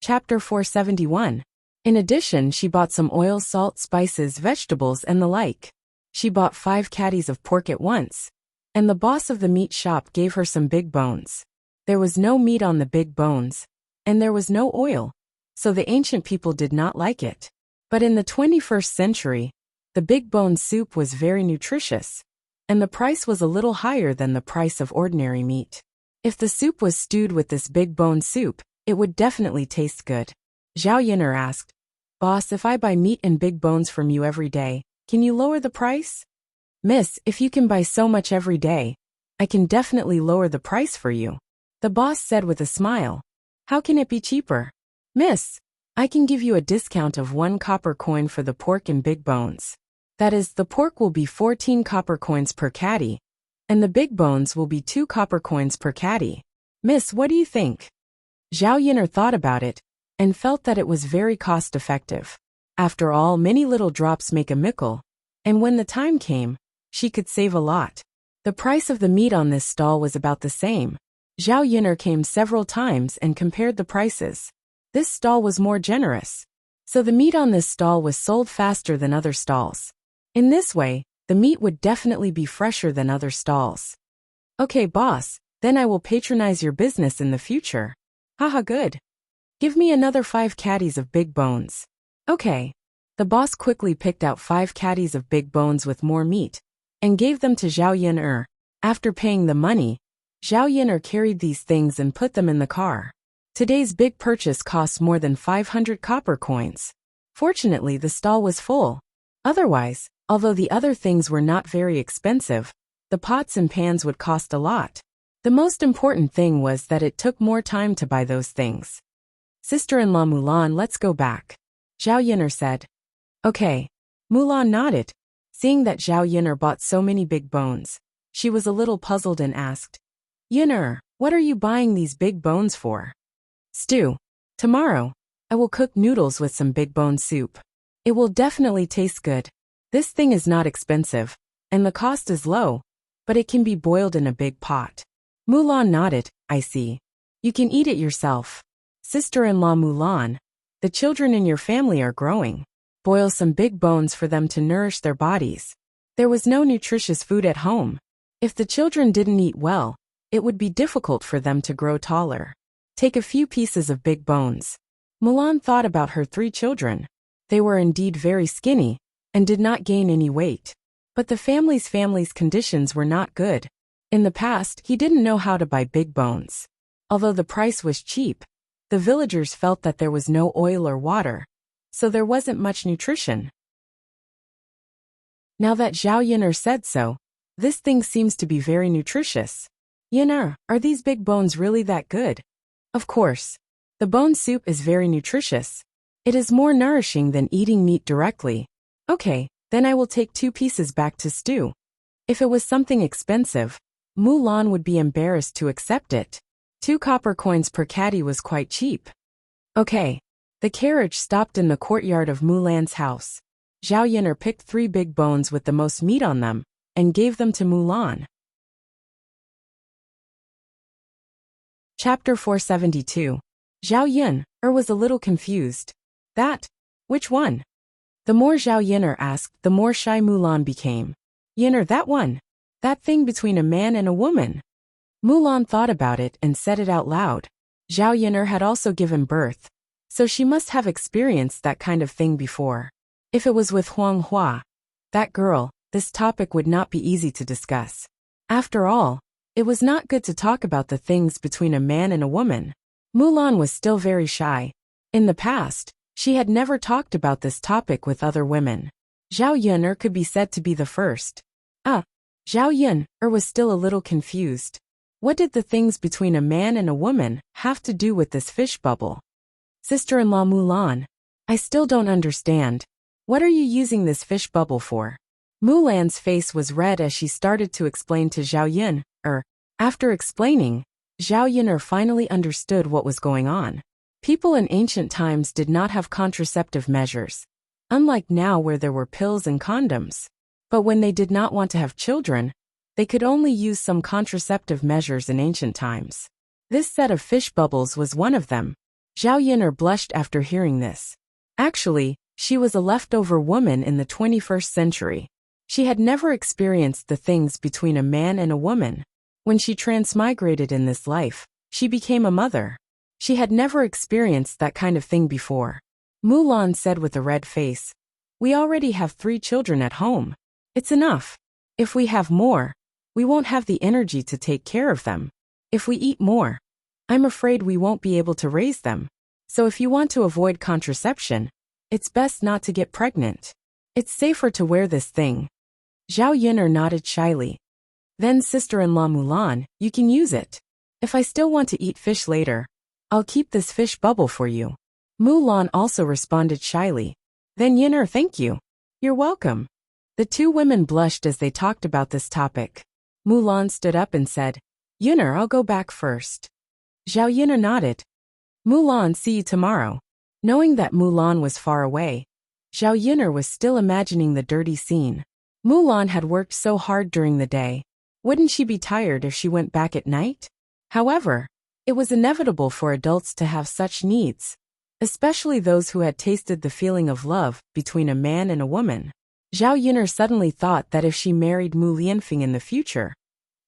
Chapter 471. In addition, she bought some oil, salt, spices, vegetables, and the like. She bought 5 caddies of pork at once. And the boss of the meat shop gave her some big bones. There was no meat on the big bones. And there was no oil. So the ancient people did not like it. But in the 21st century, the big bone soup was very nutritious. And the price was a little higher than the price of ordinary meat. If the soup was stewed with this big bone soup, it would definitely taste good. Zhao Yin'er asked, "Boss, if I buy meat and big bones from you every day, can you lower the price?" "Miss, if you can buy so much every day, I can definitely lower the price for you," the boss said with a smile. "How can it be cheaper?" "Miss, I can give you a discount of 1 copper coin for the pork and big bones. That is, the pork will be 14 copper coins per caddy, and the big bones will be 2 copper coins per caddy. Miss, what do you think?" Zhao Yin'er thought about it, and felt that it was very cost-effective. After all, many little drops make a mickle, and when the time came, she could save a lot. The price of the meat on this stall was about the same. Zhao Yin'er came several times and compared the prices. This stall was more generous. So the meat on this stall was sold faster than other stalls. In this way, the meat would definitely be fresher than other stalls. "Okay, boss, then I will patronize your business in the future." "Haha, good. Give me another 5 caddies of big bones." "Okay." The boss quickly picked out 5 caddies of big bones with more meat, and gave them to Zhao Yin'er. After paying the money, Zhao Yin'er carried these things and put them in the car. Today's big purchase cost more than 500 copper coins. Fortunately, the stall was full. Otherwise, although the other things were not very expensive, the pots and pans would cost a lot. The most important thing was that it took more time to buy those things. "Sister-in-law Mulan, let's go back," Zhao Yin'er said. "Okay." Mulan nodded. Seeing that Zhao Yin'er bought so many big bones, she was a little puzzled and asked, "Yin'er, what are you buying these big bones for?" "Stew. Tomorrow, I will cook noodles with some big bone soup. It will definitely taste good. This thing is not expensive, and the cost is low, but it can be boiled in a big pot." Mulan nodded. "I see. You can eat it yourself. Sister-in-law Mulan, the children in your family are growing. Boil some big bones for them to nourish their bodies." There was no nutritious food at home. If the children didn't eat well, it would be difficult for them to grow taller. Take a few pieces of big bones. Mulan thought about her 3 children. They were indeed very skinny, and did not gain any weight. But the family's conditions were not good. In the past, he didn't know how to buy big bones. Although the price was cheap, the villagers felt that there was no oil or water, so there wasn't much nutrition. Now that Zhao Yin'er said so, this thing seems to be very nutritious. "Yin'er, are these big bones really that good?" "Of course. The bone soup is very nutritious. It is more nourishing than eating meat directly." "Okay, then I will take 2 pieces back to stew." If it was something expensive, Mulan would be embarrassed to accept it. 2 copper coins per caddy was quite cheap. "Okay." The carriage stopped in the courtyard of Mulan's house. Zhao Yin'er picked 3 big bones with the most meat on them, and gave them to Mulan. Chapter 472. Zhao Yin'er was a little confused. "That? Which one?" The more Zhao Yin'er asked, the more shy Mulan became. "Yin'er, that one. That thing between a man and a woman." Mulan thought about it and said it out loud. Zhao Yin'er had also given birth, so she must have experienced that kind of thing before. If it was with Huang Hua, that girl, this topic would not be easy to discuss. After all, it was not good to talk about the things between a man and a woman. Mulan was still very shy. In the past, she had never talked about this topic with other women. Zhao Yin'er could be said to be the first. Zhao Yin'er was still a little confused. What did the things between a man and a woman have to do with this fish bubble? "Sister-in-law Mulan, I still don't understand. What are you using this fish bubble for?" Mulan's face was red as she started to explain to Zhao Yin'er. After explaining, Zhao Yin'er finally understood what was going on. People in ancient times did not have contraceptive measures, unlike now where there were pills and condoms. But when they did not want to have children, they could only use some contraceptive measures in ancient times. This set of fish bubbles was one of them. Zhao Yin'er blushed after hearing this. Actually, she was a leftover woman in the 21st century. She had never experienced the things between a man and a woman. When she transmigrated in this life, she became a mother. She had never experienced that kind of thing before. Mulan said with a red face, "We already have 3 children at home. It's enough. If we have more, we won't have the energy to take care of them. If we eat more, I'm afraid we won't be able to raise them. So if you want to avoid contraception, it's best not to get pregnant. It's safer to wear this thing." Zhao Yin'er nodded shyly. "Then sister-in-law Mulan, you can use it. If I still want to eat fish later, I'll keep this fish bubble for you." Mulan also responded shyly. "Then Yin'er, thank you. You're welcome." The 2 women blushed as they talked about this topic. Mulan stood up and said, "Yin'er, I'll go back first." Zhao Yin'er nodded. "Mulan, see you tomorrow." Knowing that Mulan was far away, Zhao Yin'er was still imagining the dirty scene. Mulan had worked so hard during the day. Wouldn't she be tired if she went back at night? However, it was inevitable for adults to have such needs, especially those who had tasted the feeling of love between a man and a woman. Zhao Yin'er suddenly thought that if she married Mu Lianfeng in the future,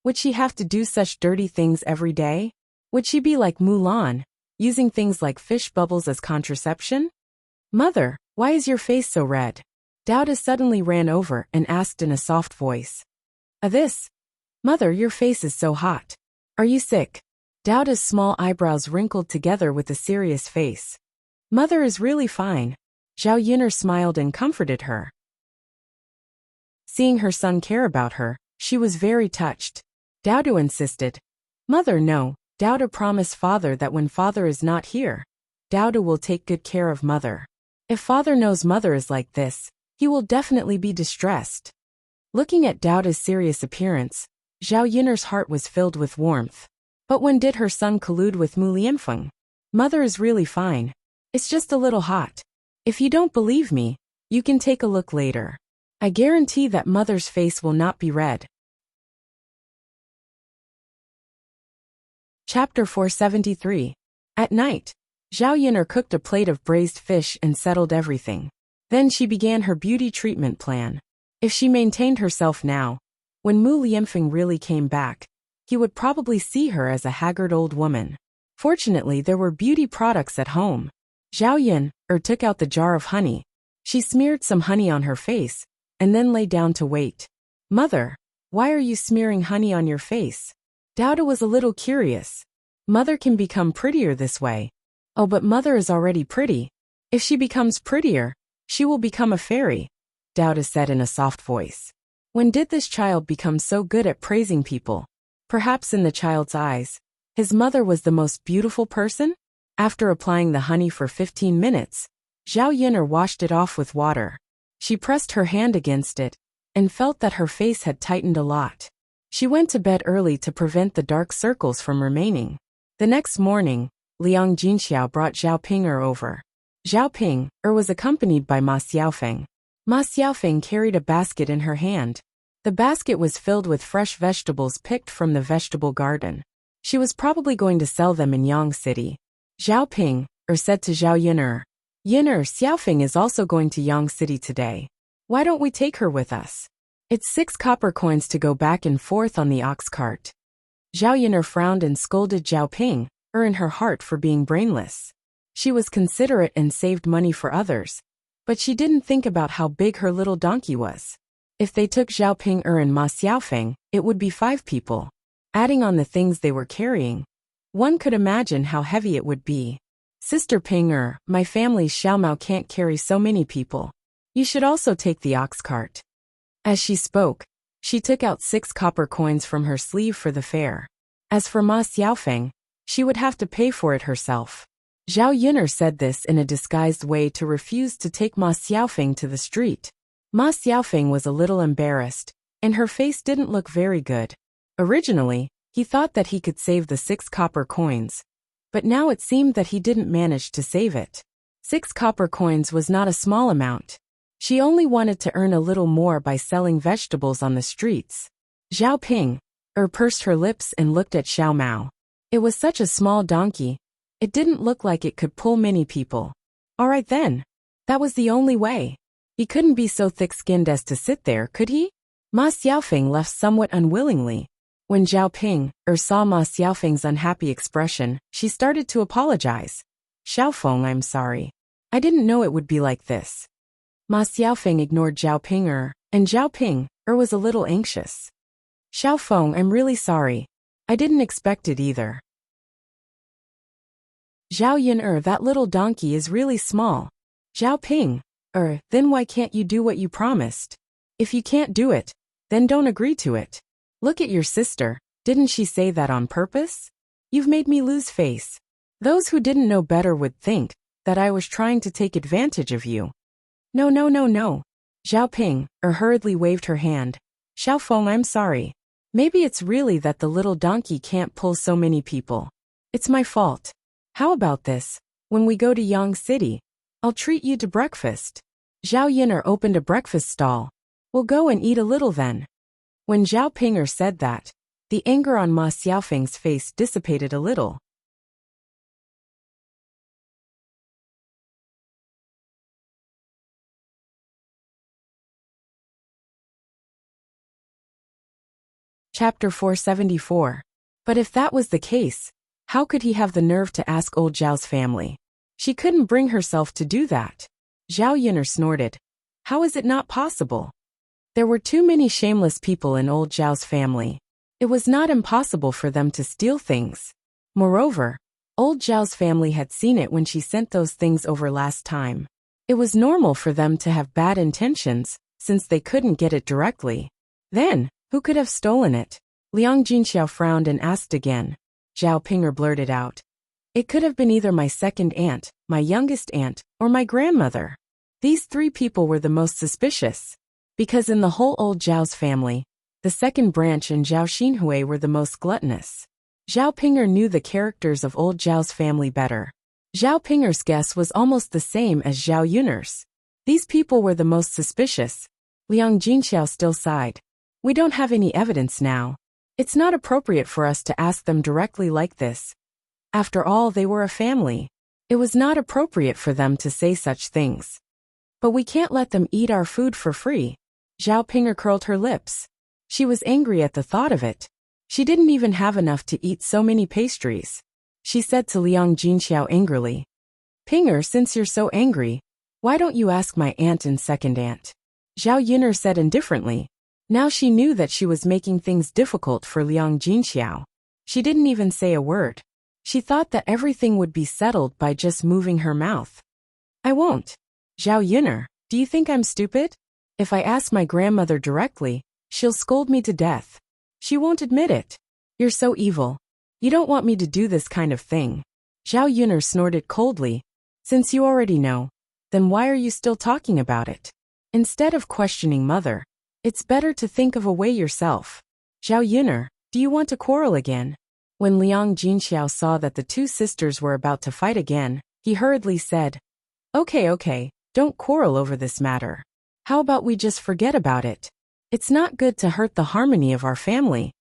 would she have to do such dirty things every day? Would she be like Mulan, using things like fish bubbles as contraception? "Mother, why is your face so red?" Dauda suddenly ran over and asked in a soft voice. "This? Mother, your face is so hot. Are you sick?" Dauda's small eyebrows wrinkled together with a serious face. "Mother is really fine." Zhao Yin'er smiled and comforted her. Seeing her son care about her, she was very touched. Dauda insisted, "Mother, no. Dauda promised father that when father is not here, Dauda will take good care of mother. If father knows mother is like this, he will definitely be distressed." Looking at Dauda's serious appearance, Zhao Yin'er's heart was filled with warmth. But when did her son collude with Mu Lianfeng? "Mother is really fine. It's just a little hot. If you don't believe me, you can take a look later. I guarantee that mother's face will not be red." Chapter 473. At night, Zhao Yin'er cooked a plate of braised fish and settled everything. Then she began her beauty treatment plan. If she maintained herself now, when Mu Lianfeng really came back, he would probably see her as a haggard old woman. Fortunately, there were beauty products at home. Zhao Yin'er took out the jar of honey. She smeared some honey on her face, and then lay down to wait. "Mother, why are you smearing honey on your face?" Dauda was a little curious. "Mother can become prettier this way." "Oh, but mother is already pretty. If she becomes prettier, she will become a fairy," Dauda said in a soft voice. When did this child become so good at praising people? Perhaps in the child's eyes, his mother was the most beautiful person? After applying the honey for 15 minutes, Zhao Yin'er washed it off with water. She pressed her hand against it, and felt that her face had tightened a lot. She went to bed early to prevent the dark circles from remaining. The next morning, Liang Jinxiao brought Zhao Ping'er over. Zhao Ping'er was accompanied by Ma Xiaofeng. Ma Xiaofeng carried a basket in her hand. The basket was filled with fresh vegetables picked from the vegetable garden. She was probably going to sell them in Yang City. Zhao Ping'er said to Zhao Yin'er, "Yin'er, Xiaofeng is also going to Yang City today. Why don't we take her with us? It's 6 copper coins to go back and forth on the ox cart." Zhao Yin'er frowned and scolded Zhao Ping'er in her heart for being brainless. She was considerate and saved money for others, but she didn't think about how big her little donkey was. If they took Zhao Ping'er and Ma Xiaofeng, it would be 5 people. Adding on the things they were carrying, one could imagine how heavy it would be. "Sister Ping'er, my family's Xiaomao can't carry so many people. You should also take the ox cart." As she spoke, she took out 6 copper coins from her sleeve for the fare. As for Ma Xiaofeng, she would have to pay for it herself. Zhao Yin'er said this in a disguised way to refuse to take Ma Xiaofeng to the street. Ma Xiaofeng was a little embarrassed, and her face didn't look very good. Originally, he thought that he could save the 6 copper coins, but now it seemed that he didn't manage to save it. 6 copper coins was not a small amount. She only wanted to earn a little more by selling vegetables on the streets. Zhao Ping'er pursed her lips and looked at Xiao Mao. It was such a small donkey, It didn't look like it could pull many people. All right then. That was the only way. He couldn't be so thick-skinned as to sit there, could he? Ma Xiaofeng left somewhat unwillingly. When Zhao Ping saw Ma Xiaofeng's unhappy expression, she started to apologize. Xiaofeng, I'm sorry. I didn't know it would be like this. Ma Xiaofeng ignored Zhao Ping and Zhao Ping was a little anxious. Xiaofeng, I'm really sorry. I didn't expect it either. Zhao Yin that little donkey is really small. Zhao Ping, then why can't you do what you promised? If you can't do it, then don't agree to it. Look at your sister, didn't she say that on purpose? You've made me lose face. Those who didn't know better would think that I was trying to take advantage of you. No. Zhao Ping hurriedly waved her hand. Xiaofeng, I'm sorry. Maybe it's really that the little donkey can't pull so many people. It's my fault. How about this? When we go to Yang City, I'll treat you to breakfast. Zhao Yin opened a breakfast stall. We'll go and eat a little then. When Zhao Ping said that, the anger on Ma Xiaofeng's face dissipated a little. Chapter 474. But if that was the case, how could he have the nerve to ask old Zhao's family? She couldn't bring herself to do that. Zhao Yin snorted. How is it not possible? There were too many shameless people in old Zhao's family. It was not impossible for them to steal things. Moreover, old Zhao's family had seen it when she sent those things over last time. It was normal for them to have bad intentions, since they couldn't get it directly. Then, who could have stolen it? Liang Jinxiao frowned and asked again. Zhao Ping blurted out. It could have been either my second aunt, my youngest aunt, or my grandmother. These three people were the most suspicious. Because in the whole old Zhao's family, the second branch and Zhao Xinhui were the most gluttonous. Zhao Ping knew the characters of old Zhao's family better. Zhao Ping's guess was almost the same as Zhao Yun's. These people were the most suspicious. Liang Jinxiao still sighed. We don't have any evidence now. It's not appropriate for us to ask them directly like this. After all, they were a family. It was not appropriate for them to say such things. But we can't let them eat our food for free. Zhao Ping curled her lips. She was angry at the thought of it. She didn't even have enough to eat so many pastries. She said to Liang Jinxiao angrily. Pinger, since you're so angry, why don't you ask my aunt and second aunt? Zhao Yin said indifferently. Now she knew that she was making things difficult for Liang Jinxiao. She didn't even say a word. She thought that everything would be settled by just moving her mouth. I won't. Zhao Yin, do you think I'm stupid? If I ask my grandmother directly, she'll scold me to death. She won't admit it. You're so evil. You don't want me to do this kind of thing. Zhao Yin snorted coldly. Since you already know, then why are you still talking about it? Instead of questioning mother, it's better to think of a way yourself. Zhao Yin, do you want to quarrel again? When Liang Jinxiao saw that the two sisters were about to fight again, he hurriedly said, Okay, don't quarrel over this matter. How about we just forget about it? It's not good to hurt the harmony of our family.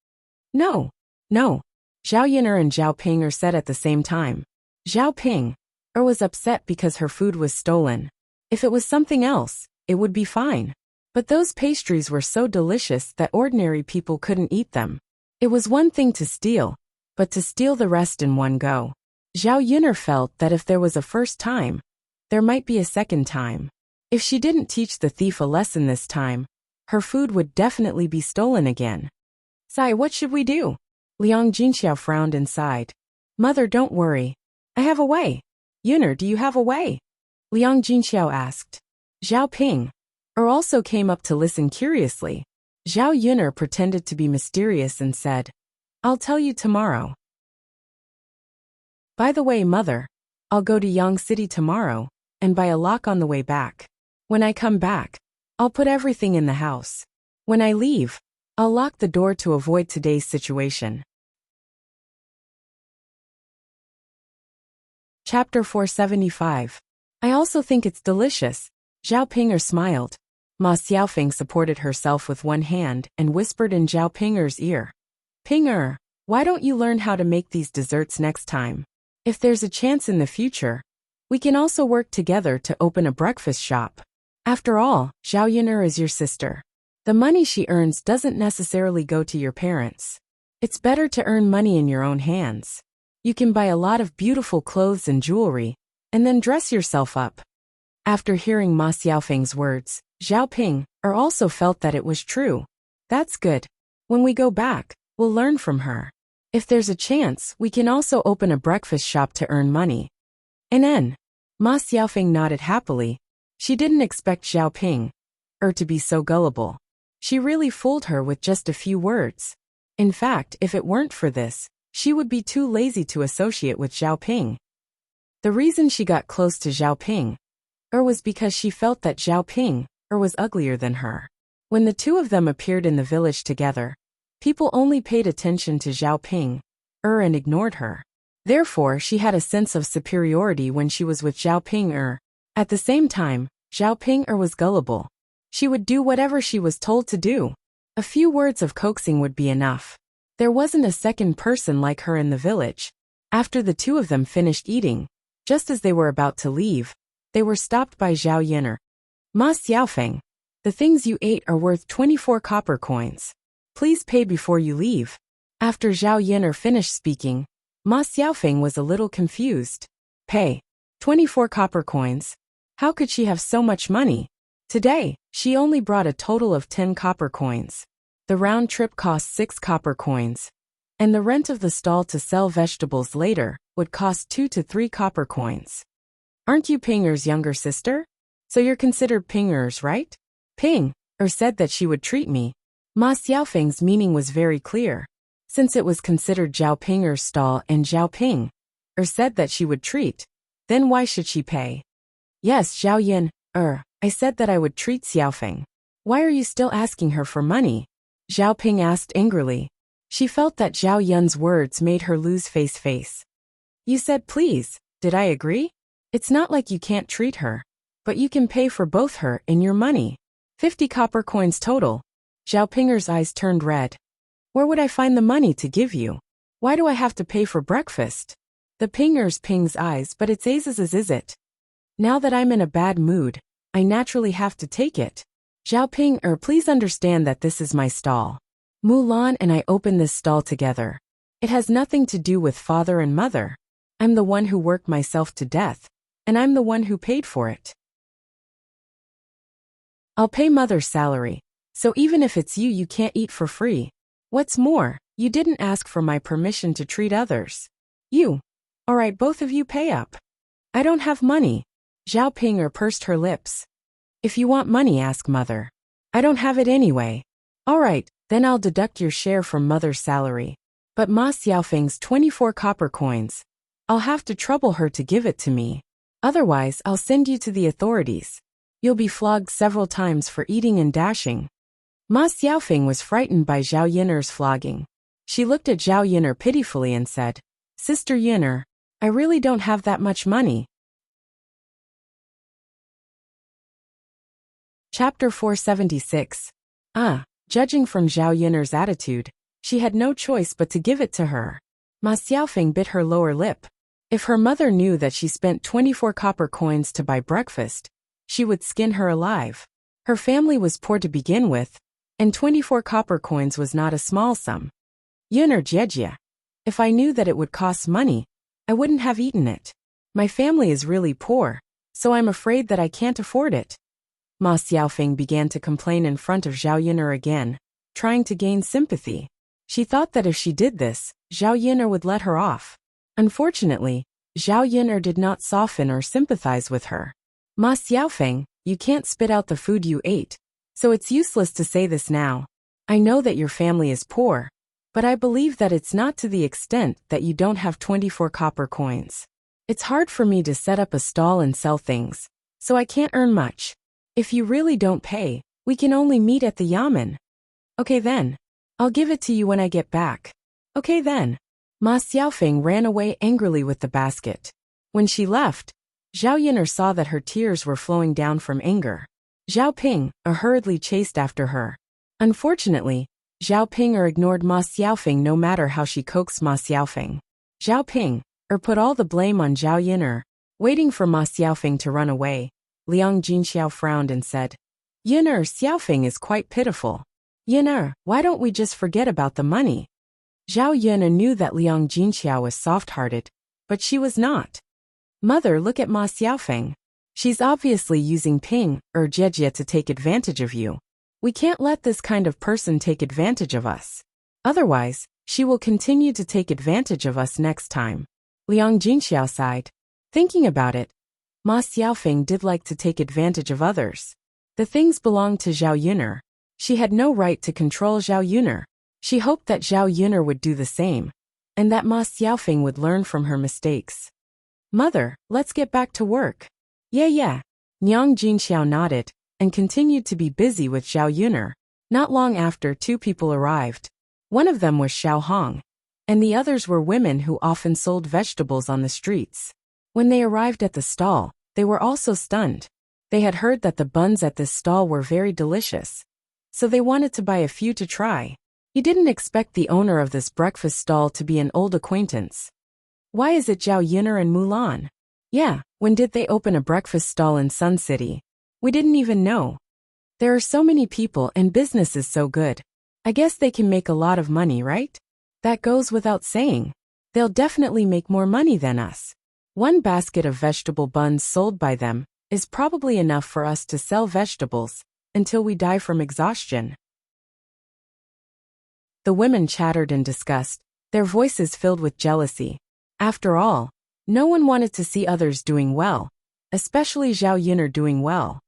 No. Zhao Yin and Zhao Ping said at the same time. Zhao Ping was upset because her food was stolen. If it was something else, it would be fine. But those pastries were so delicious that ordinary people couldn't eat them. It was one thing to steal, but to steal the rest in one go. Zhao Yin felt that if there was a first time, there might be a second time. If she didn't teach the thief a lesson this time, her food would definitely be stolen again. Sai, what should we do? Liang Jinxiao frowned and sighed. Mother, don't worry. I have a way. Yin, do you have a way? Liang Jinxiao asked. Zhao Ping also came up to listen curiously. Zhao Yin pretended to be mysterious and said, I'll tell you tomorrow. By the way, Mother, I'll go to Yang City tomorrow, and buy a lock on the way back. When I come back, I'll put everything in the house. When I leave, I'll lock the door to avoid today's situation. Chapter 475. I also think it's delicious. Zhao Ping smiled. Ma Xiaofeng supported herself with one hand and whispered in Zhao Ping's ear. Ping, why don't you learn how to make these desserts next time? If there's a chance in the future, we can also work together to open a breakfast shop. After all, Zhao Yun'er is your sister. The money she earns doesn't necessarily go to your parents. It's better to earn money in your own hands. You can buy a lot of beautiful clothes and jewelry, and then dress yourself up. After hearing Ma Xiaofeng's words, Zhao Ping also felt that it was true. That's good. When we go back, we'll learn from her. If there's a chance, we can also open a breakfast shop to earn money. And then, Ma Xiaofeng nodded happily. She didn't expect Zhao Ping to be so gullible. She really fooled her with just a few words. In fact, if it weren't for this, she would be too lazy to associate with Zhao Ping. The reason she got close to Zhao Ping was because she felt that Zhao Ping was uglier than her. When the two of them appeared in the village together, people only paid attention to Zhao Ping and ignored her. Therefore, she had a sense of superiority when she was with Zhao Ping. At the same time, Zhao Ping was gullible. She would do whatever she was told to do. A few words of coaxing would be enough. There wasn't a second person like her in the village. After the two of them finished eating, just as they were about to leave, they were stopped by Zhao Yun'er. Ma Xiaofeng, the things you ate are worth 24 copper coins. Please pay before you leave. After Zhao Yun'er finished speaking, Ma Xiaofeng was a little confused. Pay. 24 copper coins. How could she have so much money? Today, she only brought a total of 10 copper coins. The round trip cost 6 copper coins. And the rent of the stall to sell vegetables later would cost 2 to 3 copper coins. Aren't you Pinger's younger sister? So you're considered Pinger's, right? Ping said that she would treat me. Ma Xiaofeng's meaning was very clear. Since it was considered Zhao Pinger's stall and Zhao Ping said that she would treat, then why should she pay? Yes, Zhao Yin, I said that I would treat Xiaofeng. Why are you still asking her for money? Zhao Ping asked angrily. She felt that Zhao Yun's words made her lose face. You said please, did I agree? It's not like you can't treat her, but you can pay for both her and your money. 50 copper coins total. Zhao Pinger's eyes turned red. Where would I find the money to give you? Why do I have to pay for breakfast? The Ping's eyes, but it's Aziz's, is it? Now that I'm in a bad mood, I naturally have to take it. Zhao Ping, please understand that this is my stall. Mulan and I opened this stall together. It has nothing to do with father and mother. I'm the one who worked myself to death, and I'm the one who paid for it. I'll pay mother's salary, so even if it's you can't eat for free. What's more, you didn't ask for my permission to treat others. Alright, both of you pay up. I don't have money. Zhao Ping pursed her lips. If you want money, ask mother. I don't have it anyway. Alright, then I'll deduct your share from mother's salary. But Ma Xiaofeng's 24 copper coins. I'll have to trouble her to give it to me. Otherwise, I'll send you to the authorities. You'll be flogged several times for eating and dashing. Ma Xiaofeng was frightened by Zhao Yun'er's flogging. She looked at Zhao Yun'er pitifully and said, Sister Yun'er, I really don't have that much money. Chapter 476. Judging from Zhao Yun'er's attitude, she had no choice but to give it to her. Ma Xiaofeng bit her lower lip. If her mother knew that she spent 24 copper coins to buy breakfast, she would skin her alive. Her family was poor to begin with, and 24 copper coins was not a small sum. Yun'er Jiejie. If I knew that it would cost money, I wouldn't have eaten it. My family is really poor, so I'm afraid that I can't afford it. Ma Xiaofeng began to complain in front of Zhao Yun'er again, trying to gain sympathy. She thought that if she did this, Zhao Yun'er would let her off. Unfortunately, Zhao Yun'er did not soften or sympathize with her. Ma Xiaofeng, you can't spit out the food you ate, so it's useless to say this now. I know that your family is poor, but I believe that it's not to the extent that you don't have 24 copper coins. It's hard for me to set up a stall and sell things, so I can't earn much. If you really don't pay, we can only meet at the yamen. Okay then. I'll give it to you when I get back. Okay then. Ma Xiaofeng ran away angrily with the basket. When she left, Zhao Yun'er saw that her tears were flowing down from anger. Zhao Ping hurriedly chased after her. Unfortunately, Zhao Ping ignored Ma Xiaofeng no matter how she coaxed Ma Xiaofeng. Zhao Ping or put all the blame on Zhao Yun'er. Waiting for Ma Xiaofeng to run away, Liang Jinxiao frowned and said, Yun'er, Xiaofeng is quite pitiful. Yun'er, why don't we just forget about the money? Zhao Yun'er knew that Liang Jinxiao was soft-hearted, but she was not. Mother, look at Ma Xiaofeng. She's obviously using Ping or Jejie to take advantage of you. We can't let this kind of person take advantage of us. Otherwise, she will continue to take advantage of us next time. Liang Jinxiao sighed. Thinking about it, Ma Xiaofeng did like to take advantage of others. The things belonged to Zhao Yun'er. She had no right to control Zhao Yun'er. She hoped that Zhao Yun'er would do the same, and that Ma Xiaofeng would learn from her mistakes. Mother, let's get back to work. Yeah. Liang Jinxiao nodded, and continued to be busy with Zhao Yun'er. Not long after, two people arrived. One of them was Xiao Hong, and the others were women who often sold vegetables on the streets. When they arrived at the stall, they were also stunned. They had heard that the buns at this stall were very delicious, so they wanted to buy a few to try. You didn't expect the owner of this breakfast stall to be an old acquaintance. Why is it Zhao Yun'er and Mulan? Yeah, when did they open a breakfast stall in Sun City? We didn't even know. There are so many people and business is so good. I guess they can make a lot of money, right? That goes without saying. They'll definitely make more money than us. One basket of vegetable buns sold by them is probably enough for us to sell vegetables until we die from exhaustion. The women chattered in disgust, their voices filled with jealousy. After all, no one wanted to see others doing well, especially Zhao Yun'er doing well.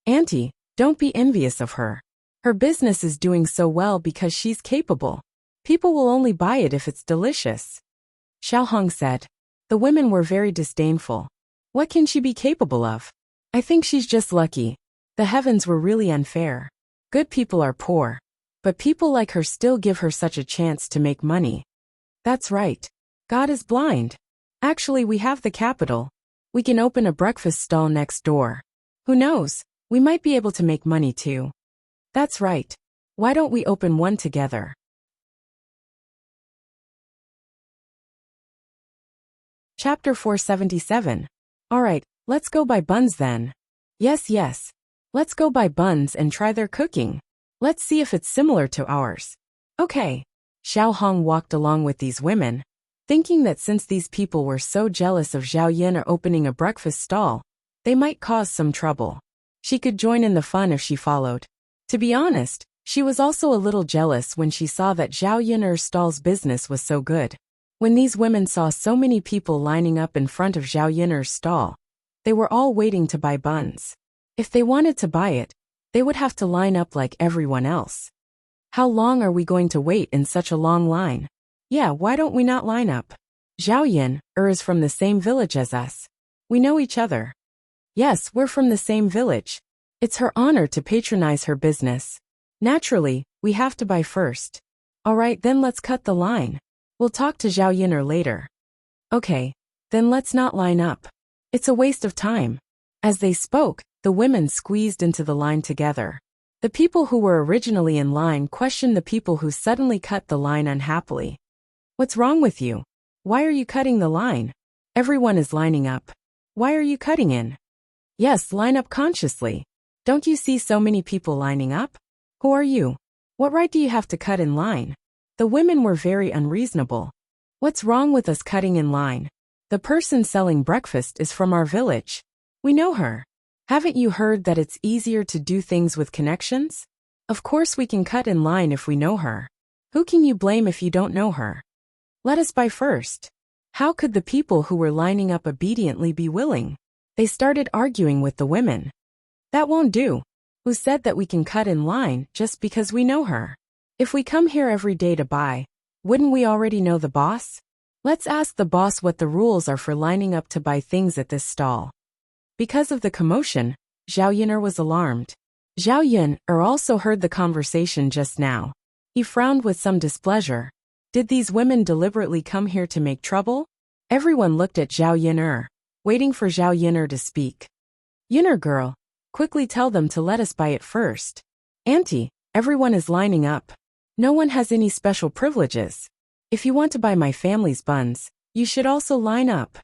Auntie, don't be envious of her. Her business is doing so well because she's capable. People will only buy it if it's delicious. Xiao Hong said. The women were very disdainful. What can she be capable of? I think she's just lucky. The heavens were really unfair. Good people are poor, but people like her still give her such a chance to make money. That's right. God is blind. Actually, we have the capital. We can open a breakfast stall next door. Who knows? We might be able to make money too. That's right. Why don't we open one together? Chapter 477. Alright, let's go buy buns then. Yes. Let's go buy buns and try their cooking. Let's see if it's similar to ours. Okay. Xiao Hong walked along with these women, thinking that since these people were so jealous of Zhao Yun'er opening a breakfast stall, they might cause some trouble. She could join in the fun if she followed. To be honest, she was also a little jealous when she saw that Zhao Yun'er's stall's business was so good. When these women saw so many people lining up in front of Zhao Yun'er's stall, they were all waiting to buy buns. If they wanted to buy it, they would have to line up like everyone else. How long are we going to wait in such a long line? Yeah, why don't we not line up? Zhao Yun'er is from the same village as us. We know each other. Yes, we're from the same village. It's her honor to patronize her business. Naturally, we have to buy first. Alright, then let's cut the line. We'll talk to Zhao Yun'er later. Okay, then let's not line up. It's a waste of time. As they spoke, the women squeezed into the line together. The people who were originally in line questioned the people who suddenly cut the line unhappily. What's wrong with you? Why are you cutting the line? Everyone is lining up. Why are you cutting in? Yes, line up consciously. Don't you see so many people lining up? Who are you? What right do you have to cut in line? The women were very unreasonable. What's wrong with us cutting in line? The person selling breakfast is from our village. We know her. Haven't you heard that it's easier to do things with connections? Of course we can cut in line if we know her. Who can you blame if you don't know her? Let us buy first. How could the people who were lining up obediently be willing? They started arguing with the women. That won't do. Who said that we can cut in line just because we know her? If we come here every day to buy, wouldn't we already know the boss? Let's ask the boss what the rules are for lining up to buy things at this stall. Because of the commotion, Zhao Yun'er was alarmed. Zhao Yun'er also heard the conversation just now. He frowned with some displeasure. Did these women deliberately come here to make trouble? Everyone looked at Zhao Yun'er, waiting for Zhao Yun'er to speak. Yun'er girl, quickly tell them to let us buy it first. Auntie, everyone is lining up. No one has any special privileges. If you want to buy my family's buns, You should also line up.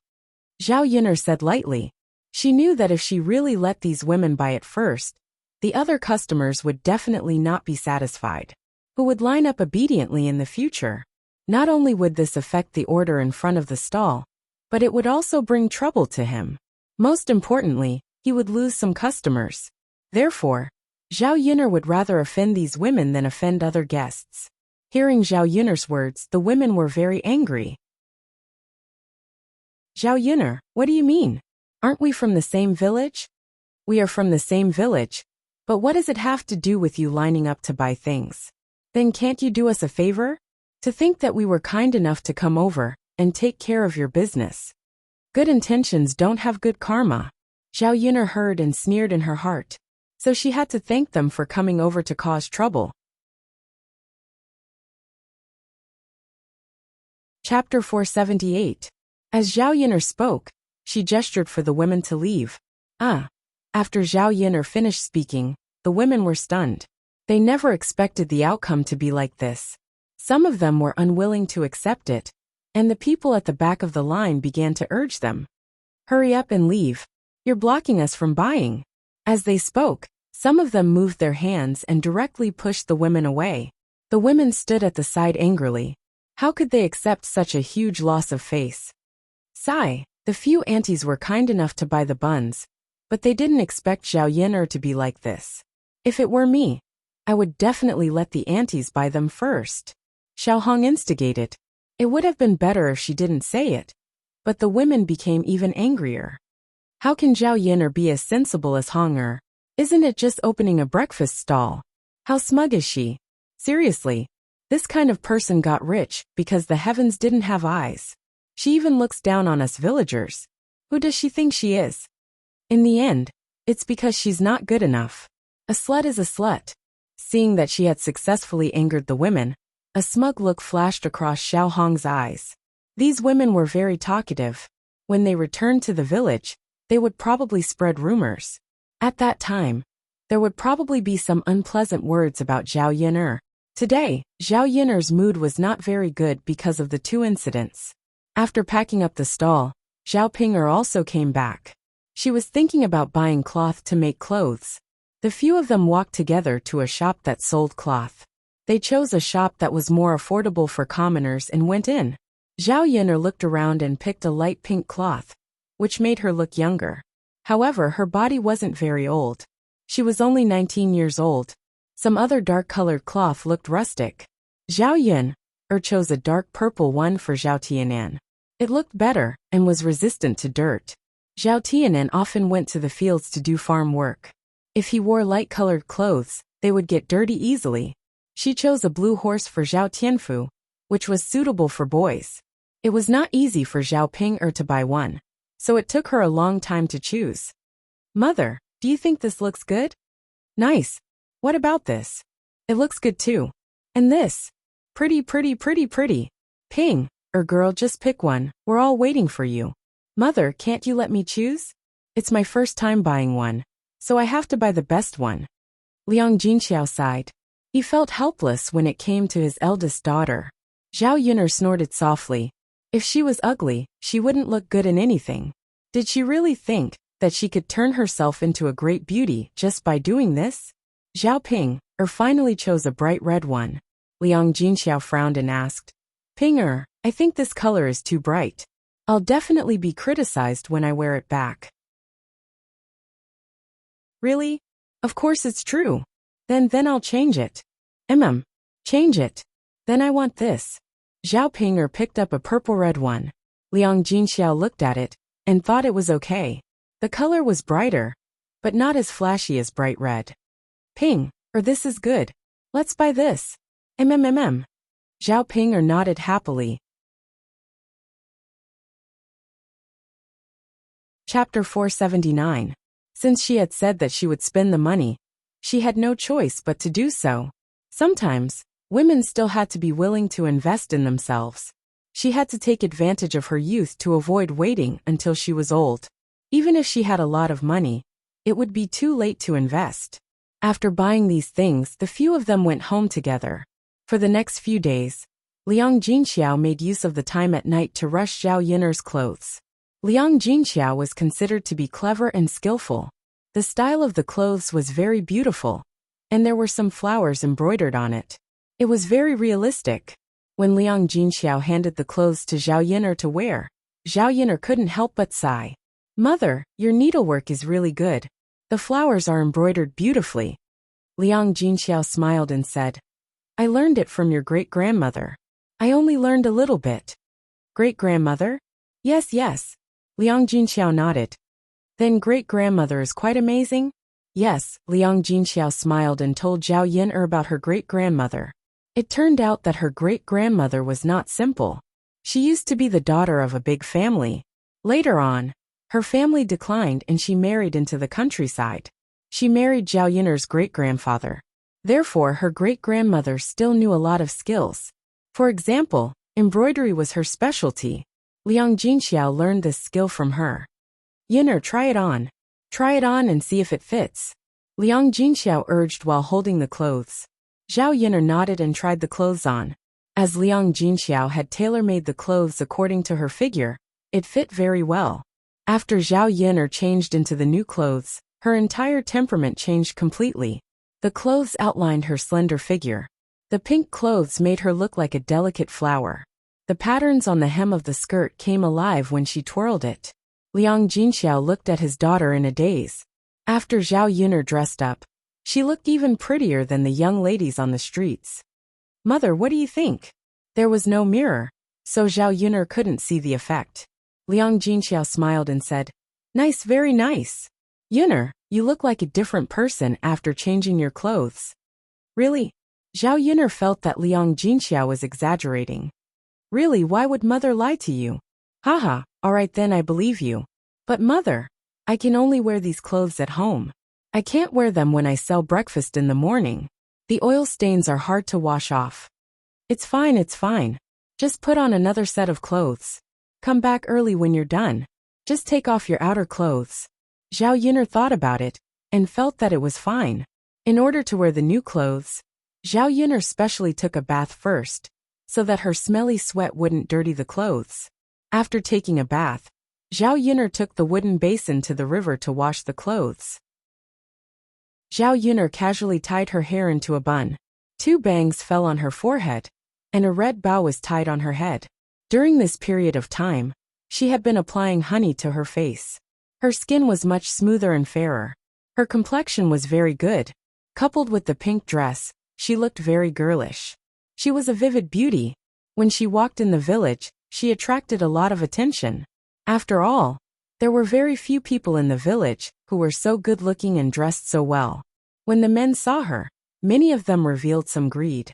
Zhao Yin'er said lightly. She knew that if she really let these women buy it first, the other customers would definitely not be satisfied, who would line up obediently in the future. Not only would this affect the order in front of the stall, but it would also bring trouble to him. Most importantly, he would lose some customers. Therefore, Zhao Yin'er would rather offend these women than offend other guests. Hearing Zhao Yin'er's words, the women were very angry. Zhao Yin'er, what do you mean? Aren't we from the same village? We are from the same village, but what does it have to do with you lining up to buy things? Then can't you do us a favor? To think that we were kind enough to come over and take care of your business. Good intentions don't have good karma. Zhao Yin'er heard and sneered in her heart, so she had to thank them for coming over to cause trouble. Chapter 478. As Zhao Yin'er spoke, she gestured for the women to leave. After Zhao Yin'er finished speaking, the women were stunned. They never expected the outcome to be like this. Some of them were unwilling to accept it, and the people at the back of the line began to urge them. Hurry up and leave. You're blocking us from buying. As they spoke, some of them moved their hands and directly pushed the women away. The women stood at the side angrily. How could they accept such a huge loss of face? Sigh, the few aunties were kind enough to buy the buns, but they didn't expect Zhao Yin'er to be like this. If it were me, I would definitely let the aunties buy them first. Xiao Hong instigated. It would have been better if she didn't say it, but the women became even angrier. How can Zhao Yin'er be as sensible as Hong-er? Isn't it just opening a breakfast stall? How smug is she? Seriously, this kind of person got rich because the heavens didn't have eyes. She even looks down on us villagers. Who does she think she is? In the end, it's because she's not good enough. A slut is a slut. Seeing that she had successfully angered the women, a smug look flashed across Xiao Hong's eyes. These women were very talkative. When they returned to the village, they would probably spread rumors. At that time, there would probably be some unpleasant words about Zhao Yin'er. Today, Zhao Yin'er's mood was not very good because of the two incidents. After packing up the stall, Zhao Ping'er also came back. She was thinking about buying cloth to make clothes. The few of them walked together to a shop that sold cloth. They chose a shop that was more affordable for commoners and went in. Zhao Yin'er looked around and picked a light pink cloth, which made her look younger. However, her body wasn't very old. She was only 19 years old. Some other dark-colored cloth looked rustic. Zhao Yin'er chose a dark purple one for Zhao Tianan. It looked better and was resistant to dirt. Zhao Tianan often went to the fields to do farm work. If he wore light-colored clothes, they would get dirty easily. She chose a blue horse for Zhao Tianfu, which was suitable for boys. It was not easy for Zhao Ping'er to buy one, so it took her a long time to choose. Mother, do you think this looks good? Nice. What about this? It looks good too. And this? Pretty. Girl, just pick one. We're all waiting for you. Mother, can't you let me choose? It's my first time buying one, so I have to buy the best one. Liang Jinxiao sighed. He felt helpless when it came to his eldest daughter. Zhao Yin'er snorted softly. If she was ugly, she wouldn't look good in anything. Did she really think that she could turn herself into a great beauty just by doing this? Zhao Ping'er finally chose a bright red one. Liang Jinxiao frowned and asked, Ping'er, I think this color is too bright. I'll definitely be criticized when I wear it back. Really? Of course it's true. Then I'll change it. Change it. Then I want this. Zhao Ping'er picked up a purple-red one. Liang Jinxiao looked at it and thought it was okay. The color was brighter, but not as flashy as bright red. Ping'er, this is good. Let's buy this. Zhao Ping'er nodded happily. Chapter 479. Since she had said that she would spend the money, she had no choice but to do so. Sometimes, women still had to be willing to invest in themselves. She had to take advantage of her youth to avoid waiting until she was old. Even if she had a lot of money, it would be too late to invest. After buying these things, the few of them went home together. For the next few days, Liang Jinxiao made use of the time at night to rush Zhao Yiner's clothes. Liang Jinxiao was considered to be clever and skillful. The style of the clothes was very beautiful, and there were some flowers embroidered on it. It was very realistic. When Liang Jinxiao handed the clothes to Zhao Yiner to wear, Zhao Yiner couldn't help but sigh. "Mother, your needlework is really good. The flowers are embroidered beautifully." Liang Jinxiao smiled and said, "I learned it from your great-grandmother. I only learned a little bit." "Great-grandmother?" Yes, yes. Liang Jinxiao nodded. "Then great-grandmother is quite amazing?" "Yes." Liang Jinxiao smiled and told Zhao Yiner about her great-grandmother. It turned out that her great-grandmother was not simple. She used to be the daughter of a big family. Later on, her family declined and she married into the countryside. She married Zhao Yiner's great-grandfather. Therefore, her great-grandmother still knew a lot of skills. For example, embroidery was her specialty. Liang Jinxiao learned this skill from her. "Yiner, try it on. Try it on and see if it fits," Liang Jinxiao urged while holding the clothes. Zhao Yiner nodded and tried the clothes on. As Liang Jinxiao had tailor-made the clothes according to her figure, it fit very well. After Zhao Yiner changed into the new clothes, her entire temperament changed completely. The clothes outlined her slender figure. The pink clothes made her look like a delicate flower. The patterns on the hem of the skirt came alive when she twirled it. Liang Jinxiao looked at his daughter in a daze. After Zhao Yiner dressed up, she looked even prettier than the young ladies on the streets. "Mother, what do you think?" There was no mirror, so Zhao Yiner couldn't see the effect. Liang Jinxiao smiled and said, "Nice, very nice. Yiner, you look like a different person after changing your clothes." "Really?" Zhao Yiner felt that Liang Jinxiao was exaggerating. "Really, why would mother lie to you?" "Haha, alright then, I believe you. But mother, I can only wear these clothes at home. I can't wear them when I sell breakfast in the morning. The oil stains are hard to wash off." It's fine. Just put on another set of clothes. Come back early when you're done. Just take off your outer clothes." Zhao Yiner thought about it, and felt that it was fine. In order to wear the new clothes, Zhao Yiner specially took a bath first, so that her smelly sweat wouldn't dirty the clothes. After taking a bath, Zhao Yiner took the wooden basin to the river to wash the clothes. Zhao Yiner casually tied her hair into a bun. 2 bangs fell on her forehead, and a red bow was tied on her head. During this period of time, she had been applying honey to her face. Her skin was much smoother and fairer. Her complexion was very good. Coupled with the pink dress, she looked very girlish. She was a vivid beauty. When she walked in the village, she attracted a lot of attention. After all, there were very few people in the village who were so good-looking and dressed so well. When the men saw her, many of them revealed some greed.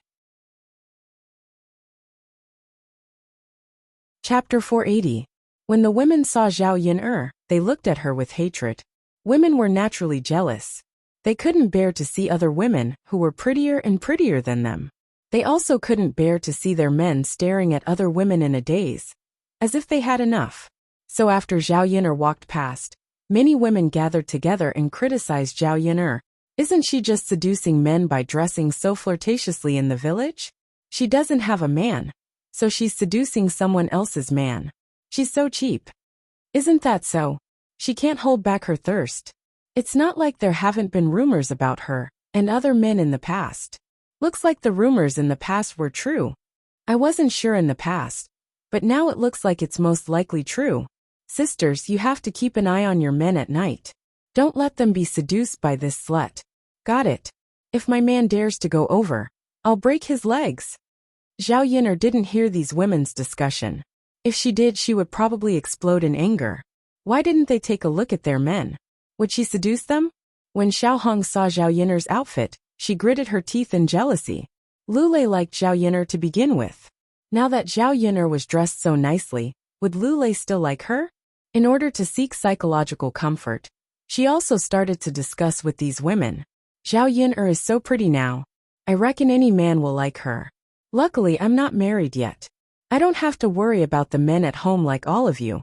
Chapter 480. When the women saw Zhao Yiner, they looked at her with hatred. Women were naturally jealous. They couldn't bear to see other women who were prettier and prettier than them. They also couldn't bear to see their men staring at other women in a daze, as if they had enough. So after Zhao Yiner walked past, many women gathered together and criticized Zhao Yiner. "Isn't she just seducing men by dressing so flirtatiously in the village? She doesn't have a man, so she's seducing someone else's man. She's so cheap. Isn't that so? She can't hold back her thirst. It's not like there haven't been rumors about her and other men in the past. Looks like the rumors in the past were true. I wasn't sure in the past, but now it looks like it's most likely true. Sisters, you have to keep an eye on your men at night. Don't let them be seduced by this slut. Got it? If my man dares to go over, I'll break his legs." Zhao Yiner didn't hear these women's discussion. If she did, she would probably explode in anger. Why didn't they take a look at their men? Would she seduce them? When Xiao Hong saw Zhao Yiner's outfit, she gritted her teeth in jealousy. Lulei liked Zhao Yiner to begin with. Now that Zhao Yiner was dressed so nicely, would Lulei still like her? In order to seek psychological comfort, she also started to discuss with these women. "Zhao Yiner is so pretty now. I reckon any man will like her. Luckily, I'm not married yet. I don't have to worry about the men at home like all of you."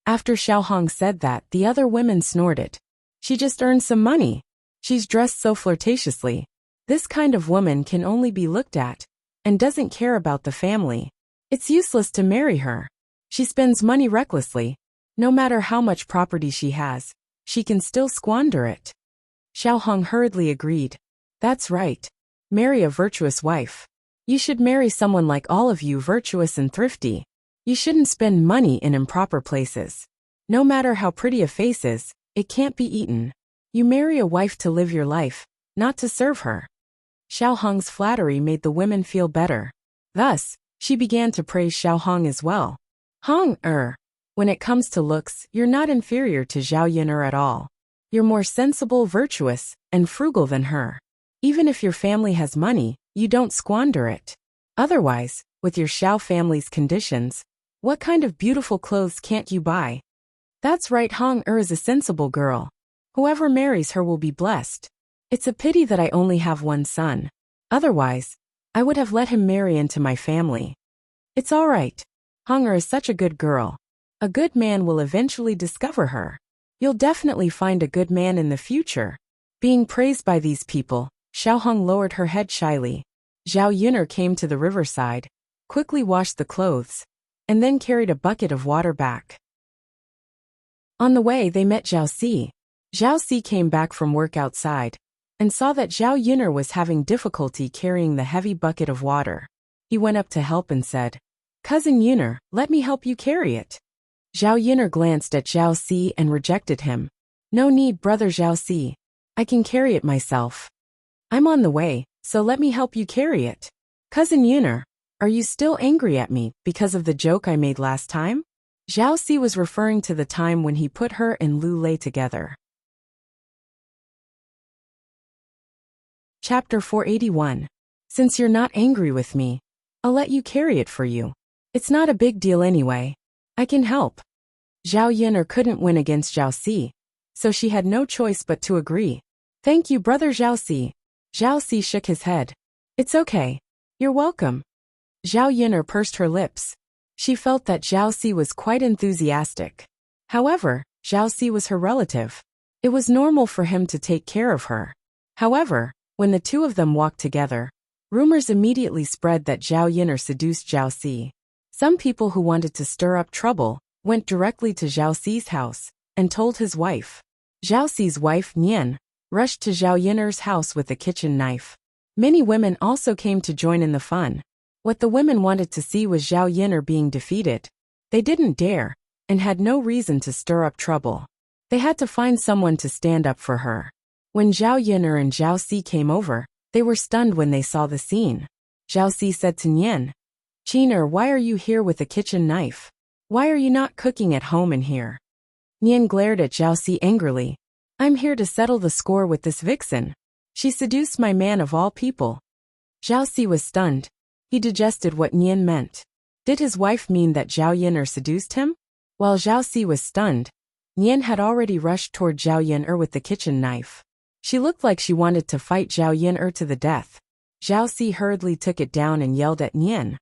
After Xiao Hong said that, the other women snorted. "She just earned some money. She's dressed so flirtatiously. This kind of woman can only be looked at, and doesn't care about the family. It's useless to marry her. She spends money recklessly. No matter how much property she has, she can still squander it. Xiao Hong hurriedly agreed. That's right. Marry a virtuous wife. You should marry someone like all of you, virtuous and thrifty. You shouldn't spend money in improper places. No matter how pretty a face is, it can't be eaten. You marry a wife to live your life, not to serve her. Xiao Hong's flattery made the women feel better. Thus, she began to praise Xiao Hong as well. Hong, when it comes to looks, you're not inferior to Zhao Yun'er at all. You're more sensible, virtuous, and frugal than her. Even if your family has money, you don't squander it. Otherwise, with your Xiao family's conditions, what kind of beautiful clothes can't you buy? That's right, Hong is a sensible girl. Whoever marries her will be blessed. It's a pity that I only have one son. Otherwise, I would have let him marry into my family. It's all right. Hong is such a good girl. A good man will eventually discover her. You'll definitely find a good man in the future. Being praised by these people, Xiao Hong lowered her head shyly. Zhao Yun'er came to the riverside, quickly washed the clothes, and then carried a bucket of water back. On the way they met Zhao Si. Zhao Si came back from work outside, and saw that Zhao Yun'er was having difficulty carrying the heavy bucket of water. He went up to help and said, Cousin Yun'er, let me help you carry it. Zhao Yun'er glanced at Zhao Si and rejected him. No need, brother Zhao Si. I can carry it myself. I'm on the way, so let me help you carry it. Cousin Yun'er, are you still angry at me because of the joke I made last time? Zhao Si was referring to the time when he put her and Lu Lei together. Chapter 481. Since you're not angry with me, I'll let you carry it for you. It's not a big deal anyway. I can help. Zhao Yun'er couldn't win against Zhao Si, so she had no choice but to agree. Thank you, brother Zhao Si. Zhao Si shook his head. It's okay. You're welcome. Zhao Yun'er pursed her lips. She felt that Zhao Si was quite enthusiastic. However, Zhao Si was her relative. It was normal for him to take care of her. However, when the two of them walked together, rumors immediately spread that Zhao Yun'er seduced Zhao Si. Some people who wanted to stir up trouble went directly to Zhao Si's house and told his wife. Zhao Si's wife, Nian, rushed to Zhao Yun'er's house with a kitchen knife. Many women also came to join in the fun. What the women wanted to see was Zhao Yun'er being defeated. They didn't dare, and had no reason to stir up trouble. They had to find someone to stand up for her. When Zhao Yun'er and Zhao Si came over, they were stunned when they saw the scene. Zhao Si said to Nian, Qin'er, why are you here with a kitchen knife? Why are you not cooking at home in here? Nian glared at Zhao Si angrily. I'm here to settle the score with this vixen. She seduced my man of all people. Zhao Si was stunned. He digested what Nian meant. Did his wife mean that Zhao Yun'er seduced him? While Zhao Si was stunned, Nian had already rushed toward Zhao Yun'er with the kitchen knife. She looked like she wanted to fight Zhao Yun'er to the death. Zhao Si hurriedly took it down and yelled at Nian.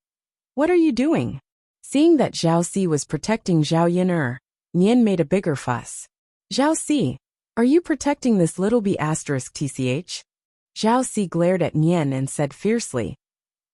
What are you doing? Seeing that Zhao Si was protecting Zhao Yun'er, Nian made a bigger fuss. Zhao Si, are you protecting this little tch? Zhao Si glared at Nian and said fiercely,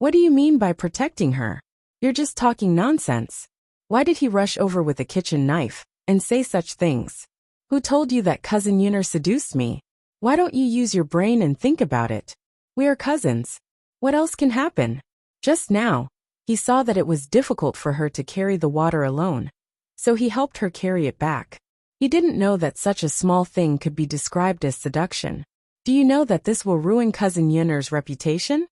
What do you mean by protecting her? You're just talking nonsense. Why did he rush over with a kitchen knife and say such things? Who told you that cousin Yun'er seduced me? Why don't you use your brain and think about it? We are cousins. What else can happen? Just now, he saw that it was difficult for her to carry the water alone, so he helped her carry it back. He didn't know that such a small thing could be described as seduction. Do you know that this will ruin cousin Yun'er's reputation?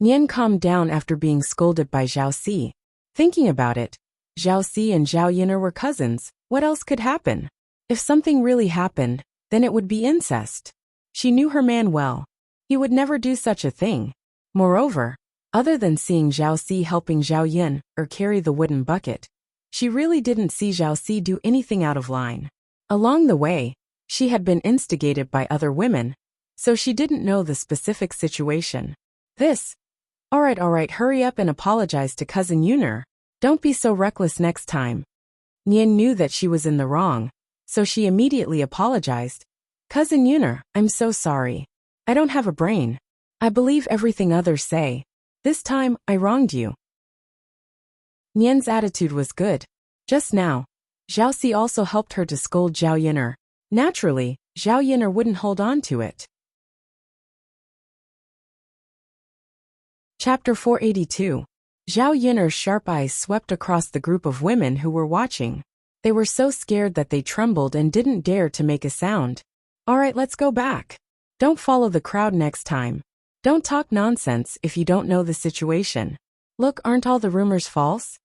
Nian calmed down after being scolded by Zhao Si. Thinking about it, Zhao Si and Zhao Yun'er were cousins. What else could happen? If something really happened, then it would be incest. She knew her man well. He would never do such a thing. Moreover, other than seeing Zhao Si helping Zhao Yun'er carry the wooden bucket, she really didn't see Zhao Si do anything out of line. Along the way, she had been instigated by other women, so she didn't know the specific situation. All right, hurry up and apologize to cousin Yun'er. Don't be so reckless next time. Nian knew that she was in the wrong, so she immediately apologized. Cousin Yun'er, I'm so sorry. I don't have a brain. I believe everything others say. This time, I wronged you. Nian's attitude was good. Just now, Zhao Si also helped her to scold Zhao Yin'er. Naturally, Zhao Yin'er wouldn't hold on to it. Chapter 482. Zhao Yin'er's sharp eyes swept across the group of women who were watching. They were so scared that they trembled and didn't dare to make a sound. Alright, let's go back. Don't follow the crowd next time. Don't talk nonsense if you don't know the situation. Look, aren't all the rumors false?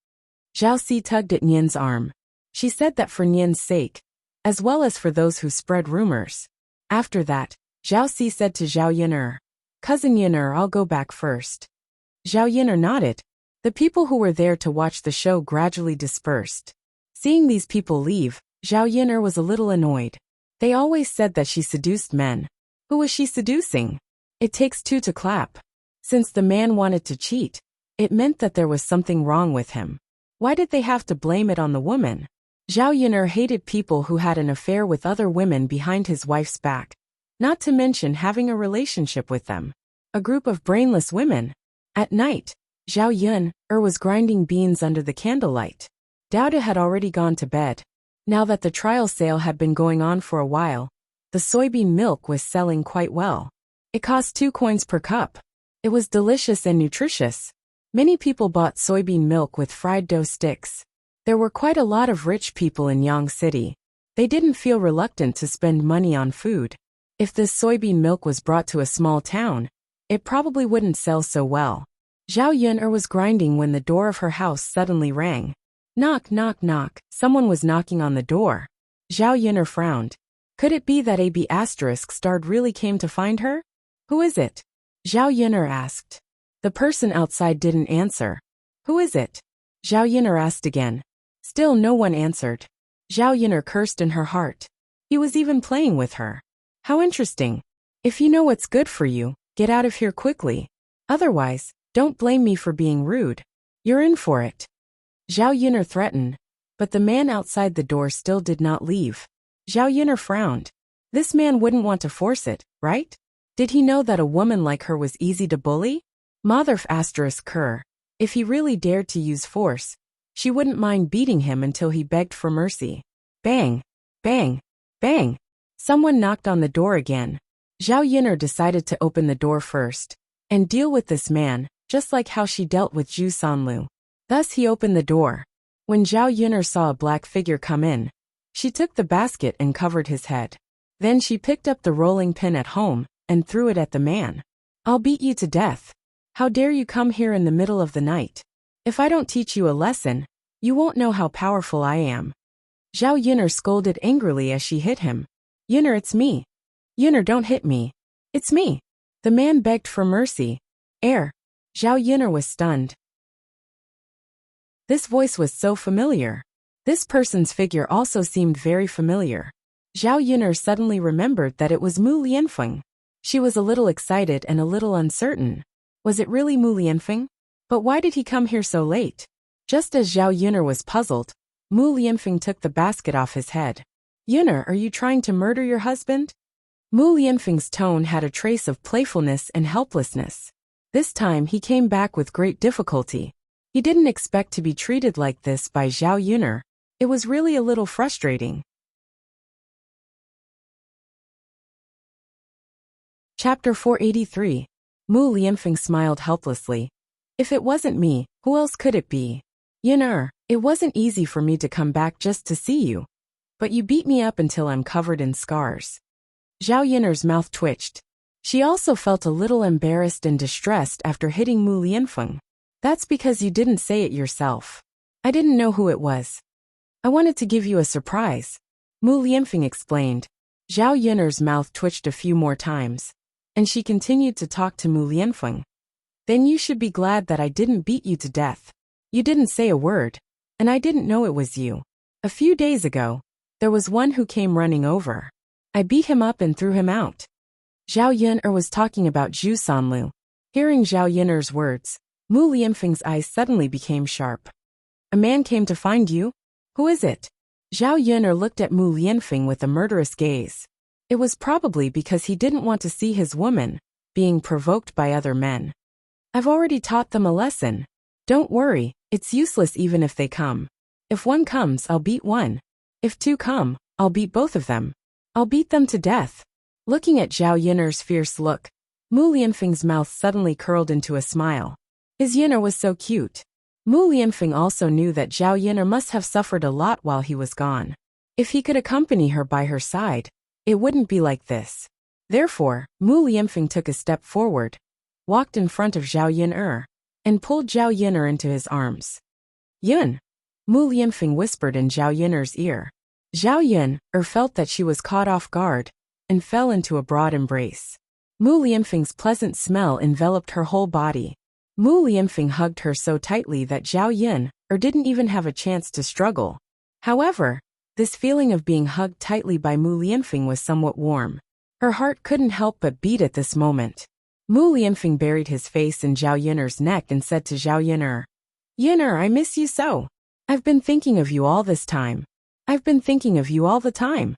Zhao Si tugged at Nian's arm. She said that for Nian's sake, as well as for those who spread rumors. After that, Zhao Si said to Zhao Yin'er, Cousin Yin'er, I'll go back first. Zhao Yin'er nodded. The people who were there to watch the show gradually dispersed. Seeing these people leave, Zhao Yin'er was a little annoyed. They always said that she seduced men. Who was she seducing? It takes two to clap. Since the man wanted to cheat, it meant that there was something wrong with him. Why did they have to blame it on the woman? Zhao Yin'er hated people who had an affair with other women behind his wife's back, not to mention having a relationship with them. A group of brainless women. At night, Zhao Yin'er was grinding beans under the candlelight. Douda had already gone to bed. Now that the trial sale had been going on for a while, the soybean milk was selling quite well. It cost 2 coins per cup. It was delicious and nutritious. Many people bought soybean milk with fried dough sticks. There were quite a lot of rich people in Yang City. They didn't feel reluctant to spend money on food. If this soybean milk was brought to a small town, it probably wouldn't sell so well. Zhao Yin'er was grinding when the door of her house suddenly rang. Knock, knock, knock. Someone was knocking on the door. Zhao Yin'er frowned. Could it be that AB** starred really came to find her? Who is it? Zhao Yin'er asked. The person outside didn't answer. Who is it? Zhao Yin'er asked again. Still no one answered. Zhao Yin'er cursed in her heart. He was even playing with her. How interesting. If you know what's good for you, get out of here quickly. Otherwise, don't blame me for being rude. You're in for it. Zhao Yin'er threatened, but the man outside the door still did not leave. Zhao Yin'er frowned. This man wouldn't want to force it, right? Did he know that a woman like her was easy to bully? Motherf***. If he really dared to use force, she wouldn't mind beating him until he begged for mercy. Bang! Bang! Bang! Someone knocked on the door again. Zhao Yin'er decided to open the door first and deal with this man, just like how she dealt with Zhu Sanlu. Thus he opened the door. When Zhao Yin'er saw a black figure come in, she took the basket and covered his head. Then she picked up the rolling pin at home and threw it at the man. I'll beat you to death. How dare you come here in the middle of the night? If I don't teach you a lesson, you won't know how powerful I am. Zhao Yin'er scolded angrily as she hit him. Yin'er, it's me. Yin'er, don't hit me. It's me. The man begged for mercy. Zhao Yin'er was stunned. This voice was so familiar. This person's figure also seemed very familiar. Zhao Yin'er suddenly remembered that it was Mu Lianfeng. She was a little excited and a little uncertain. Was it really Mu Lianfeng? But why did he come here so late? Just as Zhao Yin'er was puzzled, Mu Lianfeng took the basket off his head. Yin'er, are you trying to murder your husband? Mu Lianfeng's tone had a trace of playfulness and helplessness. This time he came back with great difficulty. He didn't expect to be treated like this by Zhao Yin'er. It was really a little frustrating. Chapter 483. Mu Lianfeng smiled helplessly. If it wasn't me, who else could it be? Yin'er, it wasn't easy for me to come back just to see you. But you beat me up until I'm covered in scars. Zhao Yin'er's mouth twitched. She also felt a little embarrassed and distressed after hitting Mu Lianfeng. That's because you didn't say it yourself. I didn't know who it was. I wanted to give you a surprise. Mu Lianfeng explained. Zhao Yin'er's mouth twitched a few more times, and she continued to talk to Mu Lianfeng. Then you should be glad that I didn't beat you to death. You didn't say a word, and I didn't know it was you. A few days ago, there was one who came running over. I beat him up and threw him out. Zhao Yin'er was talking about Zhu Sanlu. Hearing Zhao Yin'er's words, Mu Lianfeng's eyes suddenly became sharp. A man came to find you? Who is it? Zhao Yin'er looked at Mu Lianfeng with a murderous gaze. It was probably because he didn't want to see his woman being provoked by other men. I've already taught them a lesson. Don't worry, it's useless even if they come. If one comes, I'll beat one. If two come, I'll beat both of them. I'll beat them to death. Looking at Zhao Yiner's fierce look, Mu Lianfeng's mouth suddenly curled into a smile. His Yiner was so cute. Mu Lianfeng also knew that Zhao Yiner must have suffered a lot while he was gone. If he could accompany her by her side, it wouldn't be like this. Therefore, Mu Lianfeng took a step forward, walked in front of Zhao Yiner, and pulled Zhao Yiner into his arms. Yun! Mu Lianfeng whispered in Zhao Yiner's ear. Zhao Yiner felt that she was caught off guard, and fell into a broad embrace. Mu Lianfeng's pleasant smell enveloped her whole body. Mu Lianfeng hugged her so tightly that Zhao Yiner didn't even have a chance to struggle. However, this feeling of being hugged tightly by Mu Lianfeng was somewhat warm. Her heart couldn't help but beat at this moment. Mu Lianfeng buried his face in Zhao Yiner's neck and said to Zhao Yiner, Yiner, I miss you so. I've been thinking of you all this time. I've been thinking of you all the time.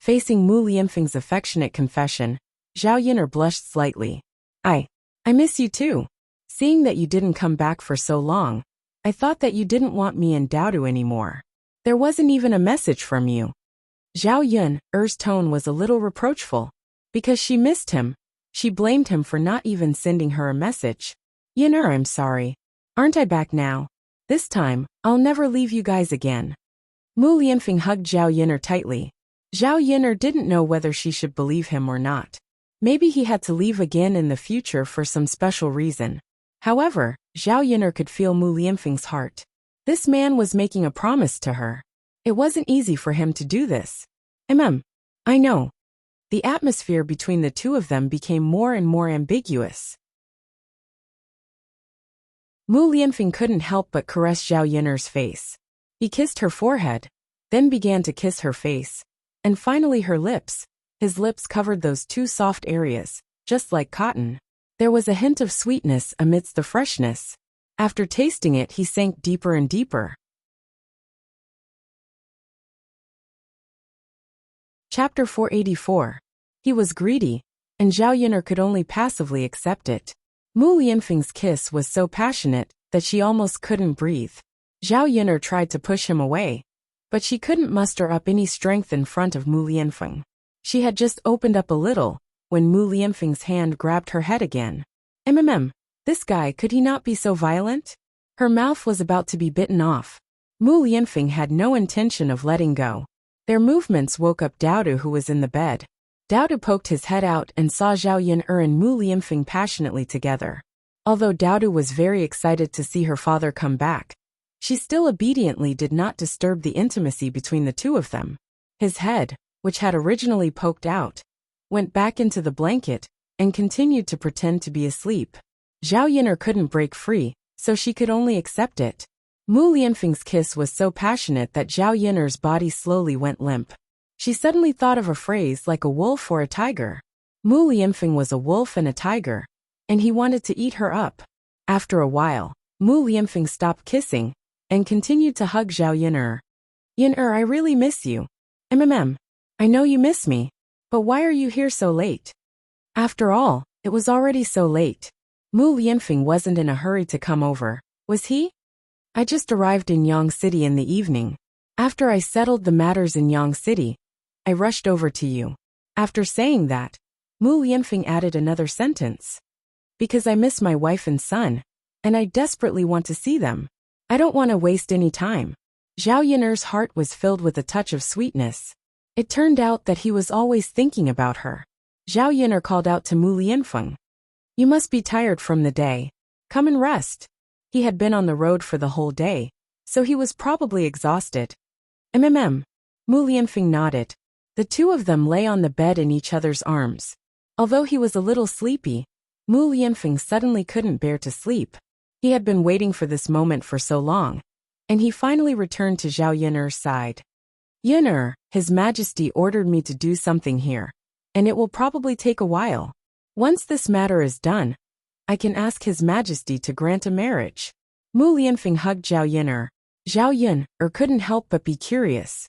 Facing Mu Lianfeng's affectionate confession, Zhao Yiner blushed slightly. I miss you too. Seeing that you didn't come back for so long, I thought that you didn't want me and Daodu anymore. There wasn't even a message from you. Zhao Yiner's tone was a little reproachful. Because she missed him, she blamed him for not even sending her a message. Yiner, I'm sorry. Aren't I back now? This time, I'll never leave you guys again. Mu Lianfeng hugged Zhao Yiner tightly. Zhao Yiner didn't know whether she should believe him or not. Maybe he had to leave again in the future for some special reason. However, Zhao Yiner could feel Mu Lianfeng's heart. This man was making a promise to her. It wasn't easy for him to do this. I know. The atmosphere between the two of them became more and more ambiguous. Mu Lianfeng couldn't help but caress Zhao Yiner's face. He kissed her forehead, then began to kiss her face, and finally her lips. His lips covered those two soft areas, just like cotton. There was a hint of sweetness amidst the freshness. After tasting it, he sank deeper and deeper. Chapter 484. He was greedy, and Zhao Yiner could only passively accept it. Mu Lianfeng's kiss was so passionate that she almost couldn't breathe. Zhao Yiner tried to push him away, but she couldn't muster up any strength in front of Mu Lianfeng. She had just opened up a little, when Mu Lianfeng's hand grabbed her head again. This guy, could he not be so violent? Her mouth was about to be bitten off. Mu Lianfeng had no intention of letting go. Their movements woke up Daodu, who was in the bed. Daodu poked his head out and saw Zhao Yiner and Mu Lianfeng passionately together. Although Daodu was very excited to see her father come back, she still obediently did not disturb the intimacy between the two of them. His head, which had originally poked out, went back into the blanket and continued to pretend to be asleep. Zhao Yiner couldn't break free, so she could only accept it. Mu Lianfeng's kiss was so passionate that Zhao Yiner's body slowly went limp. She suddenly thought of a phrase like a wolf or a tiger. Mu Lianfeng was a wolf and a tiger, and he wanted to eat her up. After a while, Mu Lianfeng stopped kissing and continued to hug Zhao Yiner. Yiner, I really miss you. I know you miss me, but why are you here so late? After all, it was already so late. Mu Lianfeng wasn't in a hurry to come over, was he? I just arrived in Yang City in the evening. After I settled the matters in Yang City, I rushed over to you. After saying that, Mu Lianfeng added another sentence. Because I miss my wife and son, and I desperately want to see them. I don't want to waste any time. Zhao Yiner's heart was filled with a touch of sweetness. It turned out that he was always thinking about her. Zhao Yiner called out to Mu Lianfeng. You must be tired from the day. Come and rest. He had been on the road for the whole day, so he was probably exhausted. Mu Lianfeng nodded. The two of them lay on the bed in each other's arms. Although he was a little sleepy, Mu Lianfeng suddenly couldn't bear to sleep. He had been waiting for this moment for so long, and he finally returned to Zhao Yiner's side. Yiner, His Majesty ordered me to do something here, and it will probably take a while. Once this matter is done, I can ask His Majesty to grant a marriage. Mu Lianfeng hugged Zhao Yiner. Zhao Yiner couldn't help but be curious.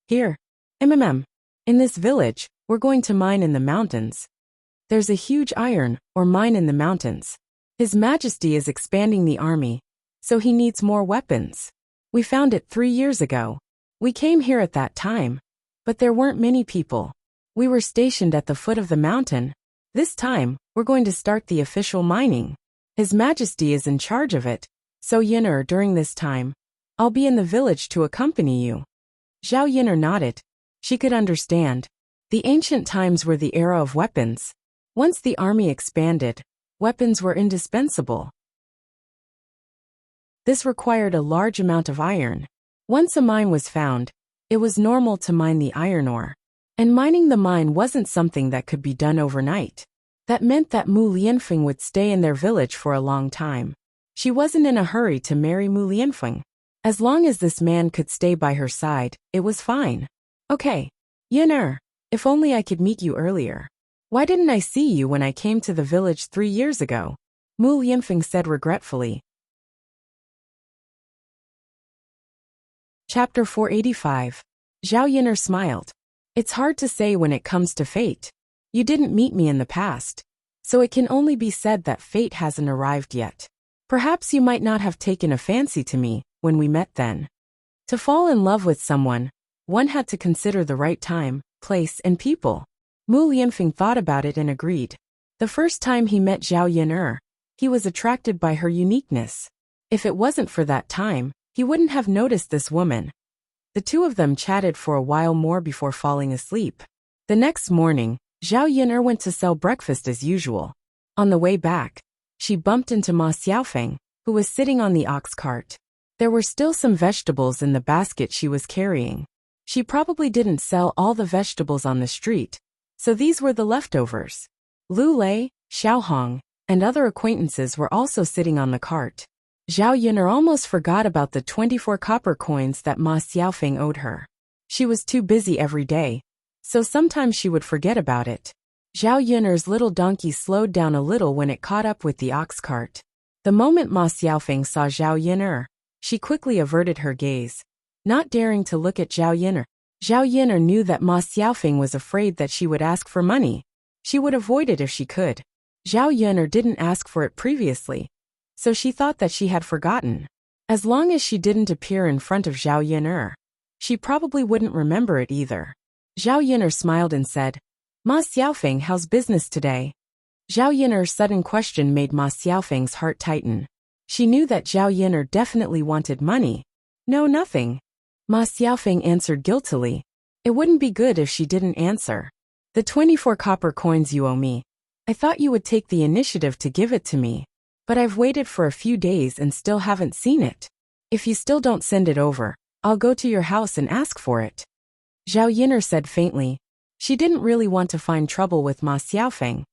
Here. In this village, we're going to mine in the mountains. There's a huge iron, or mine in the mountains. His Majesty is expanding the army, so he needs more weapons. We found it 3 years ago. We came here at that time, but there weren't many people. We were stationed at the foot of the mountain. This time, we're going to start the official mining. His Majesty is in charge of it, so Yin'er, during this time, I'll be in the village to accompany you. Zhao Yin'er nodded. She could understand. The ancient times were the era of weapons. Once the army expanded, weapons were indispensable. This required a large amount of iron. Once a mine was found, it was normal to mine the iron ore. And mining the mine wasn't something that could be done overnight. That meant that Mu Lianfeng would stay in their village for a long time. She wasn't in a hurry to marry Mu Lianfeng. As long as this man could stay by her side, it was fine. Okay. Yin'er, if only I could meet you earlier. Why didn't I see you when I came to the village 3 years ago? Mu Lianfeng said regretfully. Chapter 485. Zhao Yin'er smiled. It's hard to say when it comes to fate. You didn't meet me in the past, so it can only be said that fate hasn't arrived yet. Perhaps you might not have taken a fancy to me when we met then. To fall in love with someone, one had to consider the right time, place, and people. Mu Lianfeng thought about it and agreed. The first time he met Zhao Yin'er, he was attracted by her uniqueness. If it wasn't for that time, he wouldn't have noticed this woman. The two of them chatted for a while more before falling asleep. The next morning, Zhao Yin'er went to sell breakfast as usual. On the way back, she bumped into Ma Xiaofeng, who was sitting on the ox cart. There were still some vegetables in the basket she was carrying. She probably didn't sell all the vegetables on the street, so these were the leftovers. Lu Lei, Xiaohong, and other acquaintances were also sitting on the cart. Zhao Yin'er almost forgot about the 24 copper coins that Ma Xiaofeng owed her. She was too busy every day, so sometimes she would forget about it. Zhao Yin'er's little donkey slowed down a little when it caught up with the ox cart. The moment Ma Xiaofeng saw Zhao Yin'er, she quickly averted her gaze, not daring to look at Zhao Yin'er. Zhao Yin'er knew that Ma Xiaofeng was afraid that she would ask for money. She would avoid it if she could. Zhao Yin'er didn't ask for it previously, so she thought that she had forgotten. As long as she didn't appear in front of Zhao Yin'er, she probably wouldn't remember it either. Zhao Yin'er smiled and said, Ma Xiaofeng, how's business today? Zhao Yin'er's sudden question made Ma Xiaofeng's heart tighten. She knew that Zhao Yin'er definitely wanted money. No, nothing. Ma Xiaofeng answered guiltily. It wouldn't be good if she didn't answer. The 24 copper coins you owe me. I thought you would take the initiative to give it to me. But I've waited for a few days and still haven't seen it. If you still don't send it over, I'll go to your house and ask for it. Zhao Yin'er said faintly. She didn't really want to find trouble with Ma Xiaofeng,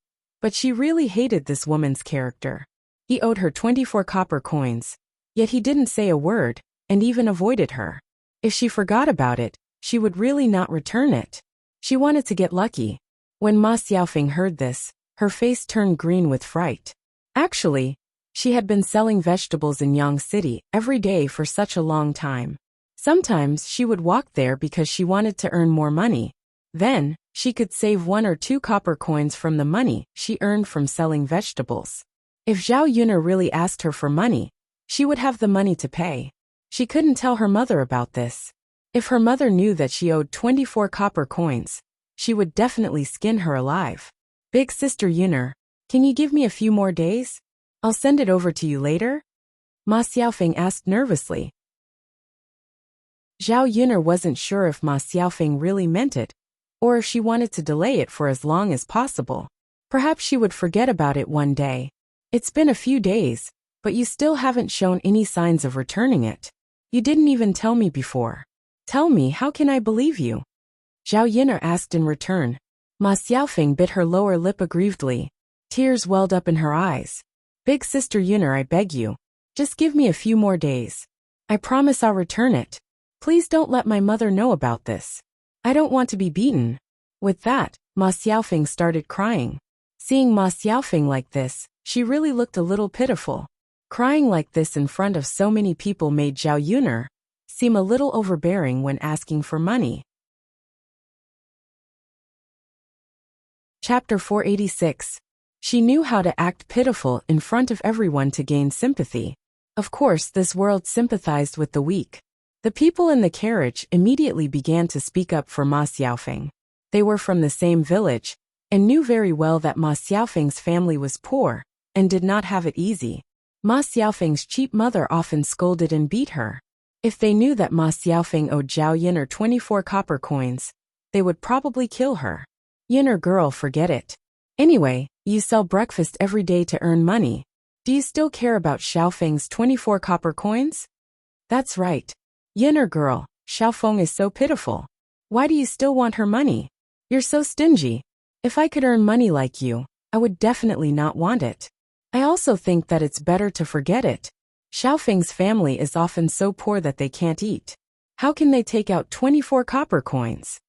but she really hated this woman's character. He owed her 24 copper coins, yet he didn't say a word, and even avoided her. If she forgot about it, she would really not return it. She wanted to get lucky. When Ma Xiaofeng heard this, her face turned green with fright. Actually, she had been selling vegetables in Yang City every day for such a long time. Sometimes she would walk there because she wanted to earn more money. Then, she could save 1 or 2 copper coins from the money she earned from selling vegetables. If Zhao Yin'er really asked her for money, she would have the money to pay. She couldn't tell her mother about this. If her mother knew that she owed 24 copper coins, she would definitely skin her alive. Big sister Yin'er, can you give me a few more days? I'll send it over to you later? Ma Xiaofeng asked nervously. Zhao Yin'er wasn't sure if Ma Xiaofeng really meant it, or if she wanted to delay it for as long as possible. Perhaps she would forget about it one day. It's been a few days, but you still haven't shown any signs of returning it. You didn't even tell me before. Tell me, how can I believe you? Zhao Yin'er asked in return. Ma Xiaofeng bit her lower lip aggrievedly. Tears welled up in her eyes. Big sister Yin'er, I beg you. Just give me a few more days. I promise I'll return it. Please don't let my mother know about this. I don't want to be beaten. With that, Ma Xiaofeng started crying. Seeing Ma Xiaofeng like this, she really looked a little pitiful. Crying like this in front of so many people made Zhao Yin'er seem a little overbearing when asking for money. Chapter 486. She knew how to act pitiful in front of everyone to gain sympathy. Of course, this world sympathized with the weak. The people in the carriage immediately began to speak up for Ma Xiaofeng. They were from the same village, and knew very well that Ma Xiaofeng's family was poor, and did not have it easy. Ma Xiaofeng's cheap mother often scolded and beat her. If they knew that Ma Xiaofeng owed Zhao Yin'er 24 copper coins, they would probably kill her. Yin'er girl, forget it. Anyway, you sell breakfast every day to earn money. Do you still care about Xiaofeng's 24 copper coins? That's right. Yin'er girl, Xiaofeng is so pitiful. Why do you still want her money? You're so stingy. If I could earn money like you, I would definitely not want it. I also think that it's better to forget it. Xiaofeng's family is often so poor that they can't eat. How can they take out 24 copper coins?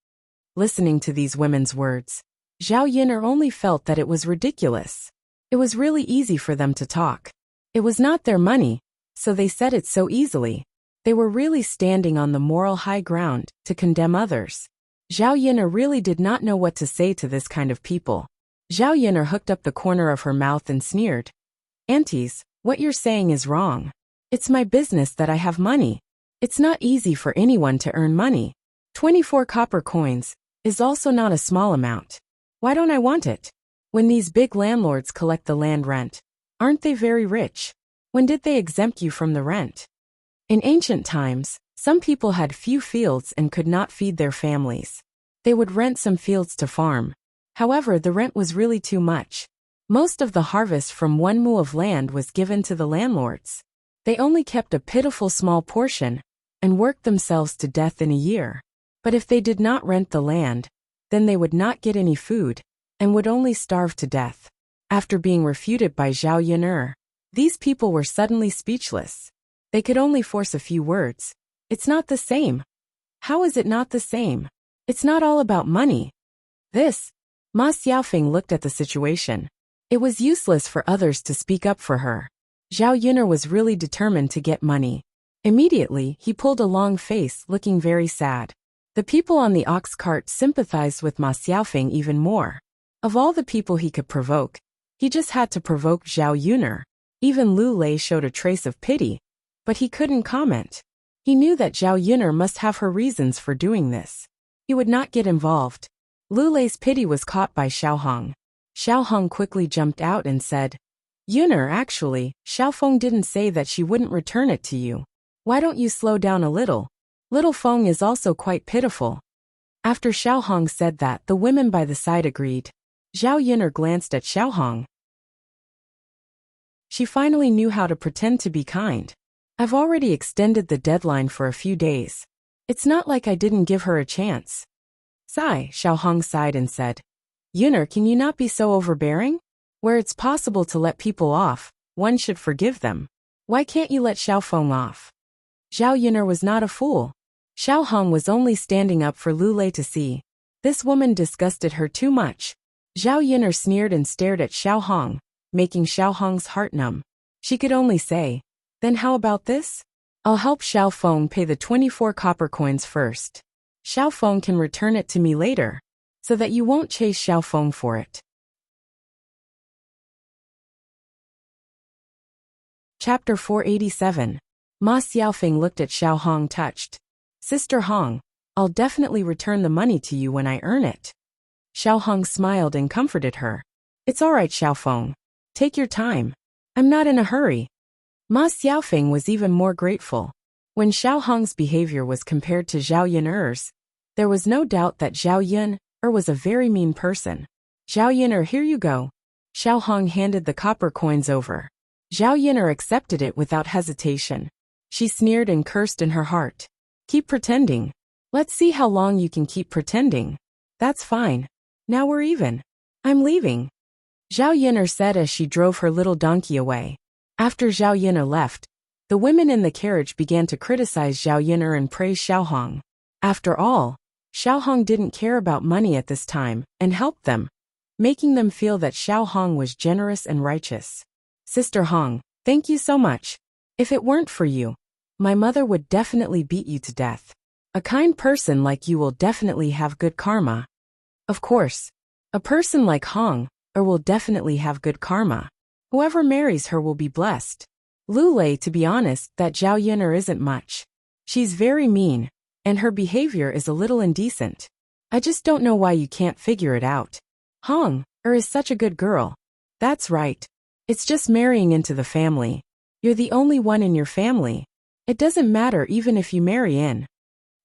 Listening to these women's words, Zhao Yin'er only felt that it was ridiculous. It was really easy for them to talk. It was not their money, so they said it so easily. They were really standing on the moral high ground to condemn others. Zhao Yin'er really did not know what to say to this kind of people. Zhao Yin'er hooked up the corner of her mouth and sneered. Aunties, what you're saying is wrong. It's my business that I have money. It's not easy for anyone to earn money. 24 copper coins is also not a small amount. Why don't I want it? When these big landlords collect the land rent, aren't they very rich? When did they exempt you from the rent? In ancient times, some people had few fields and could not feed their families. They would rent some fields to farm. However, the rent was really too much. Most of the harvest from one mu of land was given to the landlords. They only kept a pitiful small portion and worked themselves to death in a year. But if they did not rent the land, then they would not get any food and would only starve to death. After being refuted by Zhao Yin'er, these people were suddenly speechless. They could only force a few words. It's not the same. How is it not the same? It's not all about money. Ma Xiaofeng looked at the situation. It was useless for others to speak up for her. Zhao Yin'er was really determined to get money. Immediately, he pulled a long face, looking very sad. The people on the ox cart sympathized with Ma Xiaofeng even more. Of all the people he could provoke, he just had to provoke Zhao Yin'er. Even Lu Lei showed a trace of pity, but he couldn't comment. He knew that Zhao Yin'er must have her reasons for doing this. He would not get involved. Lu Lei's pity was caught by Xiao Hong. Xiao Hong quickly jumped out and said, Yin'er, actually, Xiaofeng didn't say that she wouldn't return it to you. Why don't you slow down a little? Little Feng is also quite pitiful. After Xiao Hong said that, the women by the side agreed. Zhao Yin'er glanced at Xiao Hong. She finally knew how to pretend to be kind. I've already extended the deadline for a few days. It's not like I didn't give her a chance. Sigh, Xiao Hong sighed and said, Yin'er, can you not be so overbearing? Where it's possible to let people off, one should forgive them. Why can't you let Xiaofeng off? Zhao Yin'er was not a fool. Xiao Hong was only standing up for Lu Lei to see. This woman disgusted her too much. Zhao Yin'er sneered and stared at Xiao Hong, making Xiao Hong's heart numb. She could only say, then how about this? I'll help Xiaofeng pay the 24 copper coins first. Xiaofeng can return it to me later, so that you won't chase Xiaofeng for it. Chapter 487. Ma Xiaofeng looked at Xiao Hong touched. Sister Hong, I'll definitely return the money to you when I earn it. Xiao Hong smiled and comforted her. It's all right, Xiaofeng. Take your time. I'm not in a hurry. Ma Xiaofeng was even more grateful. When Xiao Hong's behavior was compared to Zhao Yin'er's, there was no doubt that Zhao Yin'er was a very mean person. Zhao Yin'er, here you go. Xiao Hong handed the copper coins over. Zhao Yin'er accepted it without hesitation. She sneered and cursed in her heart. Keep pretending. Let's see how long you can keep pretending. That's fine. Now we're even. I'm leaving. Zhao Yin'er said as she drove her little donkey away. After Zhao Yin'er left, the women in the carriage began to criticize Zhao Yin'er and praise Xiao Hong. After all, Xiao Hong didn't care about money at this time and helped them, making them feel that Xiao Hong was generous and righteous. Sister Hong, thank you so much. If it weren't for you, my mother would definitely beat you to death. A kind person like you will definitely have good karma. Of course, a person like Hong or will definitely have good karma. Whoever marries her will be blessed. Lu Lei, to be honest, that Zhao Yun'er isn't much. She's very mean, and her behavior is a little indecent. I just don't know why you can't figure it out. Hong is such a good girl. That's right. It's just marrying into the family. You're the only one in your family. It doesn't matter even if you marry in.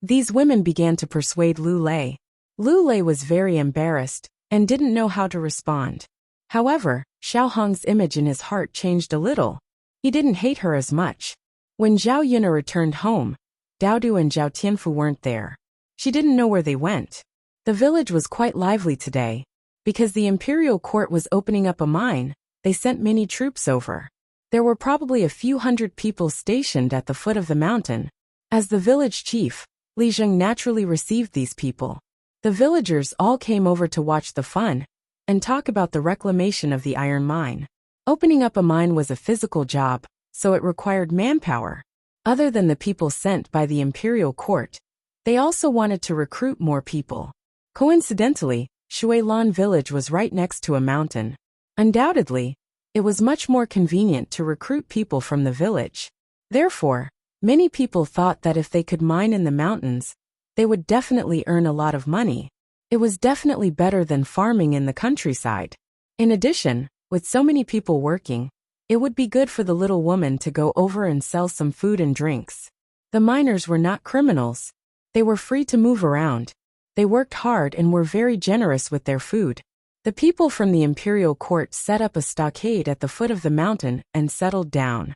These women began to persuade Lu Lei. Lu Lei was very embarrassed and didn't know how to respond. However, Xiao Hong's image in his heart changed a little. He didn't hate her as much. When Zhao Yun'er returned home, Daodu and Zhao Tianfu weren't there. She didn't know where they went. The village was quite lively today. Because the imperial court was opening up a mine, they sent many troops over. There were probably a few hundred people stationed at the foot of the mountain. As the village chief, Li Zheng naturally received these people. The villagers all came over to watch the fun and talk about the reclamation of the iron mine. Opening up a mine was a physical job, so it required manpower. Other than the people sent by the imperial court, they also wanted to recruit more people. Coincidentally, Shuilan village was right next to a mountain. Undoubtedly, it was much more convenient to recruit people from the village. Therefore, many people thought that if they could mine in the mountains, they would definitely earn a lot of money. It was definitely better than farming in the countryside. In addition, with so many people working, it would be good for the little woman to go over and sell some food and drinks. The miners were not criminals. They were free to move around. They worked hard and were very generous with their food. The people from the imperial court set up a stockade at the foot of the mountain and settled down.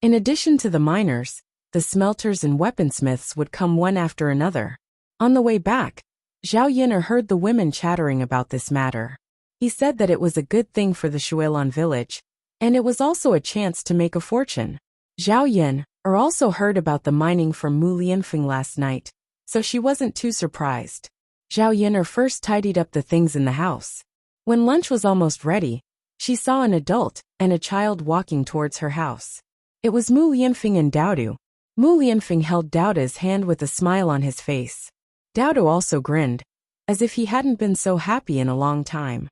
In addition to the miners, the smelters and weaponsmiths would come one after another. On the way back, Zhao Yun'er heard the women chattering about this matter. He said that it was a good thing for the Shuilan village, and it was also a chance to make a fortune. Zhao Yun'er also heard about the mining from Mu Lianfeng last night, so she wasn't too surprised. Zhao Yun'er first tidied up the things in the house. When lunch was almost ready, she saw an adult and a child walking towards her house. It was Mu Lianfeng and Daodu. Mu Lianfeng held Daoda's hand with a smile on his face. Daodu also grinned, as if he hadn't been so happy in a long time.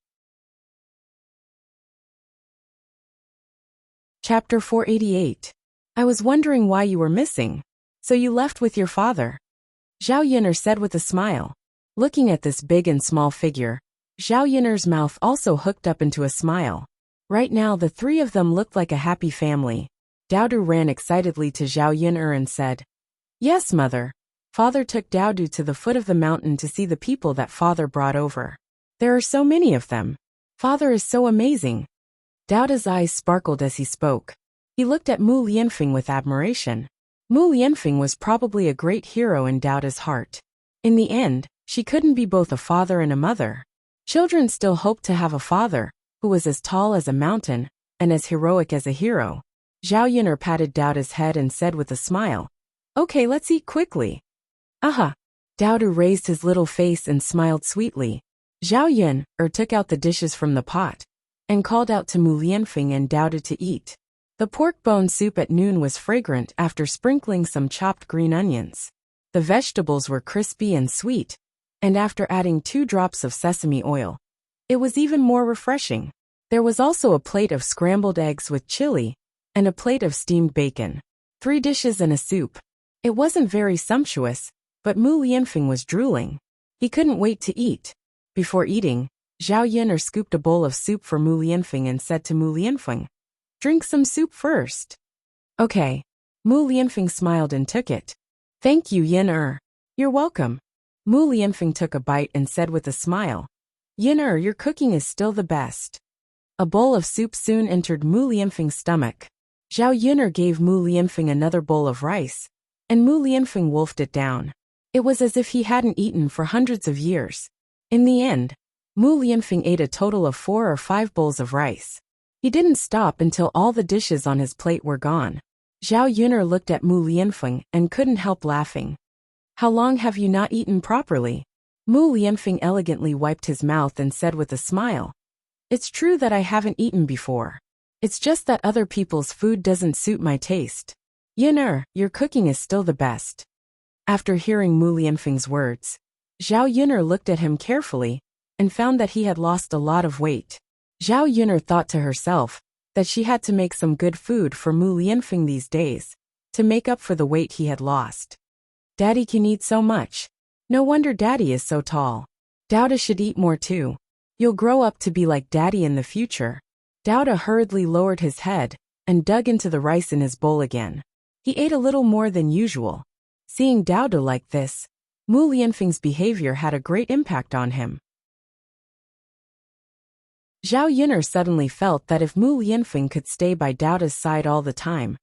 Chapter 488. I was wondering why you were missing. So you left with your father? Zhao Yun'er said with a smile. Looking at this big and small figure, Zhao Yun'er's mouth also hooked up into a smile. Right now the three of them looked like a happy family. Daodu ran excitedly to Zhao Yun'er and said, "Yes, mother. Father took Daodu to the foot of the mountain to see the people that father brought over. There are so many of them. Father is so amazing." Daoda's eyes sparkled as he spoke. He looked at Mu Lianfeng with admiration. Mu Lianfeng was probably a great hero in Daoda's heart. In the end, she couldn't be both a father and a mother. Children still hoped to have a father who was as tall as a mountain and as heroic as a hero. Zhao Yun'er patted Daoda's head and said with a smile, "Okay, let's eat quickly." Aha! Daodu raised his little face and smiled sweetly. Zhao Yun'er took out the dishes from the pot and called out to Mu Lianfeng and Daodu to eat. The pork bone soup at noon was fragrant after sprinkling some chopped green onions. The vegetables were crispy and sweet, and after adding 2 drops of sesame oil, it was even more refreshing. There was also a plate of scrambled eggs with chili and a plate of steamed bacon. 3 dishes and a soup. It wasn't very sumptuous, but Mu Lianfeng was drooling. He couldn't wait to eat. Before eating, Zhao Yun'er scooped a bowl of soup for Mu Lianfeng and said to Mu Lianfeng, "Drink some soup first." "Okay." Mu Lianfeng smiled and took it. "Thank you, Yun'er." "You're welcome." Mu Lianfeng took a bite and said with a smile, "Yun'er, your cooking is still the best." A bowl of soup soon entered Mu Lianfeng's stomach. Zhao Yun'er gave Mu Lianfeng another bowl of rice, and Mu Lianfeng wolfed it down. It was as if he hadn't eaten for hundreds of years. In the end, Mu Lianfeng ate a total of 4 or 5 bowls of rice. He didn't stop until all the dishes on his plate were gone. Zhao Yun'er looked at Mu Lianfeng and couldn't help laughing. "How long have you not eaten properly?" Mu Lianfeng elegantly wiped his mouth and said with a smile, "It's true that I haven't eaten before. It's just that other people's food doesn't suit my taste. Yun'er, your cooking is still the best." After hearing Mu Lianfeng's words, Zhao Yun'er looked at him carefully and found that he had lost a lot of weight. Zhao Yuner thought to herself that she had to make some good food for Mu Lianfeng these days to make up for the weight he had lost. Daddy can eat so much. No wonder Daddy is so tall. Dauda should eat more too. You'll grow up to be like Daddy in the future. Dauda hurriedly lowered his head and dug into the rice in his bowl again. He ate a little more than usual. Seeing Dauda like this, Mu Lianfeng's behavior had a great impact on him. Zhao Yuner suddenly felt that if Mu Lianfeng could stay by Dauda's side all the time,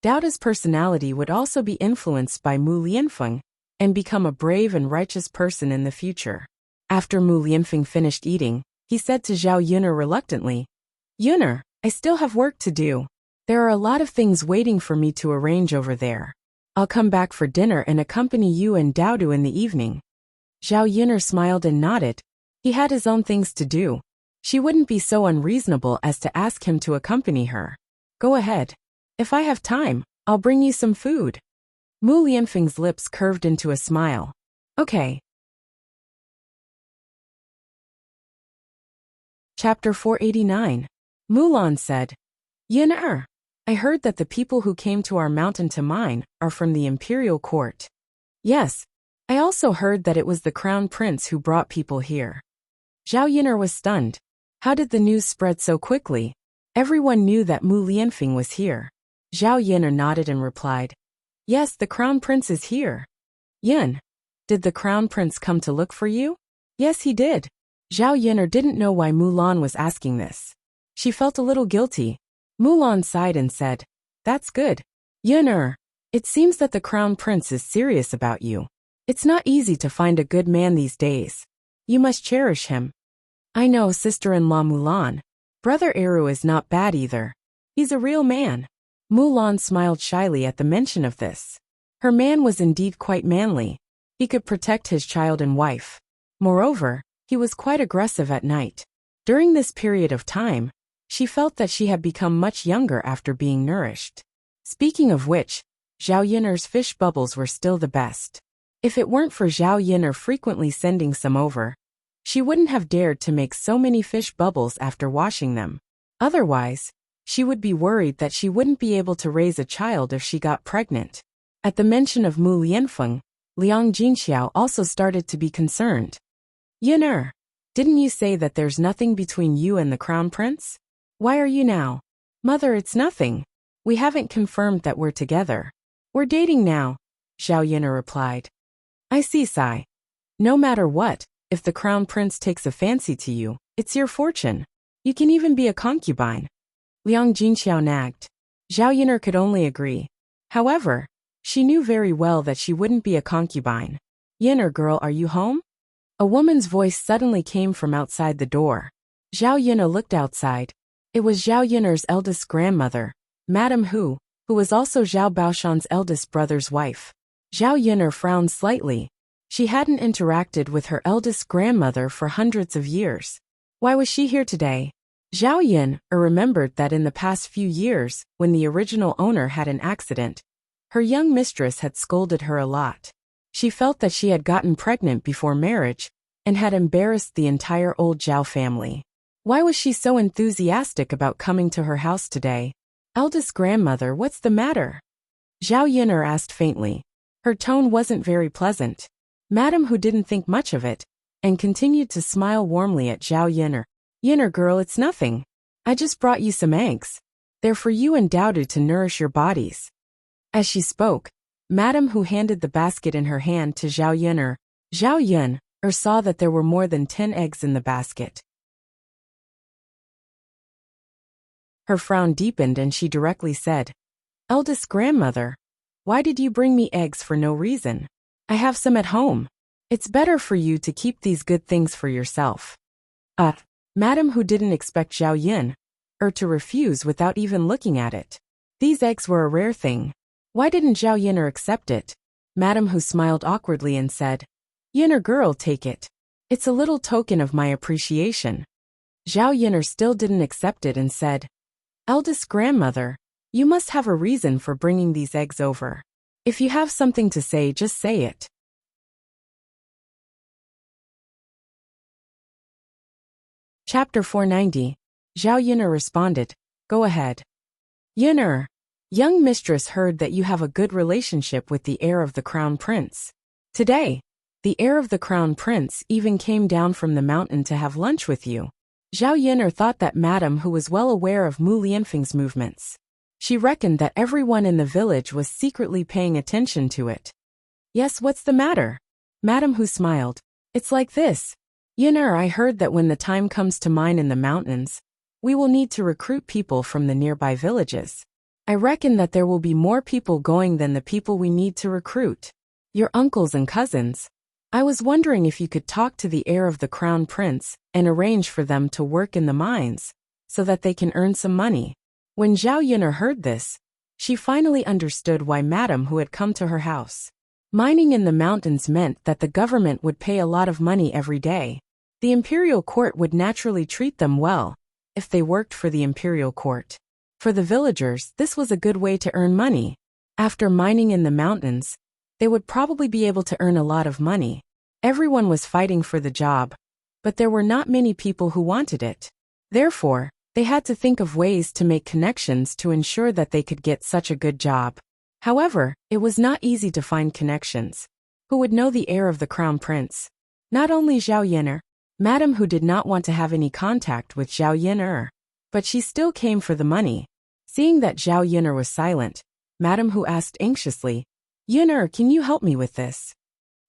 Dauda's personality would also be influenced by Mu Lianfeng and become a brave and righteous person in the future. After Mu Lianfeng finished eating, he said to Zhao Yuner reluctantly, "Yuner, I still have work to do. There are a lot of things waiting for me to arrange over there. I'll come back for dinner and accompany you and Daudu in the evening." Zhao Yuner smiled and nodded. He had his own things to do. She wouldn't be so unreasonable as to ask him to accompany her. "Go ahead. If I have time, I'll bring you some food." Mu Lianfeng's lips curved into a smile. "Okay." Chapter 489. Mulan said, "Yuner, I heard that the people who came to our mountain to mine are from the imperial court." "Yes, I also heard that it was the crown prince who brought people here." Zhao Yuner was stunned. How did the news spread so quickly? Everyone knew that Mu Lianfeng was here. Zhao Yuner nodded and replied, "Yes, the crown prince is here." "Yun, did the crown prince come to look for you?" "Yes, he did." Zhao Yuner didn't know why Mulan was asking this. She felt a little guilty. Mulan sighed and said, "That's good. Yuner, it seems that the crown prince is serious about you. It's not easy to find a good man these days. You must cherish him." "I know, sister-in-law Mulan. Brother Eru is not bad either. He's a real man." Mulan smiled shyly at the mention of this. Her man was indeed quite manly. He could protect his child and wife. Moreover, he was quite aggressive at night. During this period of time, she felt that she had become much younger after being nourished. Speaking of which, Zhao Yuner's fish bubbles were still the best. If it weren't for Zhao Yuner frequently sending some over, she wouldn't have dared to make so many fish bubbles after washing them. Otherwise, she would be worried that she wouldn't be able to raise a child if she got pregnant. At the mention of Mu Lianfeng, Liang Jinxiao also started to be concerned. "Yuner, didn't you say that there's nothing between you and the crown prince? Why are you now?" "Mother, it's nothing. We haven't confirmed that we're together. We're dating now," Zhao Yuner replied. "I see, Sai. No matter what, if the crown prince takes a fancy to you, it's your fortune. You can even be a concubine." Liang Jinxiao nagged. Zhao Yuner could only agree. However, she knew very well that she wouldn't be a concubine. "Yuner girl, are you home?" A woman's voice suddenly came from outside the door. Zhao Yuner looked outside. It was Zhao Yuner's eldest grandmother, Madame Hu, who was also Zhao Baoshan's eldest brother's wife. Zhao Yuner frowned slightly. She hadn't interacted with her eldest grandmother for hundreds of years. Why was she here today? Zhao Yuner remembered that in the past few years, when the original owner had an accident, her young mistress had scolded her a lot. She felt that she had gotten pregnant before marriage and had embarrassed the entire old Zhao family. Why was she so enthusiastic about coming to her house today? "Eldest grandmother, what's the matter?" Zhao Yuner asked faintly. Her tone wasn't very pleasant. Madame Hu didn't think much of it and continued to smile warmly at Zhao Yuner. "Yuner girl, it's nothing. I just brought you some eggs. They're for you and Daudu to nourish your bodies." As she spoke, Madame Hu handed the basket in her hand to Zhao Yuner. Zhao Yuner saw that there were more than 10 eggs in the basket. Her frown deepened and she directly said, "Eldest grandmother, why did you bring me eggs for no reason? I have some at home. It's better for you to keep these good things for yourself." Madame Hu didn't expect Zhao Yuner to refuse without even looking at it. These eggs were a rare thing. Why didn't Zhao Yuner accept it? Madame Hu smiled awkwardly and said, "Yuner girl, take it. It's a little token of my appreciation." Zhao Yuner still didn't accept it and said, "Eldest grandmother, you must have a reason for bringing these eggs over. If you have something to say, just say it." Chapter 490. Zhao Yun'er responded, "Go ahead." "Yun'er, young mistress heard that you have a good relationship with the heir of the crown prince. Today, the heir of the crown prince even came down from the mountain to have lunch with you." Zhao Yun'er thought that Madame Hu was well aware of Mu Lianfeng's movements. She reckoned that everyone in the village was secretly paying attention to it. "Yes, what's the matter?" Madame Hu smiled. "It's like this. Yun'er, I heard that when the time comes to mine in the mountains, we will need to recruit people from the nearby villages. I reckon that there will be more people going than the people we need to recruit. Your uncles and cousins. I was wondering if you could talk to the heir of the crown prince and arrange for them to work in the mines, so that they can earn some money." When Zhao Yun'er heard this, she finally understood why Madame Hu had come to her house. Mining in the mountains meant that the government would pay a lot of money every day. The imperial court would naturally treat them well if they worked for the imperial court. For the villagers, this was a good way to earn money. After mining in the mountains, they would probably be able to earn a lot of money. Everyone was fighting for the job, but there were not many people who wanted it. Therefore, they had to think of ways to make connections to ensure that they could get such a good job. However, it was not easy to find connections. Who would know the heir of the crown prince? Not only Zhao Yun'er, Madame Hu did not want to have any contact with Zhao Yun'er, but she still came for the money. Seeing that Zhao Yun'er was silent, Madame Hu asked anxiously, "Yun'er, can you help me with this?"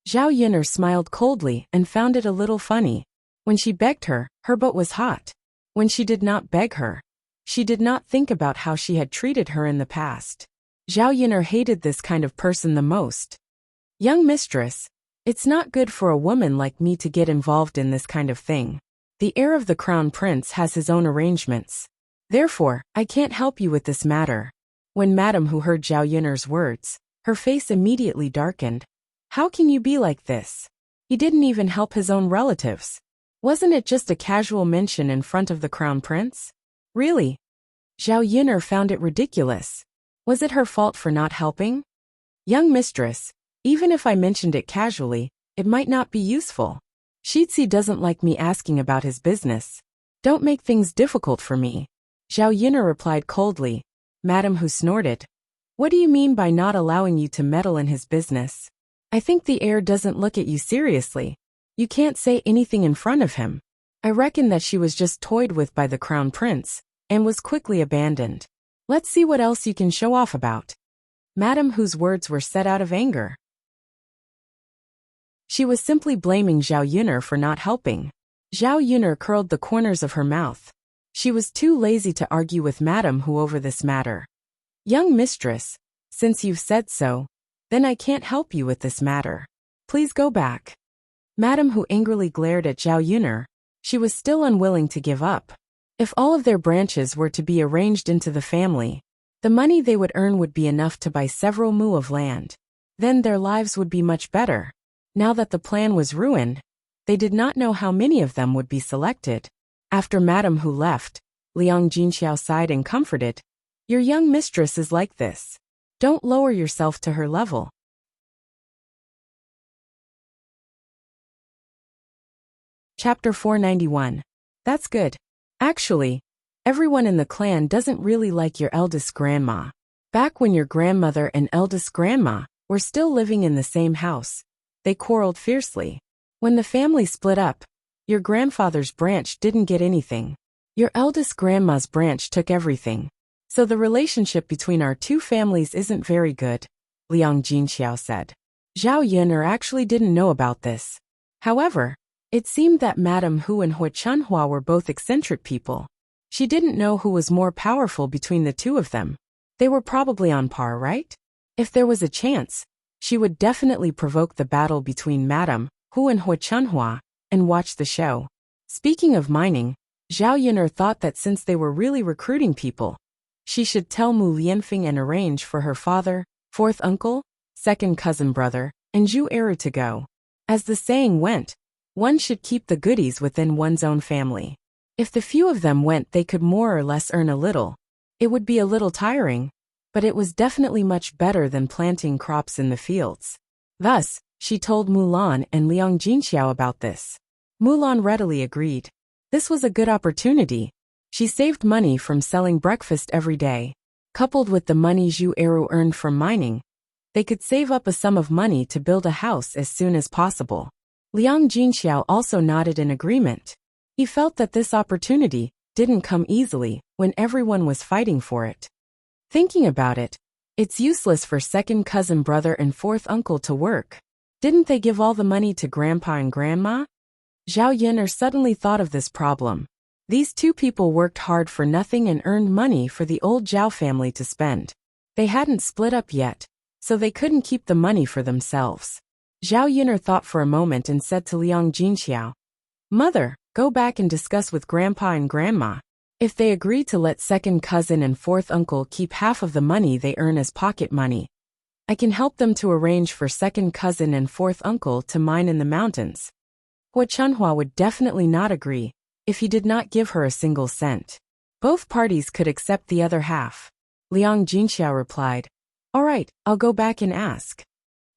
Zhao Yun'er smiled coldly and found it a little funny. When she begged her, her butt was hot. When she did not beg her, she did not think about how she had treated her in the past. Zhao Yun'er hated this kind of person the most. "Young mistress, it's not good for a woman like me to get involved in this kind of thing. The heir of the crown prince has his own arrangements. Therefore, I can't help you with this matter." When Madame Hu heard Zhao Yun'er's words, her face immediately darkened. "How can you be like this? He didn't even help his own relatives. Wasn't it just a casual mention in front of the crown prince? Really?" Zhao Yun'er found it ridiculous. Was it her fault for not helping? "Young mistress, even if I mentioned it casually, it might not be useful. Shitzi doesn't like me asking about his business. Don't make things difficult for me." Zhao Yun'er replied coldly. Madame Hu snorted. "What do you mean by not allowing you to meddle in his business? I think the heir doesn't look at you seriously. You can't say anything in front of him." I reckon that she was just toyed with by the crown prince and was quickly abandoned. "Let's see what else you can show off about." Madame Hu's words were said out of anger. She was simply blaming Zhao Yun'er for not helping. Zhao Yun'er curled the corners of her mouth. She was too lazy to argue with Madame Hu over this matter. "Young mistress, since you've said so, then I can't help you with this matter. Please go back." Madame Hu angrily glared at Zhao Yun'er. She was still unwilling to give up. If all of their branches were to be arranged into the family, the money they would earn would be enough to buy several mu of land. Then their lives would be much better. Now that the plan was ruined, they did not know how many of them would be selected. After Madame Hu left, Liang Jinxiao sighed and comforted. "Your young mistress is like this. Don't lower yourself to her level." Chapter 491. That's good. Actually, everyone in the clan doesn't really like your eldest grandma. Back when your grandmother and eldest grandma were still living in the same house, they quarreled fiercely. When the family split up, your grandfather's branch didn't get anything. Your eldest grandma's branch took everything. So the relationship between our two families isn't very good, Liang Jinxiao said. Zhao Yun'er actually didn't know about this. However, it seemed that Madame Hu and Hu Chunhua were both eccentric people. She didn't know who was more powerful between the two of them. They were probably on par, right? If there was a chance, she would definitely provoke the battle between Madame Hu and Hu Chunhua and watch the show. Speaking of mining, Zhao Yun'er thought that since they were really recruiting people, she should tell Mu Lianfeng and arrange for her father, fourth uncle, second cousin brother, and Zhu Eru to go. As the saying went, one should keep the goodies within one's own family. If the few of them went, they could more or less earn a little. It would be a little tiring, but it was definitely much better than planting crops in the fields. Thus, she told Mulan and Liang Jinxiao about this. Mulan readily agreed. This was a good opportunity. She saved money from selling breakfast every day. Coupled with the money Zhu Eru earned from mining, they could save up a sum of money to build a house as soon as possible. Liang Jinxiao also nodded in agreement. He felt that this opportunity didn't come easily when everyone was fighting for it. Thinking about it, it's useless for second cousin brother and fourth uncle to work. Didn't they give all the money to grandpa and grandma? Zhao Yin'er suddenly thought of this problem. These two people worked hard for nothing and earned money for the old Zhao family to spend. They hadn't split up yet, so they couldn't keep the money for themselves. Zhao Yin'er thought for a moment and said to Liang Jinxiao, "Mother, go back and discuss with grandpa and grandma. If they agree to let second cousin and fourth uncle keep half of the money they earn as pocket money, I can help them to arrange for second cousin and fourth uncle to mine in the mountains." Hua Chunhua would definitely not agree if he did not give her a single cent. Both parties could accept the other half. Liang Jinxiao replied, "All right, I'll go back and ask."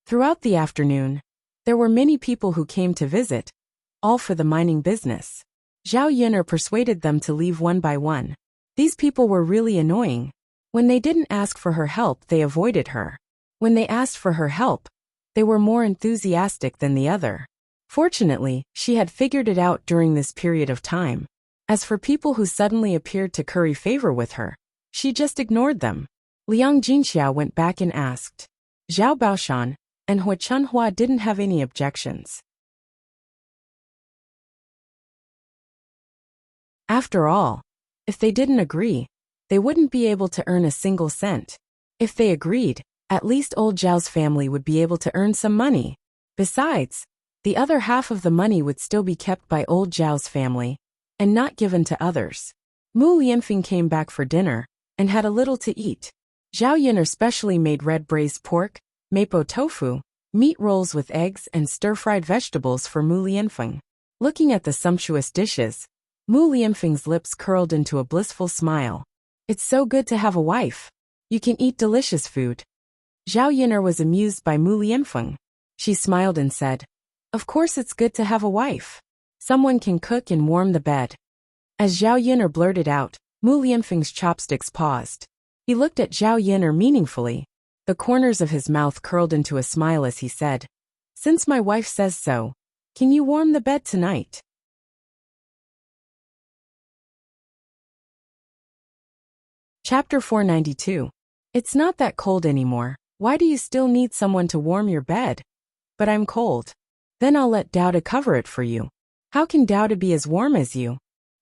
Throughout the afternoon, there were many people who came to visit, all for the mining business. Zhao Yin'er persuaded them to leave one by one. These people were really annoying. When they didn't ask for her help, they avoided her. When they asked for her help, they were more enthusiastic than the other. Fortunately, she had figured it out during this period of time. As for people who suddenly appeared to curry favor with her, she just ignored them. Liang Jinxiao went back and asked. Zhao Baoshan and Hua Chunhua didn't have any objections. After all, if they didn't agree, they wouldn't be able to earn a single cent. If they agreed, at least old Zhao's family would be able to earn some money. Besides, the other half of the money would still be kept by old Zhao's family and not given to others. Mu Lianfeng came back for dinner and had a little to eat. Zhao Yin'er specially made red braised pork, mapo tofu, meat rolls with eggs and stir-fried vegetables for Mu Lianfeng. Looking at the sumptuous dishes, Mu Lianfeng's lips curled into a blissful smile. It's so good to have a wife. You can eat delicious food. Zhao Yin'er was amused by Mu Lianfeng. She smiled and said, "Of course it's good to have a wife. Someone can cook and warm the bed." As Zhao Yin'er blurted out, Mu Lianfeng's chopsticks paused. He looked at Zhao Yin'er meaningfully. The corners of his mouth curled into a smile as he said, "Since my wife says so, can you warm the bed tonight?" Chapter 492. It's not that cold anymore. Why do you still need someone to warm your bed? But I'm cold. Then I'll let Dowda cover it for you. How can Dowda be as warm as you?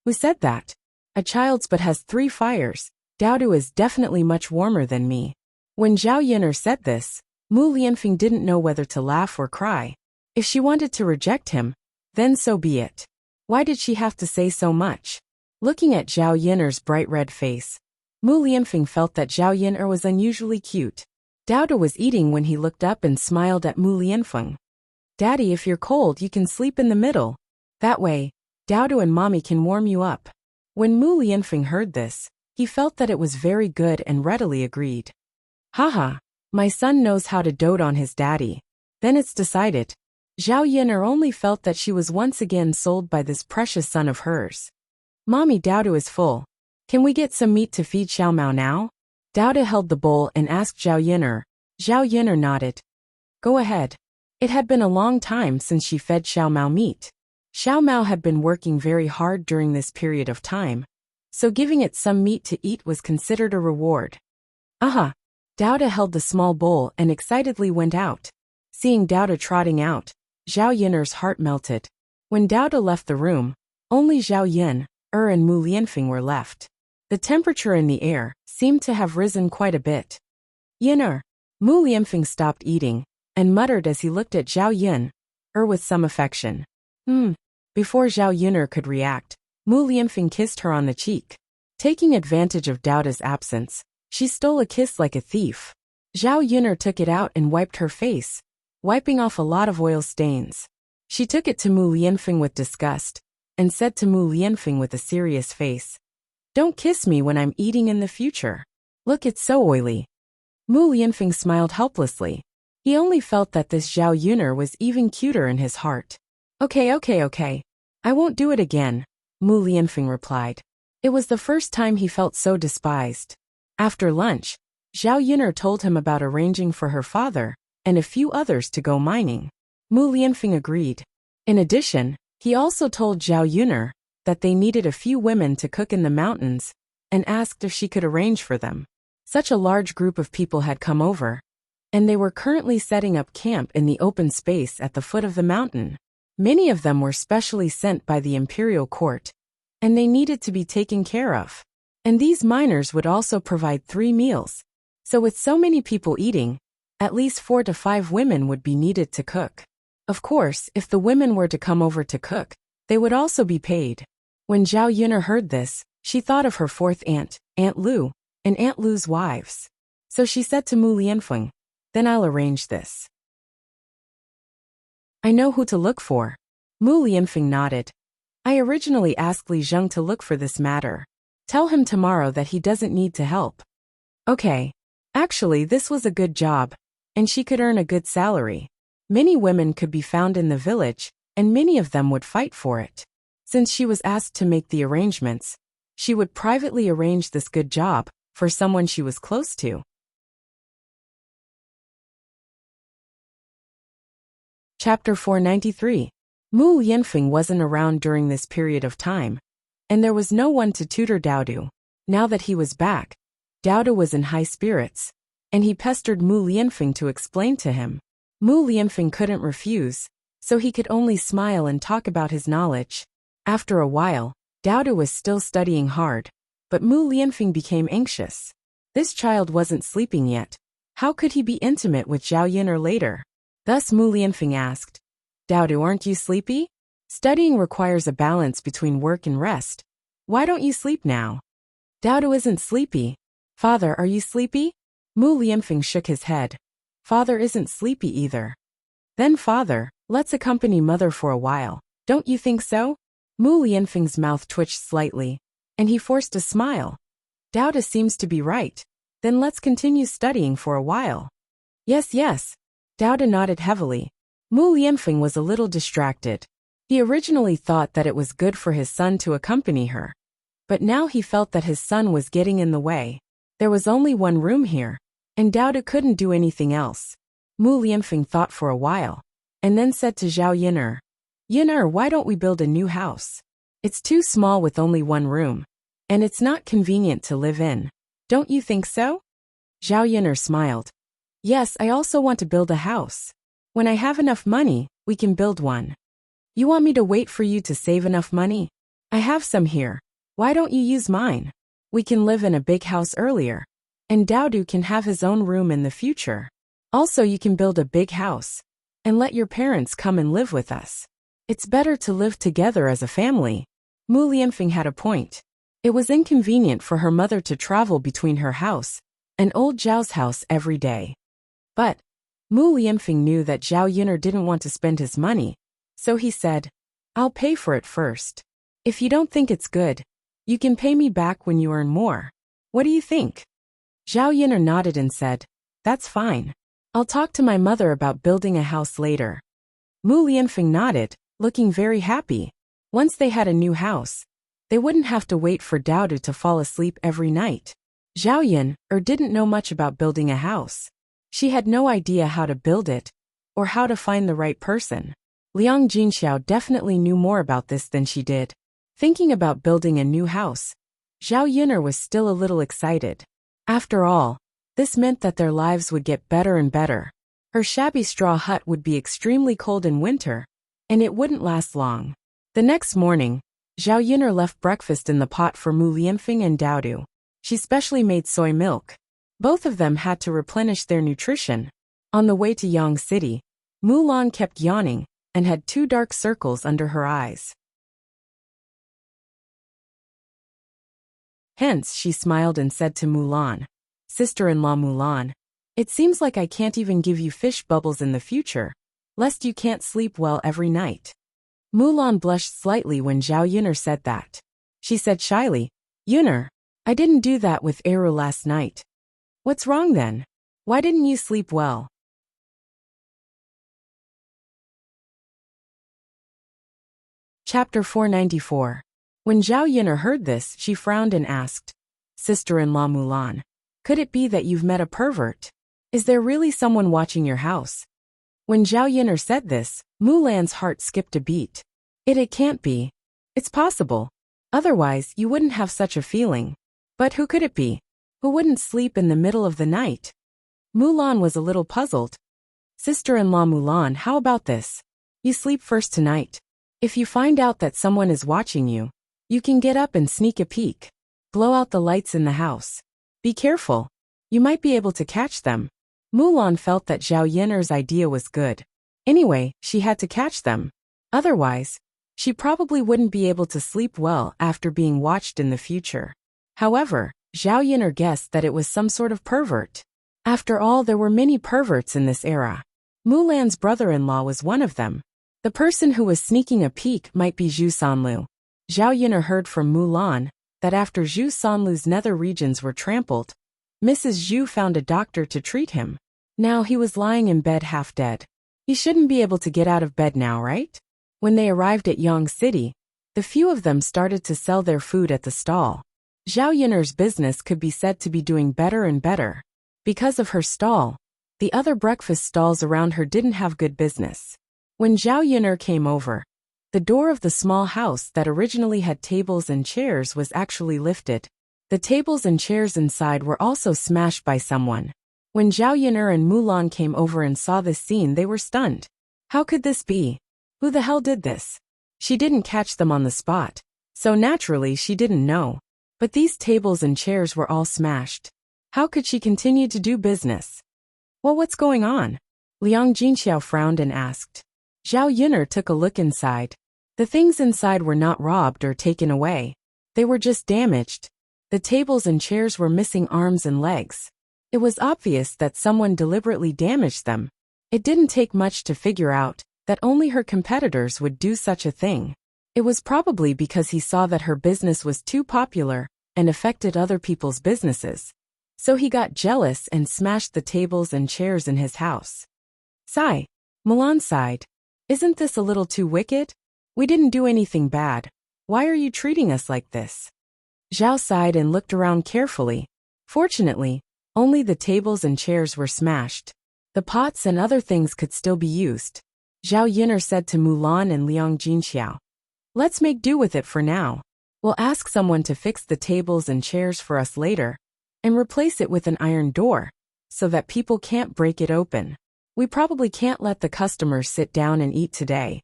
Who said that? A child's but has 3 fires. Dowda is definitely much warmer than me. When Zhao Yin'er said this, Mu Lianfeng didn't know whether to laugh or cry. If she wanted to reject him, then so be it. Why did she have to say so much? Looking at Zhao Yin'er's bright red face, Mu Lianfeng felt that Zhao Yin'er was unusually cute. Dowda was eating when he looked up and smiled at Mu Lianfeng. "Daddy, if you're cold, you can sleep in the middle. That way, Dowda and Mommy can warm you up." When Mu Lianfeng heard this, he felt that it was very good and readily agreed. "Haha, my son knows how to dote on his daddy." Then it's decided. Zhao Yin'er only felt that she was once again sold by this precious son of hers. "Mommy, Dowda is full. Can we get some meat to feed Xiao Mao now?" Dowda held the bowl and asked Zhao Yin'er. Zhao Yin'er nodded. "Go ahead." It had been a long time since she fed Xiao Mao meat. Xiao Mao had been working very hard during this period of time, so giving it some meat to eat was considered a reward. Aha! Dowda held the small bowl and excitedly went out. Seeing Dowda trotting out, Zhao Yin'er's heart melted. When Dowda left the room, only Zhao Yin, and Mu Lianfeng were left. The temperature in the air seemed to have risen quite a bit. "Yin'er." Mu Lianfeng stopped eating and muttered as he looked at Zhao Yin, with some affection. Before Zhao Yin'er could react, Mu Lianfeng kissed her on the cheek. Taking advantage of Dowda's absence, she stole a kiss like a thief. Zhao Yin'er took it out and wiped her face, wiping off a lot of oil stains. She took it to Mu Lianfeng with disgust, and said to Mu Lianfeng with a serious face, "Don't kiss me when I'm eating in the future. Look, it's so oily." Mu Lianfeng smiled helplessly. He only felt that this Zhao Yin'er was even cuter in his heart. Okay. I won't do it again." Mu Lianfeng replied. It was the first time he felt so despised. After lunch, Zhao Yuner told him about arranging for her father and a few others to go mining. Mu Lianfeng agreed. In addition, he also told Zhao Yuner that they needed a few women to cook in the mountains and asked if she could arrange for them. Such a large group of people had come over, and they were currently setting up camp in the open space at the foot of the mountain. Many of them were specially sent by the imperial court, and they needed to be taken care of. And these miners would also provide 3 meals. So with so many people eating, at least 4 to 5 women would be needed to cook. Of course, if the women were to come over to cook, they would also be paid. When Zhao Yuner heard this, she thought of her 4th aunt, Aunt Lu, and Aunt Lu's wives. So she said to Mu Lianfeng, then I'll arrange this. I know who to look for. Mu Lianfeng nodded. I originally asked Li Zheng to look for this matter. Tell him tomorrow that he doesn't need to help. Okay. Actually, this was a good job, and she could earn a good salary. Many women could be found in the village, and many of them would fight for it. Since she was asked to make the arrangements, she would privately arrange this good job for someone she was close to. Chapter 493. Mu Lianfeng wasn't around during this period of time, and there was no one to tutor Daodu. Now that he was back, Daodu was in high spirits, and he pestered Mu Lianfeng to explain to him. Mu Lianfeng couldn't refuse, so he could only smile and talk about his knowledge. After a while, Daodu was still studying hard, but Mu Lianfeng became anxious. This child wasn't sleeping yet. How could he be intimate with Zhao Yuner later? Thus Mu Lianfeng asked, Daodu, aren't you sleepy? Studying requires a balance between work and rest. Why don't you sleep now? Daodu isn't sleepy. Father, are you sleepy? Mu Lianfeng shook his head. Father isn't sleepy either. Then father, let's accompany mother for a while. Don't you think so? Mu Lianfeng's mouth twitched slightly, and he forced a smile. Daodu seems to be right. Then let's continue studying for a while. Yes, yes. Daodu nodded heavily. Mu Lianfeng was a little distracted. He originally thought that it was good for his son to accompany her, but now he felt that his son was getting in the way. There was only one room here, and Daodu couldn't do anything else. Mu Lianfeng thought for a while, and then said to Zhao Yuner, Yuner, why don't we build a new house? It's too small with only one room, and it's not convenient to live in. Don't you think so? Zhao Yuner smiled. Yes, I also want to build a house. When I have enough money, we can build one. You want me to wait for you to save enough money? I have some here. Why don't you use mine? We can live in a big house earlier, and Daodu can have his own room in the future. Also, you can build a big house and let your parents come and live with us. It's better to live together as a family. Mu Lianfeng had a point. It was inconvenient for her mother to travel between her house and old Zhao's house every day. But Mu Lianfeng knew that Zhao Yuner didn't want to spend his money, so he said, I'll pay for it first. If you don't think it's good, you can pay me back when you earn more. What do you think? Zhao Yuner nodded and said, That's fine. I'll talk to my mother about building a house later. Mu Lianfeng nodded, looking very happy. Once they had a new house, they wouldn't have to wait for Daodu to fall asleep every night. Zhao Yuner didn't know much about building a house. She had no idea how to build it, or how to find the right person. Liang Jinxiao definitely knew more about this than she did. Thinking about building a new house, Zhao Yuner was still a little excited. After all, this meant that their lives would get better and better. Her shabby straw hut would be extremely cold in winter, and it wouldn't last long. The next morning, Zhao Yuner left breakfast in the pot for Mu Lianfeng and Daodu. She specially made soy milk. Both of them had to replenish their nutrition. On the way to Yang City, Mulan kept yawning and had 2 dark circles under her eyes. Hence, she smiled and said to Mulan, Sister-in-law Mulan, it seems like I can't even give you fish bubbles in the future, lest you can't sleep well every night. Mulan blushed slightly when Zhao Yuner said that. She said shyly, Yuner, I didn't do that with Eru last night. What's wrong then? Why didn't you sleep well? Chapter 494. When Zhao Yin'er heard this, she frowned and asked, "Sister-in-law Mulan, could it be that you've met a pervert? Is there really someone watching your house?" When Zhao Yin'er said this, Mulan's heart skipped a beat. It can't be. It's possible. Otherwise, you wouldn't have such a feeling. But who could it be? Who wouldn't sleep in the middle of the night? Mulan was a little puzzled. "Sister-in-law Mulan, how about this? You sleep first tonight. If you find out that someone is watching you, you can get up and sneak a peek. Blow out the lights in the house. Be careful. You might be able to catch them." Mulan felt that Zhao Yin'er's idea was good. Anyway, she had to catch them. Otherwise, she probably wouldn't be able to sleep well after being watched in the future. However, Zhao Yin'er guessed that it was some sort of pervert. After all, there were many perverts in this era. Mulan's brother-in-law was one of them. The person who was sneaking a peek might be Zhu Sanlu. Zhao Yin'er heard from Mulan that after Zhu Sanlu's nether regions were trampled, Mrs. Zhu found a doctor to treat him. Now he was lying in bed half dead. He shouldn't be able to get out of bed now, right? When they arrived at Yang City, the few of them started to sell their food at the stall. Zhao Yin'er's business could be said to be doing better and better. Because of her stall, the other breakfast stalls around her didn't have good business. When Zhao Yin'er came over, the door of the small house that originally had tables and chairs was actually lifted. The tables and chairs inside were also smashed by someone. When Zhao Yin'er and Mulan came over and saw this scene, they were stunned. How could this be? Who the hell did this? She didn't catch them on the spot, so naturally she didn't know. But these tables and chairs were all smashed. How could she continue to do business? Well, what's going on? Liang Jinxiao frowned and asked. Zhao Yin'er took a look inside. The things inside were not robbed or taken away. They were just damaged. The tables and chairs were missing arms and legs. It was obvious that someone deliberately damaged them. It didn't take much to figure out that only her competitors would do such a thing. It was probably because he saw that her business was too popular and affected other people's businesses. So he got jealous and smashed the tables and chairs in his house. Sigh. Mulan sighed. "Isn't this a little too wicked? We didn't do anything bad. Why are you treating us like this?" Zhao sighed and looked around carefully. Fortunately, only the tables and chairs were smashed. The pots and other things could still be used. Zhao Yin'er said to Mulan and Liang Jinxiao, "Let's make do with it for now. We'll ask someone to fix the tables and chairs for us later, and replace it with an iron door, so that people can't break it open. We probably can't let the customers sit down and eat today.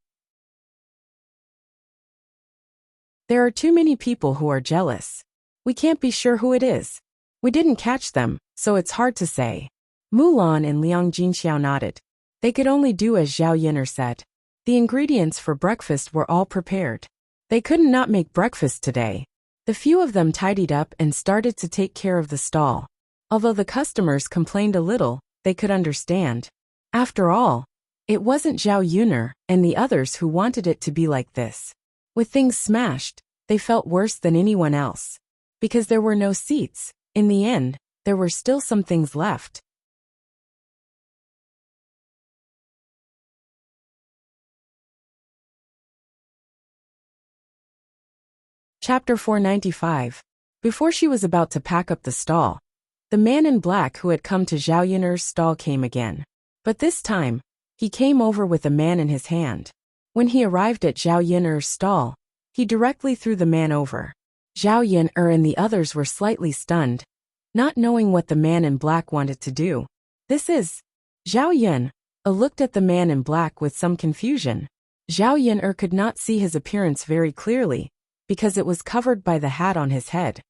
There are too many people who are jealous. We can't be sure who it is. We didn't catch them, so it's hard to say." Mulan and Liang Jinxiao nodded. They could only do as Zhao Yin'er said. The ingredients for breakfast were all prepared. They couldn't not make breakfast today. The few of them tidied up and started to take care of the stall. Although the customers complained a little, they could understand. After all, it wasn't Zhao Yin'er and the others who wanted it to be like this. With things smashed, they felt worse than anyone else. Because there were no seats, in the end, there were still some things left. Chapter 495. Before she was about to pack up the stall, the man in black who had come to Zhao Yin'er's stall came again. But this time, he came over with a man in his hand. When he arrived at Zhao Yin'er's stall, he directly threw the man over. Zhao Yin'er and the others were slightly stunned, not knowing what the man in black wanted to do. "This is..." Zhao Yin'er looked at the man in black with some confusion. Zhao Yin'er could not see his appearance very clearly, because it was covered by the hat on his head.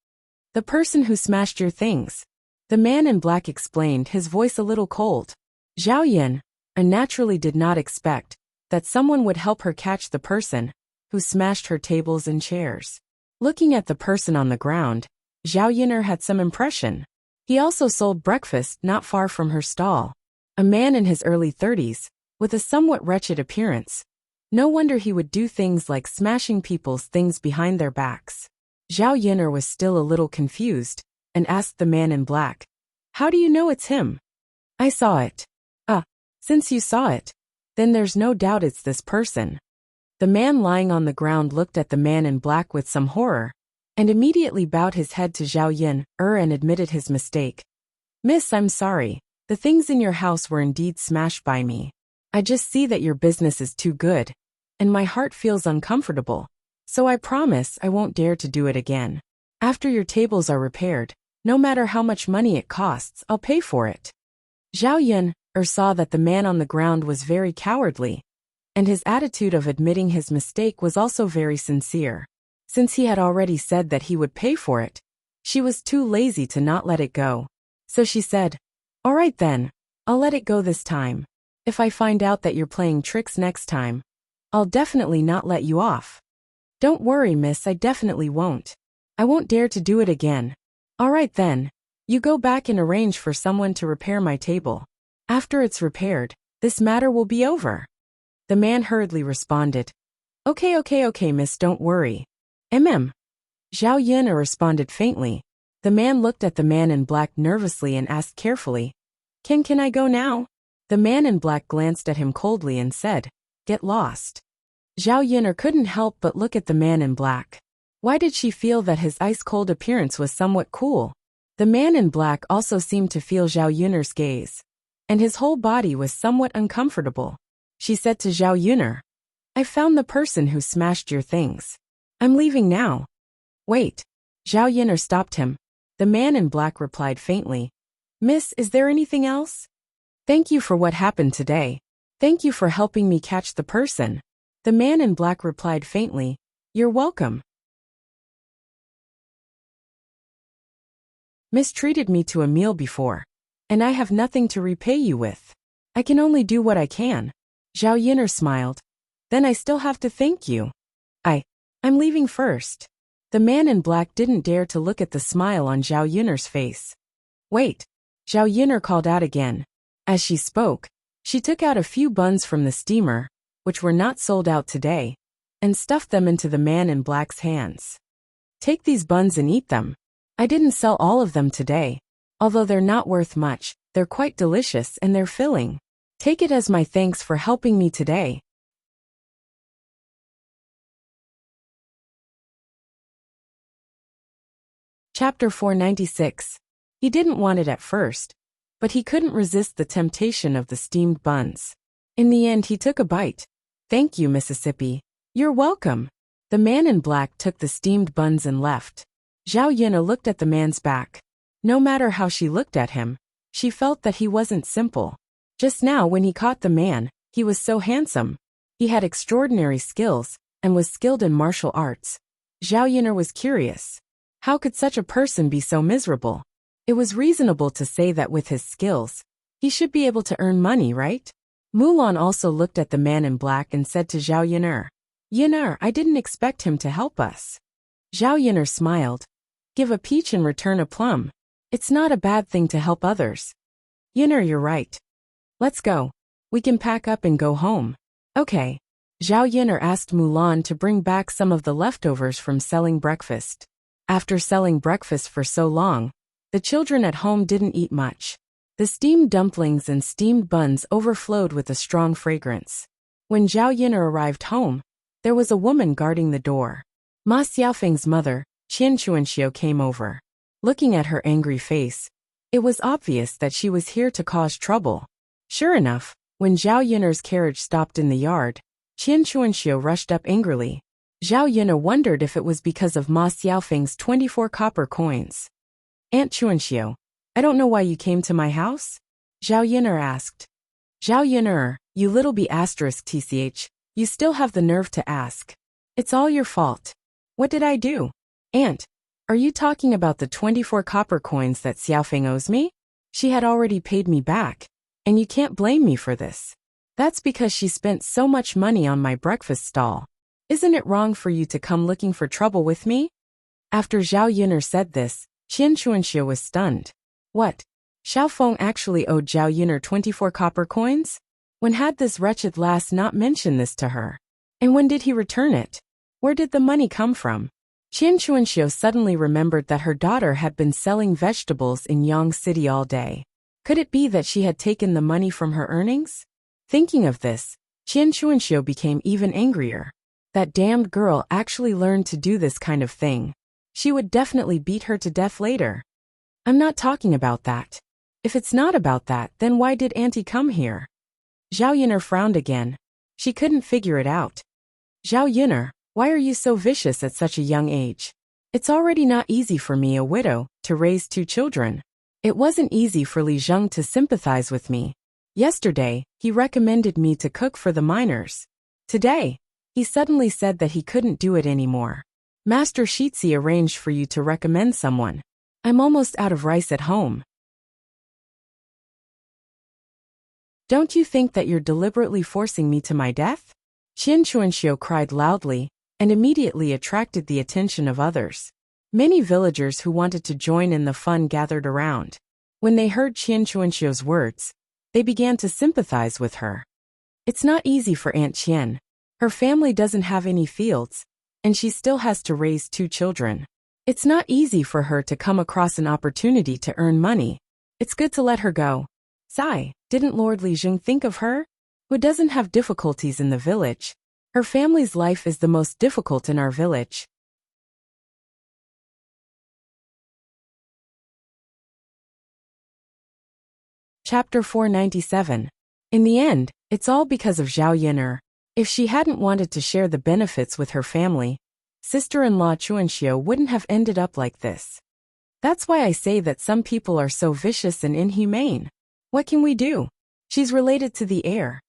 "The person who smashed your things," the man in black explained, his voice a little cold. Zhao Yin'er naturally did not expect that someone would help her catch the person who smashed her tables and chairs. Looking at the person on the ground, Zhao Yin'er had some impression. He also sold breakfast not far from her stall. A man in his early 30s, with a somewhat wretched appearance. No wonder he would do things like smashing people's things behind their backs. Zhao Yin'er was still a little confused, and asked the man in black, "How do you know it's him?" "I saw it." "Ah, since you saw it, then there's no doubt it's this person." The man lying on the ground looked at the man in black with some horror, and immediately bowed his head to Zhao Yun, and admitted his mistake. Miss, I'm sorry. The things in your house were indeed smashed by me. I just see that your business is too good, and my heart feels uncomfortable, so I promise I won't dare to do it again. After your tables are repaired, no matter how much money it costs, I'll pay for it. Zhao Yun saw that the man on the ground was very cowardly, and his attitude of admitting his mistake was also very sincere. Since he had already said that he would pay for it, she was too lazy to not let it go. So she said, "All right then, I'll let it go this time. If I find out that you're playing tricks next time, I'll definitely not let you off." "Don't worry, miss, I definitely won't. I won't dare to do it again." "All right then, you go back and arrange for someone to repair my table. After it's repaired, this matter will be over." The man hurriedly responded, Okay, miss, don't worry. Zhao Yun responded faintly. The man looked at the man in black nervously and asked carefully, Can I go now?" The man in black glanced at him coldly and said, "Get lost." Zhao Yun couldn't help but look at the man in black. Why did she feel that his ice-cold appearance was somewhat cool? The man in black also seemed to feel Zhao Yun's gaze, and his whole body was somewhat uncomfortable. She said to Zhao Yun, "I found the person who smashed your things. I'm leaving now." "Wait." Zhao Yun stopped him. The man in black replied faintly, "Miss, is there anything else?" "Thank you for what happened today. Thank you for helping me catch the person." The man in black replied faintly, "You're welcome. Mistreated me to a meal before, and I have nothing to repay you with. I can only do what I can." Zhao Yun smiled. "Then I still have to thank you. I'm leaving first." The man in black didn't dare to look at the smile on Zhao Yun's face. "Wait." Zhao Yun called out again. As she spoke, she took out a few buns from the steamer, which were not sold out today, and stuffed them into the man in black's hands. "Take these buns and eat them. I didn't sell all of them today. Although they're not worth much, they're quite delicious and they're filling. Take it as my thanks for helping me today." Chapter 496. He didn't want it at first, but he couldn't resist the temptation of the steamed buns. In the end, he took a bite. "Thank you, Mississippi. You're welcome." The man in black took the steamed buns and left. Zhao Yun looked at the man's back. No matter how she looked at him, she felt that he wasn't simple. Just now when he caught the man, he was so handsome. He had extraordinary skills, and was skilled in martial arts. Zhao Yun was curious. How could such a person be so miserable? It was reasonable to say that with his skills, he should be able to earn money, right? Mulan also looked at the man in black and said to Zhao Yun, I didn't expect him to help us." Zhao Yun smiled. "Give a peach and return a plum. It's not a bad thing to help others." "Yun, you're right. Let's go. We can pack up and go home." "Okay." Zhao Yun asked Mulan to bring back some of the leftovers from selling breakfast. After selling breakfast for so long, the children at home didn't eat much. The steamed dumplings and steamed buns overflowed with a strong fragrance. When Zhao Yun arrived home, there was a woman guarding the door. Ma Xiaofeng's mother, Qian Chuanxiu, came over. Looking at her angry face, it was obvious that she was here to cause trouble. Sure enough, when Zhao Yun's carriage stopped in the yard, Qian Chuanxiu rushed up angrily. Zhao Yun wondered if it was because of Ma Xiaofeng's 24 copper coins. "Aunt Chuanxiu, I don't know why you came to my house?" Zhao Yun asked. "Zhao Yun, you little b***tch, you still have the nerve to ask. It's all your fault." "What did I do?" "Aunt, are you talking about the 24 copper coins that Xiaofeng owes me? She had already paid me back, and you can't blame me for this. That's because she spent so much money on my breakfast stall. Isn't it wrong for you to come looking for trouble with me?" After Zhao Yun said this, Qian Chuanxiu was stunned. What? Xiaofeng actually owed Zhao Yun 24 copper coins? When had this wretched lass not mentioned this to her? And when did he return it? Where did the money come from? Qian Chuanxiu suddenly remembered that her daughter had been selling vegetables in Yang City all day. Could it be that she had taken the money from her earnings? Thinking of this, Qian Chuanxiu became even angrier. That damned girl actually learned to do this kind of thing. She would definitely beat her to death later. I'm not talking about that. If it's not about that, then why did Auntie come here? Zhao Yun'er frowned again. She couldn't figure it out. Zhao Yun'er, why are you so vicious at such a young age? It's already not easy for me, a widow, to raise 2 children. It wasn't easy for Li Zheng to sympathize with me. Yesterday, he recommended me to cook for the miners. Today, he suddenly said that he couldn't do it anymore. Master Shitzi arranged for you to recommend someone. I'm almost out of rice at home. Don't you think that you're deliberately forcing me to my death? Qian Chuanxiu cried loudly, and immediately attracted the attention of others. Many villagers who wanted to join in the fun gathered around. When they heard Qian Chuanxiu's words, they began to sympathize with her. It's not easy for Aunt Qian. Her family doesn't have any fields, and she still has to raise 2 children. It's not easy for her to come across an opportunity to earn money. It's good to let her go. Sigh, didn't Lord Li Zheng think of her? Who doesn't have difficulties in the village? Her family's life is the most difficult in our village. Chapter 497. In the end, it's all because of Zhao Yun'er. If she hadn't wanted to share the benefits with her family, sister-in-law Chuanxiu wouldn't have ended up like this. That's why I say that some people are so vicious and inhumane. What can we do? She's related to the heir.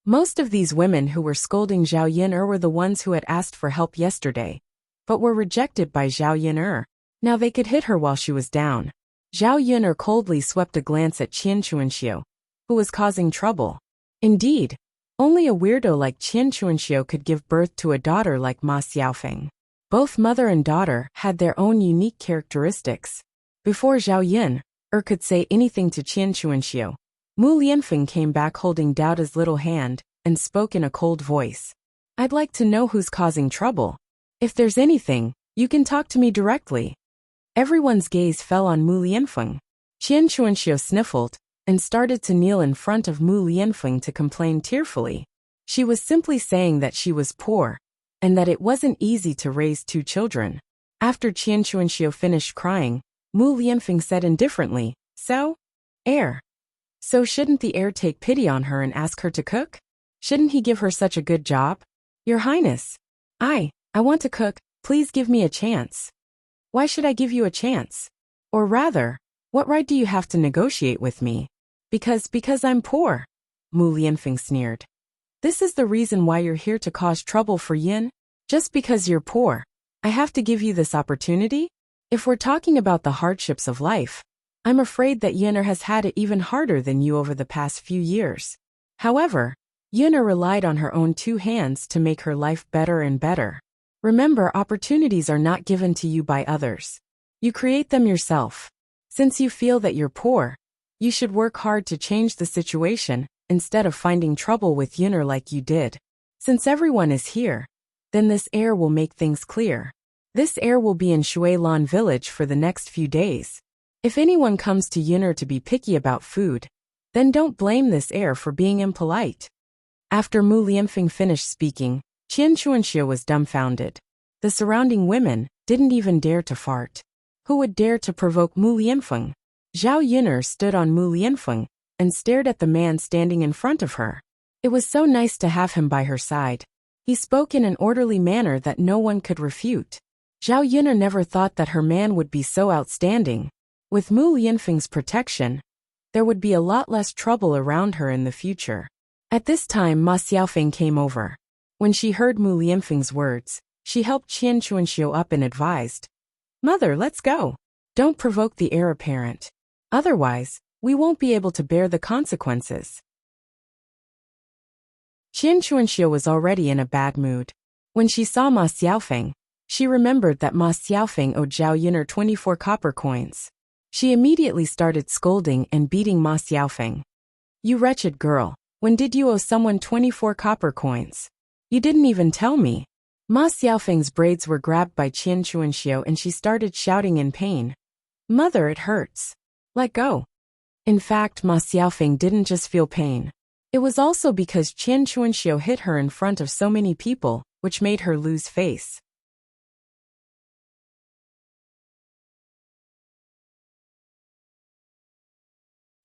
Most of these women who were scolding Zhao Yun'er were the ones who had asked for help yesterday, but were rejected by Zhao Yun'er. Now they could hit her while she was down. Zhao Yun'er coldly swept a glance at Qian Chuanxiu, who was causing trouble. Indeed, only a weirdo like Qian Chuanxiu could give birth to a daughter like Ma Xiaofeng. Both mother and daughter had their own unique characteristics. Before Zhao Yun'er could say anything to Qian Chuanxiu, Mu Lianfeng came back holding Daoda's little hand and spoke in a cold voice. I'd like to know who's causing trouble. If there's anything, you can talk to me directly. Everyone's gaze fell on Mu Lianfeng. Qian Chuanxiu sniffled and started to kneel in front of Mu Lianfeng to complain tearfully. She was simply saying that she was poor and that it wasn't easy to raise 2 children. After Qian Chuanxiu finished crying, Mu Lianfeng said indifferently, So? Heir. So shouldn't the heir take pity on her and ask her to cook? Shouldn't he give her such a good job? Your Highness. I want to cook, please give me a chance. Why should I give you a chance? Or rather, what right do you have to negotiate with me? Because I'm poor. Mu Lianfeng sneered. This is the reason why you're here to cause trouble for Yin? Just because you're poor, I have to give you this opportunity? If we're talking about the hardships of life, I'm afraid that Yun'er has had it even harder than you over the past few years. However, Yun'er relied on her own 2 hands to make her life better and better. Remember, opportunities are not given to you by others. You create them yourself. Since you feel that you're poor, you should work hard to change the situation instead of finding trouble with Yun'er like you did. Since everyone is here, then this heir will make things clear. This heir will be in Shuilan village for the next few days. If anyone comes to Yun'er to be picky about food, then don't blame this heir for being impolite. After Mu Lianfeng finished speaking, Qian Chuanxiu was dumbfounded. The surrounding women didn't even dare to fart. Who would dare to provoke Mu Lianfeng? Zhao Yun'er stood on Mu Lianfeng and stared at the man standing in front of her. It was so nice to have him by her side. He spoke in an orderly manner that no one could refute. Zhao Yun'er never thought that her man would be so outstanding. With Mu Lianfeng's protection, there would be a lot less trouble around her in the future. At this time, Ma Xiaofeng came over. When she heard Mu Lianfeng's words, she helped Qian Chuanxiu up and advised, Mother, let's go. Don't provoke the heir apparent. Otherwise, we won't be able to bear the consequences. Qian Chuanxiu was already in a bad mood. When she saw Ma Xiaofeng, she remembered that Ma Xiaofeng owed Zhao Yun'er 24 copper coins. She immediately started scolding and beating Ma Xiaofeng. You wretched girl, when did you owe someone 24 copper coins? You didn't even tell me. Ma Xiaofeng's braids were grabbed by Qian Chuanxiu and she started shouting in pain. Mother, it hurts. Let go. In fact, Ma Xiaofeng didn't just feel pain. It was also because Qian Chuanxiu hit her in front of so many people which made her lose face.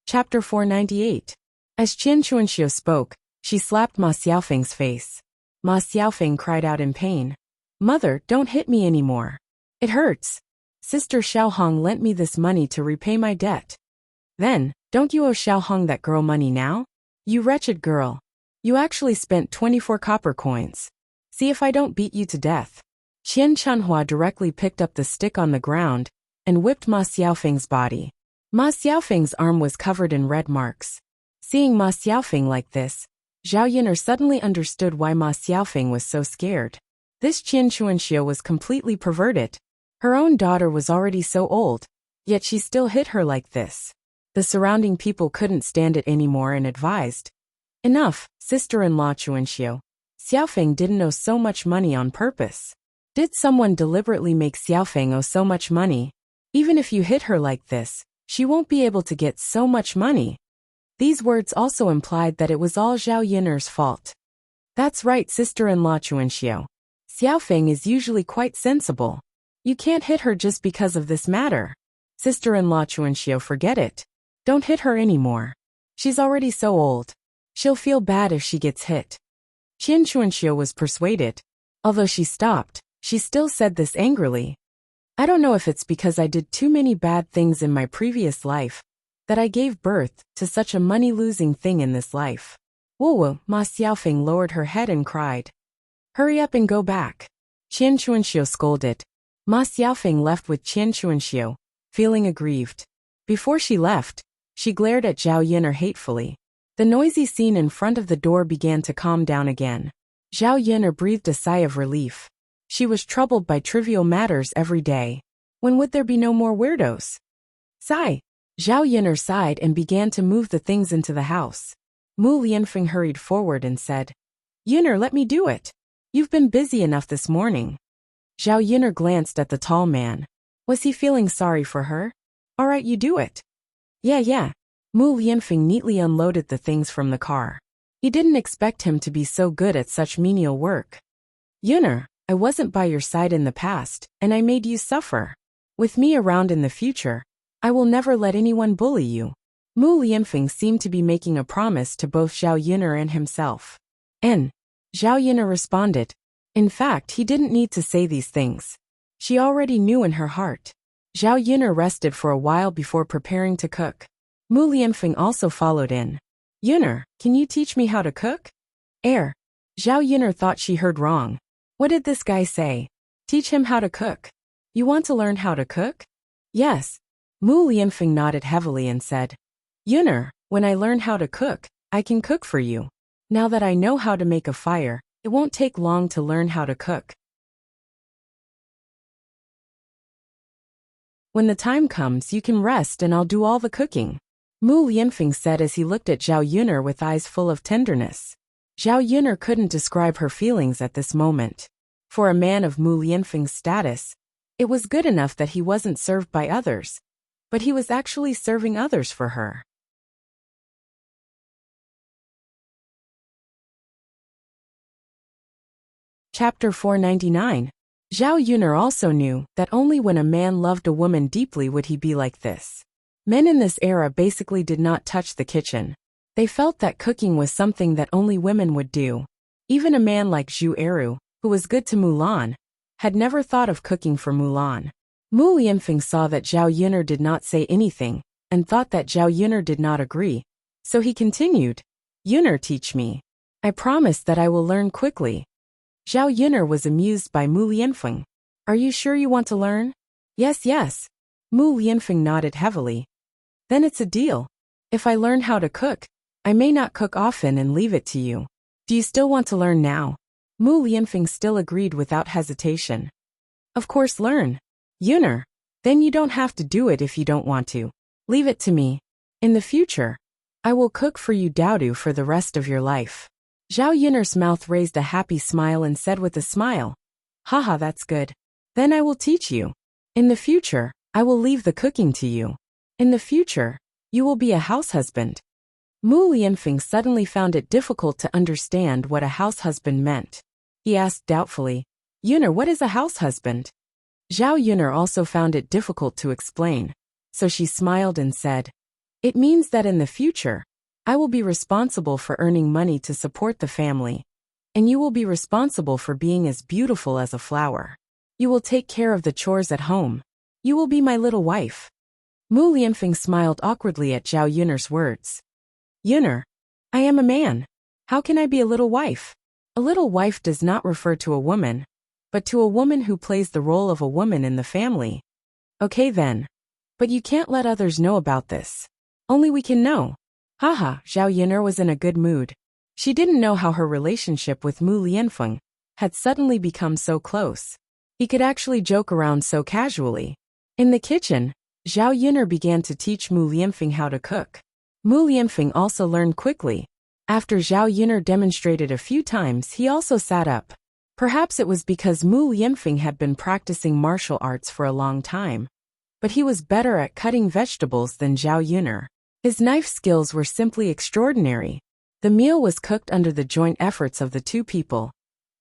Chapter 498. As Qian Chuanxiu spoke, she slapped Ma Xiaofeng's face. Ma Xiaofeng cried out in pain. "Mother, don't hit me anymore. It hurts. Sister Xiaohong lent me this money to repay my debt." "Then, don't you owe Xiaohong that girl money now? You wretched girl. You actually spent 24 copper coins. See if I don't beat you to death." Qian Chunhua directly picked up the stick on the ground and whipped Ma Xiaofeng's body. Ma Xiaofeng's arm was covered in red marks. Seeing Ma Xiaofeng like this, Zhao Yin'er suddenly understood why Ma Xiaofeng was so scared. This Qian Chuanxiu was completely perverted. Her own daughter was already so old, yet she still hit her like this. The surrounding people couldn't stand it anymore and advised, "Enough, sister-in-law Chuanxiu. Xiaofeng didn't owe so much money on purpose. Did someone deliberately make Xiaofeng owe so much money? Even if you hit her like this, she won't be able to get so much money." These words also implied that it was all Zhao Yin'er's fault. "That's right, sister-in-law Chuanxiu. Xiaofeng is usually quite sensible. You can't hit her just because of this matter. Sister-in-law Chuanxiu, forget it. Don't hit her anymore. She's already so old. She'll feel bad if she gets hit." Qian Chuanxiu was persuaded. Although she stopped, she still said this angrily. "I don't know if it's because I did too many bad things in my previous life that I gave birth to such a money-losing thing in this life." "Woo-woo," Ma Xiaofeng lowered her head and cried. "Hurry up and go back." Qian Chuanxiu scolded. Ma Xiaofeng left with Qian Chuanxiu, feeling aggrieved. Before she left, she glared at Zhao Yin'er hatefully. The noisy scene in front of the door began to calm down again. Zhao Yin'er breathed a sigh of relief. She was troubled by trivial matters every day. When would there be no more weirdos? Sigh. Zhao Yin'er sighed and began to move the things into the house. Mu Lianfeng hurried forward and said, "Yin'er, let me do it. You've been busy enough this morning." Zhao Yin'er glanced at the tall man. Was he feeling sorry for her? "All right, you do it." Yeah. Mu Lianfeng neatly unloaded the things from the car. He didn't expect him to be so good at such menial work. "Yin'er, I wasn't by your side in the past, and I made you suffer. With me around in the future, I will never let anyone bully you." Mu Lianfeng seemed to be making a promise to both Zhao Yin'er and himself. And Zhao Yin'er responded. In fact, he didn't need to say these things. She already knew in her heart. Zhao Yin'er rested for a while before preparing to cook. Mu Lianfeng also followed in. "Yin'er, can you teach me how to cook?" Zhao Yin'er thought she heard wrong. What did this guy say? Teach him how to cook. You want to learn how to cook? Yes. Mu Lianfeng nodded heavily and said, "Yin'er, when I learn how to cook, I can cook for you. Now that I know how to make a fire, it won't take long to learn how to cook. When the time comes, you can rest and I'll do all the cooking," Mu Lianfeng said as he looked at Zhao Yin'er with eyes full of tenderness. Zhao Yin'er couldn't describe her feelings at this moment. For a man of Mu Lianfeng's status, it was good enough that he wasn't served by others, but he was actually serving others for her. Chapter 499. Zhao Yin'er also knew that only when a man loved a woman deeply would he be like this. Men in this era basically did not touch the kitchen. They felt that cooking was something that only women would do. Even a man like Zhu Eru, who was good to Mulan, had never thought of cooking for Mulan. Mu Lianfeng saw that Zhao Yin'er did not say anything, and thought that Zhao Yin'er did not agree, so he continued, "Yin'er, teach me. I promise that I will learn quickly." Zhao Yin'er was amused by Mu Lianfeng. "Are you sure you want to learn?" Yes. Mu Lianfeng nodded heavily. "Then it's a deal. If I learn how to cook, I may not cook often and leave it to you. Do you still want to learn now?" Mu Lianfeng still agreed without hesitation. "Of course, learn. Yin'er, then you don't have to do it if you don't want to. Leave it to me. In the future, I will cook for you Daodu for the rest of your life." Zhao Yin'er's mouth raised a happy smile and said with a smile, "Haha, that's good. Then I will teach you. In the future, I will leave the cooking to you. In the future, you will be a house husband." Mu Lianfeng suddenly found it difficult to understand what a house husband meant. He asked doubtfully. Yuner, what is a house husband? Zhao Yuner also found it difficult to explain, so she smiled and said, it means that in the future, I will be responsible for earning money to support the family, and you will be responsible for being as beautiful as a flower. You will take care of the chores at home. You will be my little wife. Mu Lianfeng smiled awkwardly at Zhao Yuner's words. Yuner, I am a man. How can I be a little wife? A little wife does not refer to a woman, but to a woman who plays the role of a woman in the family. Okay then. But you can't let others know about this. Only we can know. Haha, Zhao Yuner was in a good mood. She didn't know how her relationship with Mu Lianfeng had suddenly become so close. He could actually joke around so casually. In the kitchen, Zhao Yuner began to teach Mu Lianfeng how to cook. Mu Lianfeng also learned quickly. After Zhao Yuner demonstrated a few times, he also sat up. Perhaps it was because Mu Lianfeng had been practicing martial arts for a long time. But he was better at cutting vegetables than Zhao Yuner. His knife skills were simply extraordinary. The meal was cooked under the joint efforts of the two people,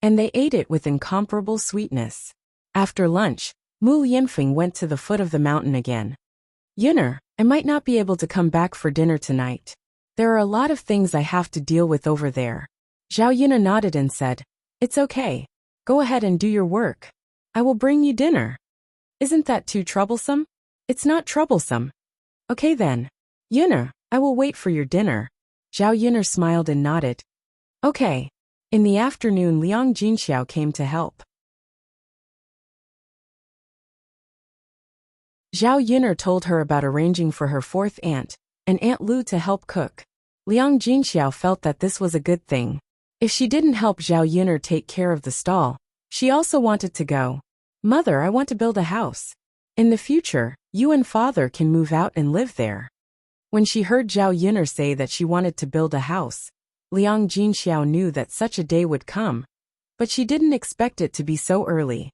and they ate it with incomparable sweetness. After lunch, Mu Lianfeng went to the foot of the mountain again. Yuner, I might not be able to come back for dinner tonight. There are a lot of things I have to deal with over there. Zhao Yuner nodded and said, it's okay. Go ahead and do your work. I will bring you dinner. Isn't that too troublesome? It's not troublesome. Okay then. Yuner, I will wait for your dinner. Zhao Yuner smiled and nodded. Okay. In the afternoon, Liang Jinxiao came to help. Zhao Yuner told her about arranging for her fourth aunt, and Aunt Lu, to help cook. Liang Jinxiao felt that this was a good thing. If she didn't help Zhao Yuner take care of the stall, she also wanted to go. Mother, I want to build a house. In the future, you and father can move out and live there. When she heard Zhao Yuner say that she wanted to build a house, Liang Jinxiao knew that such a day would come, but she didn't expect it to be so early.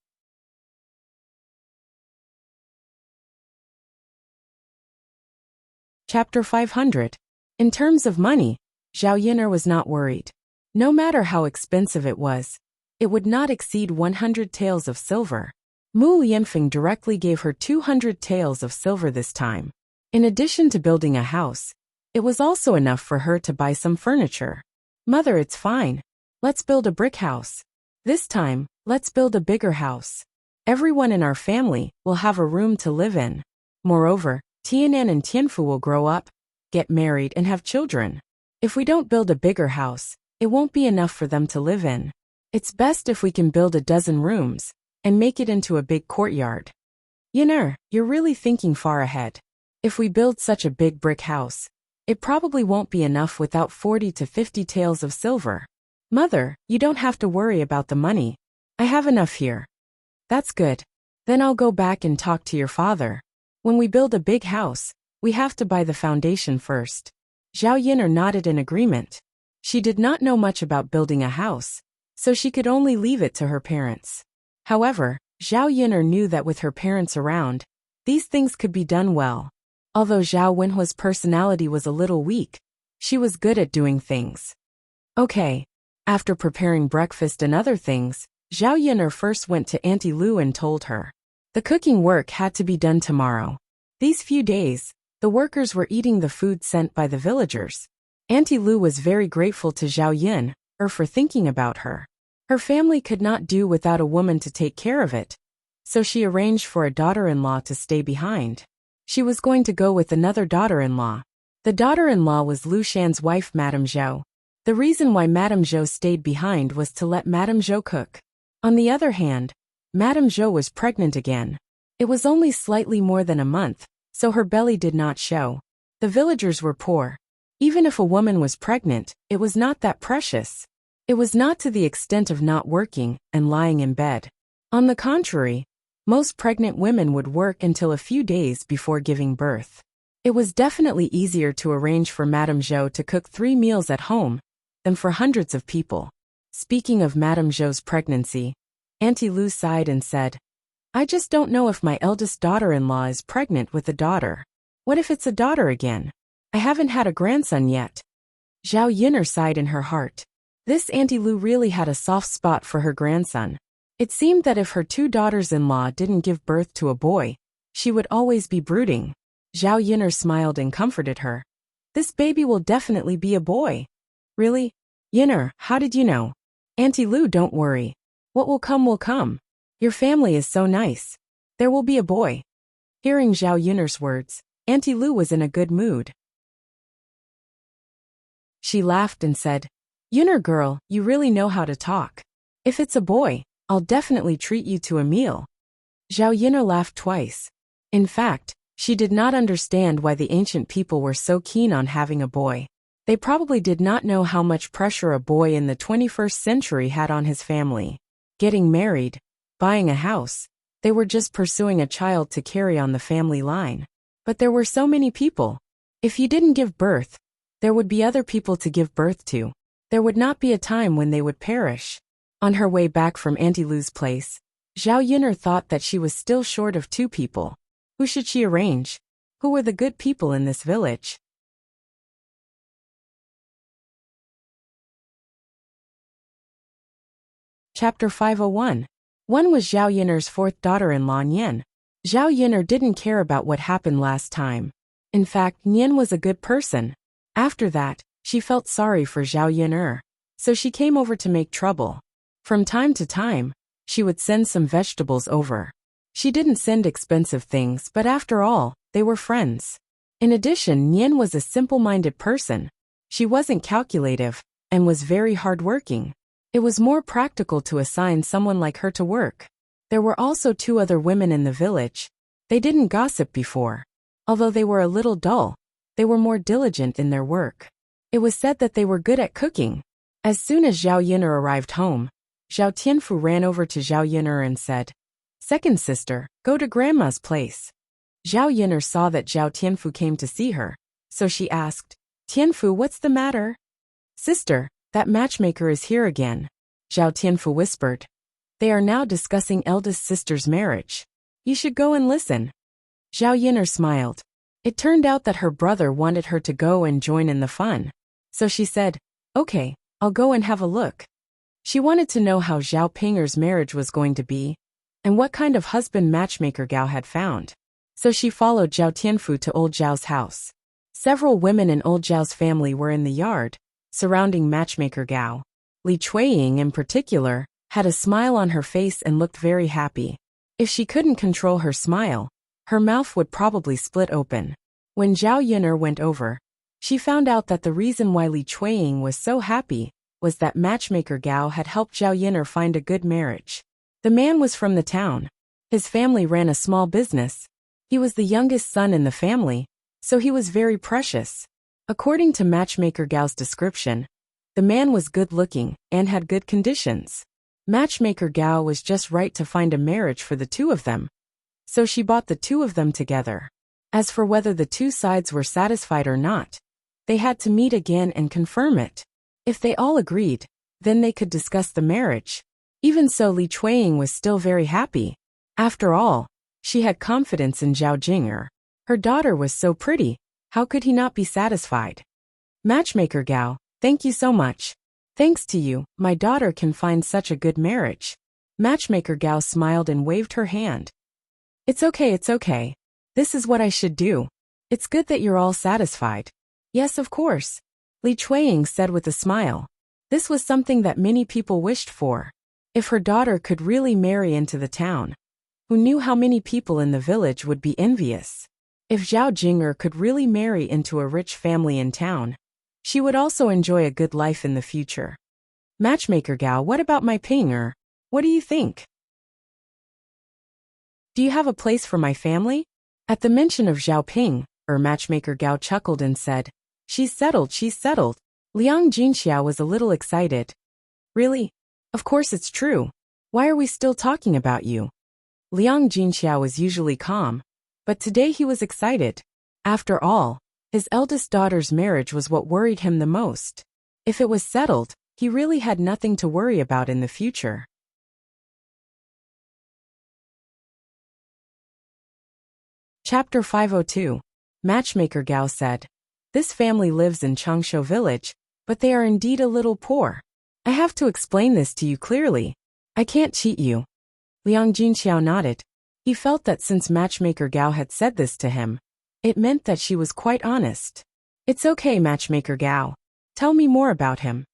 Chapter 500. In terms of money, Zhao Yuner was not worried. No matter how expensive it would not exceed 100 taels of silver. Mu Lianfeng directly gave her 200 taels of silver this time. In addition to building a house, it was also enough for her to buy some furniture. Mother, it's fine. Let's build a brick house. This time, let's build a bigger house. Everyone in our family will have a room to live in. Moreover, Tianan and Tianfu will grow up, get married and have children. If we don't build a bigger house, it won't be enough for them to live in. It's best if we can build a dozen rooms and make it into a big courtyard. Yuner, you're really thinking far ahead. If we build such a big brick house, it probably won't be enough without 40 to 50 taels of silver. Mother, you don't have to worry about the money. I have enough here. That's good. Then I'll go back and talk to your father. When we build a big house, we have to buy the foundation first. Zhao Yuner nodded in agreement. She did not know much about building a house, so she could only leave it to her parents. However, Zhao Yuner knew that with her parents around, these things could be done well. Although Zhao Wenhua's personality was a little weak, she was good at doing things. Okay. After preparing breakfast and other things, Zhao Yuner first went to Auntie Lu and told her. The cooking work had to be done tomorrow. These few days, the workers were eating the food sent by the villagers. Auntie Lu was very grateful to Zhao Yuner for thinking about her. Her family could not do without a woman to take care of it, so she arranged for a daughter-in-law to stay behind. She was going to go with another daughter-in-law. The daughter-in-law was Lu Shan's wife, Madame Zhou. The reason why Madame Zhou stayed behind was to let Madame Zhou cook. On the other hand, Madame Zhou was pregnant again. It was only slightly more than a month, so her belly did not show. The villagers were poor. Even if a woman was pregnant, it was not that precious. It was not to the extent of not working and lying in bed. On the contrary, most pregnant women would work until a few days before giving birth. It was definitely easier to arrange for Madame Zhou to cook 3 meals at home than for hundreds of people. Speaking of Madame Zhou's pregnancy, Auntie Lu sighed and said, I just don't know if my eldest daughter-in-law is pregnant with a daughter. What if it's a daughter again? I haven't had a grandson yet. Zhao Yuner sighed in her heart. This Auntie Lu really had a soft spot for her grandson. It seemed that if her two daughters-in-law didn't give birth to a boy, she would always be brooding. Zhao Yin'er smiled and comforted her. This baby will definitely be a boy. Really? Yin'er, how did you know? Auntie Lu, don't worry. What will come will come. Your family is so nice. There will be a boy. Hearing Zhao Yin'er's words, Auntie Lu was in a good mood. She laughed and said, Yin'er girl, you really know how to talk. If it's a boy, I'll definitely treat you to a meal. Zhao Yin'er laughed twice. In fact, she did not understand why the ancient people were so keen on having a boy. They probably did not know how much pressure a boy in the 21st century had on his family. Getting married, buying a house, they were just pursuing a child to carry on the family line. But there were so many people. If you didn't give birth, there would be other people to give birth to. There would not be a time when they would perish. On her way back from Auntie Lu's place, Zhao Yin'er thought that she was still short of 2 people. Who should she arrange? Who were the good people in this village? Chapter 501. One was Zhao Yin'er's 4th daughter-in-law Nian. Zhao Yin'er didn't care about what happened last time. In fact, Nian was a good person. After that, she felt sorry for Zhao Yin'er, so she came over to make trouble. From time to time, she would send some vegetables over. She didn't send expensive things, but after all, they were friends. In addition, Nian was a simple-minded person. She wasn't calculative, and was very hardworking. It was more practical to assign someone like her to work. There were also 2 other women in the village. They didn't gossip before. Although they were a little dull, they were more diligent in their work. It was said that they were good at cooking. As soon as Zhao Yin'er arrived home, Zhao Tianfu ran over to Zhao Yin'er and said, Second sister, go to grandma's place. Zhao Yin'er saw that Zhao Tianfu came to see her, so she asked, Tianfu, what's the matter? Sister, that matchmaker is here again. Zhao Tianfu whispered. They are now discussing eldest sister's marriage. You should go and listen. Zhao Yin'er smiled. It turned out that her brother wanted her to go and join in the fun. So she said, Okay, I'll go and have a look. She wanted to know how Zhao Pinger's marriage was going to be, and what kind of husband matchmaker Gao had found. So she followed Zhao Tianfu to old Zhao's house. Several women in old Zhao's family were in the yard, surrounding matchmaker Gao. Li Chuiying in particular, had a smile on her face and looked very happy. If she couldn't control her smile, her mouth would probably split open. When Zhao Yin'er went over, she found out that the reason why Li Chuiying was so happy was that matchmaker Gao had helped Zhao Yin'er find a good marriage. The man was from the town. His family ran a small business. He was the youngest son in the family, so he was very precious. According to matchmaker Gao's description, the man was good-looking and had good conditions. Matchmaker Gao was just right to find a marriage for the 2 of them. So she bought the 2 of them together. As for whether the 2 sides were satisfied or not, they had to meet again and confirm it. If they all agreed, then they could discuss the marriage. Even so, Li Chuiying was still very happy. After all, she had confidence in Zhao Jing'er. Her daughter was so pretty, how could he not be satisfied? Matchmaker Gao, thank you so much. Thanks to you, my daughter can find such a good marriage. Matchmaker Gao smiled and waved her hand. It's okay, it's okay. This is what I should do. It's good that you're all satisfied. Yes, of course. Li Chuiying said with a smile. This was something that many people wished for. If her daughter could really marry into the town, who knew how many people in the village would be envious? If Zhao Jing'er could really marry into a rich family in town, she would also enjoy a good life in the future. Matchmaker Gao, what about my Pinger? What do you think? Do you have a place for my family? At the mention of Zhao Ping, matchmaker Gao chuckled and said, She's settled, she's settled. Liang Jinxiao was a little excited. Really? Of course it's true. Why are we still talking about you? Liang Jinxiao was usually calm, but today he was excited. After all, his eldest daughter's marriage was what worried him the most. If it was settled, he really had nothing to worry about in the future. Chapter 502. Matchmaker Gao said, This family lives in Changshu village, but they are indeed a little poor. I have to explain this to you clearly. I can't cheat you. Liang Jinxiao nodded. He felt that since matchmaker Gao had said this to him, it meant that she was quite honest. It's okay, matchmaker Gao. Tell me more about him.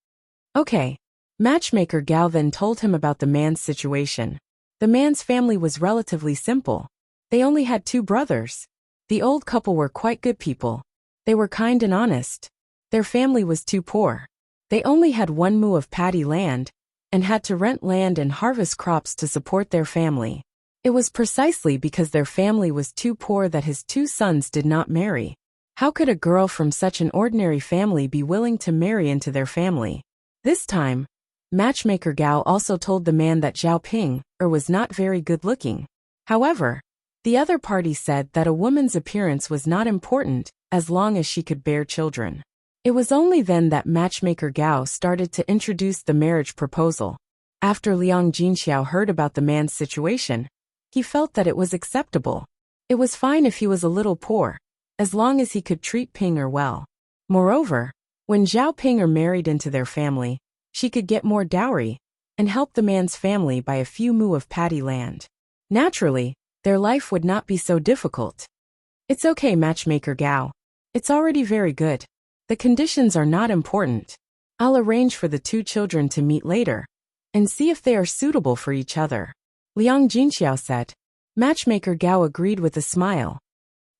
Okay. Matchmaker Gao then told him about the man's situation. The man's family was relatively simple. They only had 2 brothers. The old couple were quite good people. They were kind and honest. Their family was too poor. They only had 1 mu of paddy land, and had to rent land and harvest crops to support their family. It was precisely because their family was too poor that his 2 sons did not marry. How could a girl from such an ordinary family be willing to marry into their family? This time, matchmaker Gao also told the man that Zhao Ping was not very good looking. However, the other party said that a woman's appearance was not important as long as she could bear children. It was only then that matchmaker Gao started to introduce the marriage proposal. After Liang Jinxiao heard about the man's situation, he felt that it was acceptable. It was fine if he was a little poor, as long as he could treat Pinger well. Moreover, when Zhao Pinger married into their family, she could get more dowry and help the man's family by a few mu of paddy land. Naturally, their life would not be so difficult. It's okay, matchmaker Gao. It's already very good. The conditions are not important. I'll arrange for the 2 children to meet later and see if they are suitable for each other. Liang Jinxiao said. Matchmaker Gao agreed with a smile.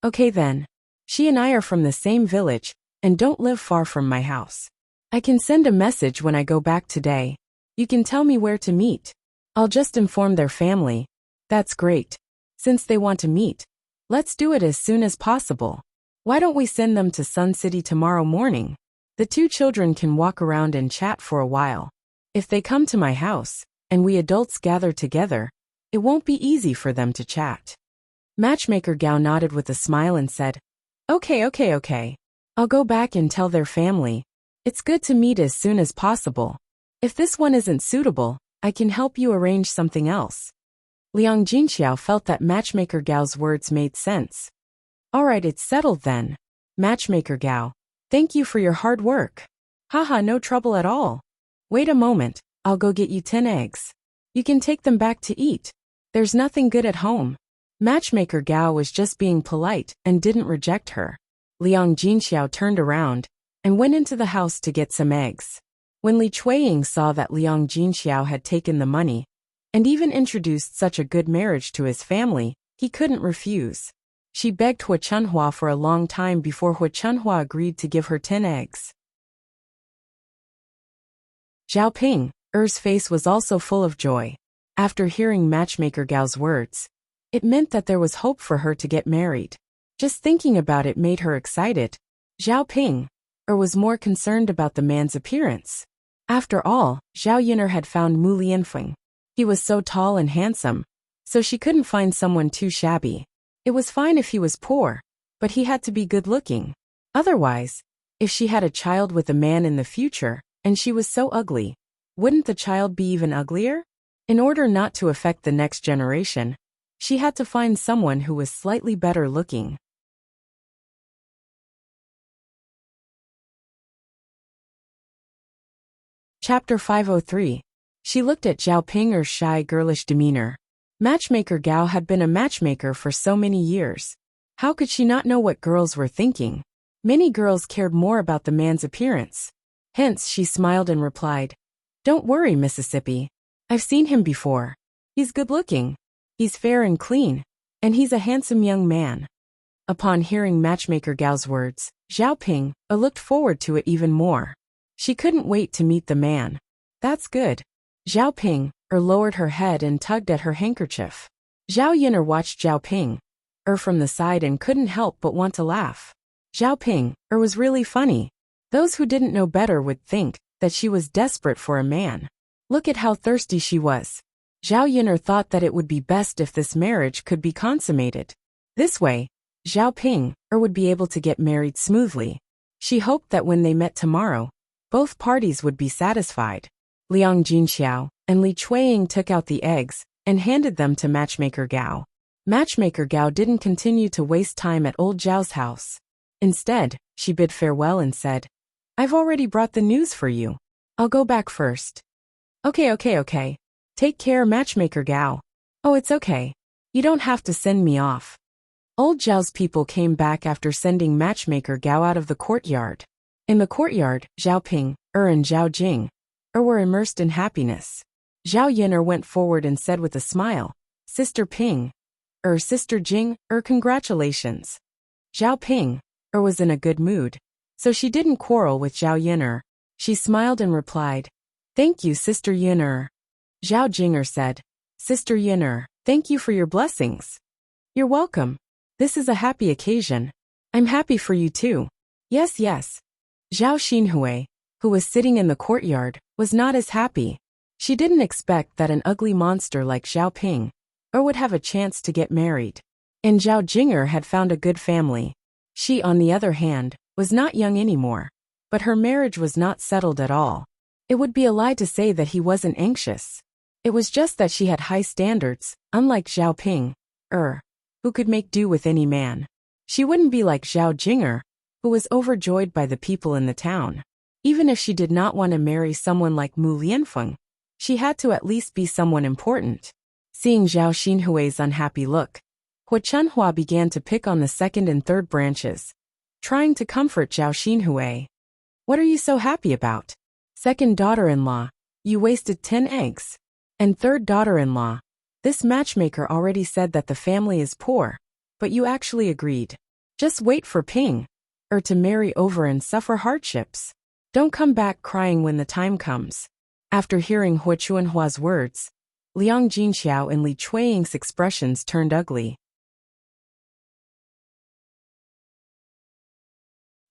Okay then. She and I are from the same village and don't live far from my house. I can send a message when I go back today. You can tell me where to meet. I'll just inform their family. That's great. Since they want to meet, let's do it as soon as possible. Why don't we send them to Sun City tomorrow morning? The 2 children can walk around and chat for a while. If they come to my house, and we adults gather together, it won't be easy for them to chat. Matchmaker Gao nodded with a smile and said, Okay. I'll go back and tell their family. It's good to meet as soon as possible. If this one isn't suitable, I can help you arrange something else. Liang Jinxiao felt that matchmaker Gao's words made sense. Alright, it's settled then. Matchmaker Gao, thank you for your hard work. Haha, no trouble at all. Wait a moment, I'll go get you 10 eggs. You can take them back to eat. There's nothing good at home. Matchmaker Gao was just being polite and didn't reject her. Liang Jinxiao turned around and went into the house to get some eggs. When Li Chuiying saw that Liang Jinxiao had taken the money and even introduced such a good marriage to his family, he couldn't refuse. She begged Hua Chunhua for a long time before Hua Chunhua agreed to give her 10 eggs. Zhao Ping's face was also full of joy. After hearing matchmaker Gao's words, it meant that there was hope for her to get married. Just thinking about it made her excited. Zhao Ping was more concerned about the man's appearance. After all, Zhao Yin'er had found Mu Lianfeng. He was so tall and handsome, so she couldn't find someone too shabby. It was fine if he was poor, but he had to be good-looking. Otherwise, if she had a child with a man in the future, and she was so ugly, wouldn't the child be even uglier? In order not to affect the next generation, she had to find someone who was slightly better looking. Chapter 503. She looked at Zhao Ping's shy, girlish demeanor. Matchmaker Gao had been a matchmaker for so many years. How could she not know what girls were thinking? Many girls cared more about the man's appearance. Hence, she smiled and replied, Don't worry, Mississippi. I've seen him before. He's good-looking. He's fair and clean. And he's a handsome young man. Upon hearing matchmaker Gao's words, Zhao Ping looked forward to it even more. She couldn't wait to meet the man. That's good. Zhao Ping lowered her head and tugged at her handkerchief. Zhao Yin'er watched Zhao Ping from the side and couldn't help but want to laugh. Zhao Ping was really funny. Those who didn't know better would think that she was desperate for a man. Look at how thirsty she was. Zhao Yin'er thought that it would be best if this marriage could be consummated. This way, Zhao Ping would be able to get married smoothly. She hoped that when they met tomorrow, both parties would be satisfied. Liang Jinxiao and Li Chuiying took out the eggs and handed them to matchmaker Gao. Matchmaker Gao didn't continue to waste time at old Zhao's house. Instead, she bid farewell and said, I've already brought the news for you. I'll go back first. Okay. Take care, matchmaker Gao. Oh, it's okay. You don't have to send me off. Old Zhao's people came back after sending matchmaker Gao out of the courtyard. In the courtyard, Zhao Ping, and Zhao Jing, were immersed in happiness. Zhao Yin went forward and said with a smile, Sister Ping, Sister Jing, congratulations. Zhao Ping, was in a good mood, so she didn't quarrel with Zhao Yin. She smiled and replied, Thank you, Sister Yin. Zhao Jing said, Sister Yin, thank you for your blessings. You're welcome. This is a happy occasion. I'm happy for you too. Yes. Zhao Xinhui, who was sitting in the courtyard, was not as happy. She didn't expect that an ugly monster like Zhao Ping would have a chance to get married. And Zhao Jinger had found a good family. She, on the other hand, was not young anymore. But her marriage was not settled at all. It would be a lie to say that he wasn't anxious. It was just that she had high standards, unlike Zhao Ping, who could make do with any man. She wouldn't be like Zhao Jinger, who was overjoyed by the people in the town. Even if she did not want to marry someone like Mu Lianfeng, she had to at least be someone important. Seeing Zhao Xinhui's unhappy look, Hua Chunhua began to pick on the second and third branches, trying to comfort Zhao Xinhui. What are you so happy about? Second daughter-in-law, you wasted 10 eggs. And third daughter-in-law, this matchmaker already said that the family is poor, but you actually agreed. Just wait for Ping, to marry over and suffer hardships. Don't come back crying when the time comes. After hearing Hua Chunhua's words, Liang Jinxiao and Li Chuiying's expressions turned ugly.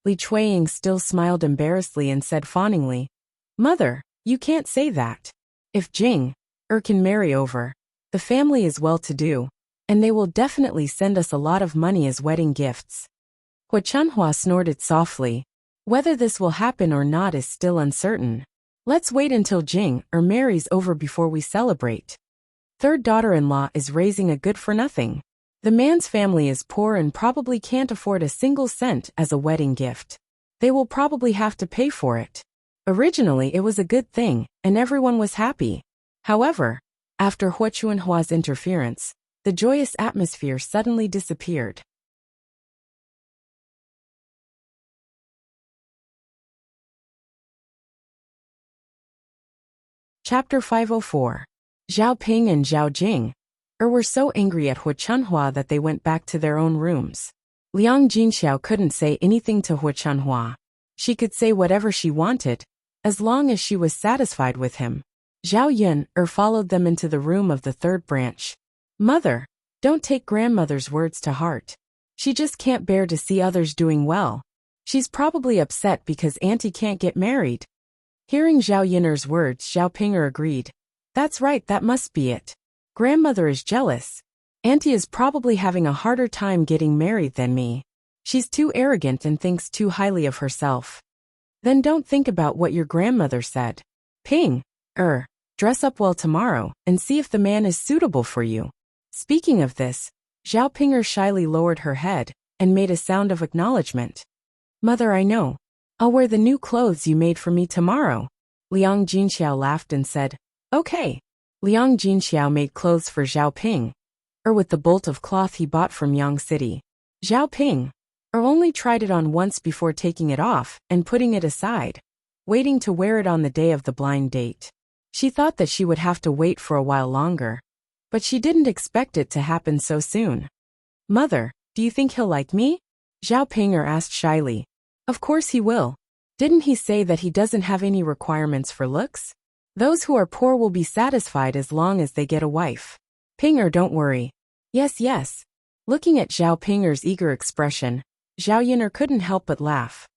Li Chuiying still smiled embarrassedly and said fawningly, Mother, you can't say that. If Jing, can marry over, the family is well-to-do, and they will definitely send us a lot of money as wedding gifts. Hua Chunhua snorted softly. Whether this will happen or not is still uncertain. Let's wait until Jing marries over before we celebrate. Third daughter-in-law is raising a good-for-nothing. The man's family is poor and probably can't afford a single cent as a wedding gift. They will probably have to pay for it. Originally it was a good thing, and everyone was happy. However, after Hua Chunhua's interference, the joyous atmosphere suddenly disappeared. Chapter 504. Zhao Ping and Zhao Jing were so angry at Hua Chunhua that they went back to their own rooms. Liang Jinxiao couldn't say anything to Hua Chunhua. She could say whatever she wanted, as long as she was satisfied with him. Zhao Yun followed them into the room of the third branch. Mother, don't take grandmother's words to heart. She just can't bear to see others doing well. She's probably upset because Auntie can't get married. Hearing Zhao Yin's words, Zhao Pinger agreed. That's right, that must be it. Grandmother is jealous. Auntie is probably having a harder time getting married than me. She's too arrogant and thinks too highly of herself. Then don't think about what your grandmother said. Ping, dress up well tomorrow and see if the man is suitable for you. Speaking of this, Zhao Pinger shyly lowered her head and made a sound of acknowledgement. Mother, I know. I'll wear the new clothes you made for me tomorrow. Liang Jinxiao laughed and said, Okay. Liang Jinxiao made clothes for Zhao Ping, with the bolt of cloth he bought from Yang City. Zhao Ping, only tried it on once before taking it off and putting it aside, waiting to wear it on the day of the blind date. She thought that she would have to wait for a while longer, but she didn't expect it to happen so soon. Mother, do you think he'll like me? Zhao Pinger asked shyly. Of course he will. Didn't he say that he doesn't have any requirements for looks? Those who are poor will be satisfied as long as they get a wife. Pinger, don't worry. Yes. Looking at Zhao Pinger's eager expression, Zhao Yin'er couldn't help but laugh.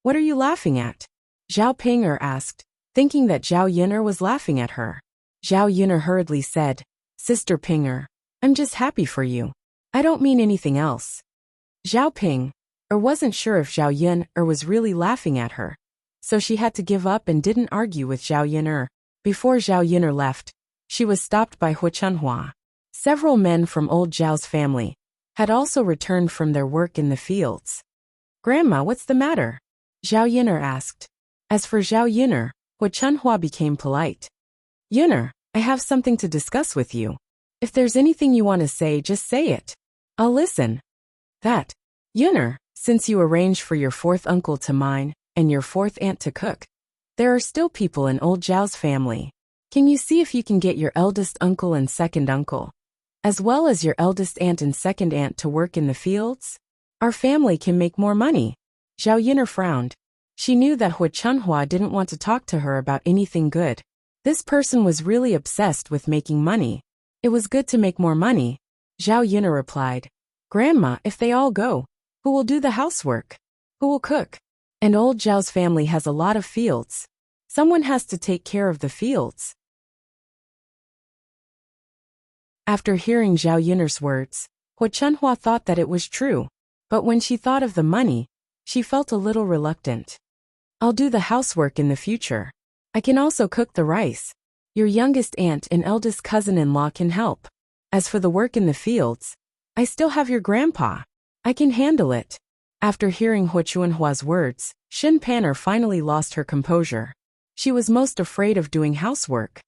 What are you laughing at? Zhao Pinger asked, thinking that Zhao Yin'er was laughing at her. Zhao Yin'er hurriedly said, Sister Pinger, I'm just happy for you. I don't mean anything else. Zhao Ping, wasn't sure if Zhao Yin'er was really laughing at her, so she had to give up and didn't argue with Zhao Yin'er. Before Zhao Yin'er left, she was stopped by Hua Chunhua. Several men from old Zhao's family had also returned from their work in the fields. Grandma, what's the matter? Zhao Yin'er asked. As for Zhao Yin'er, Hua Chunhua became polite. Yuner, I have something to discuss with you. If there's anything you want to say, just say it. I'll listen. That. Yuner, since you arranged for your fourth uncle to mine, and your fourth aunt to cook, there are still people in old Zhao's family. Can you see if you can get your eldest uncle and second uncle, as well as your eldest aunt and second aunt to work in the fields? Our family can make more money. Zhao Yuner frowned. She knew that Hu Chunhua didn't want to talk to her about anything good. This person was really obsessed with making money. It was good to make more money. Zhao Yuner replied, Grandma, if they all go, who will do the housework? Who will cook? And old Zhao's family has a lot of fields. Someone has to take care of the fields. After hearing Zhao Yuner's words, Hu Chunhua thought that it was true, but when she thought of the money, she felt a little reluctant. I'll do the housework in the future. I can also cook the rice. Your youngest aunt and eldest cousin-in-law can help. As for the work in the fields, I still have your grandpa. I can handle it. After hearing Hu Chunhua's words, Xin Pan'er finally lost her composure. She was most afraid of doing housework.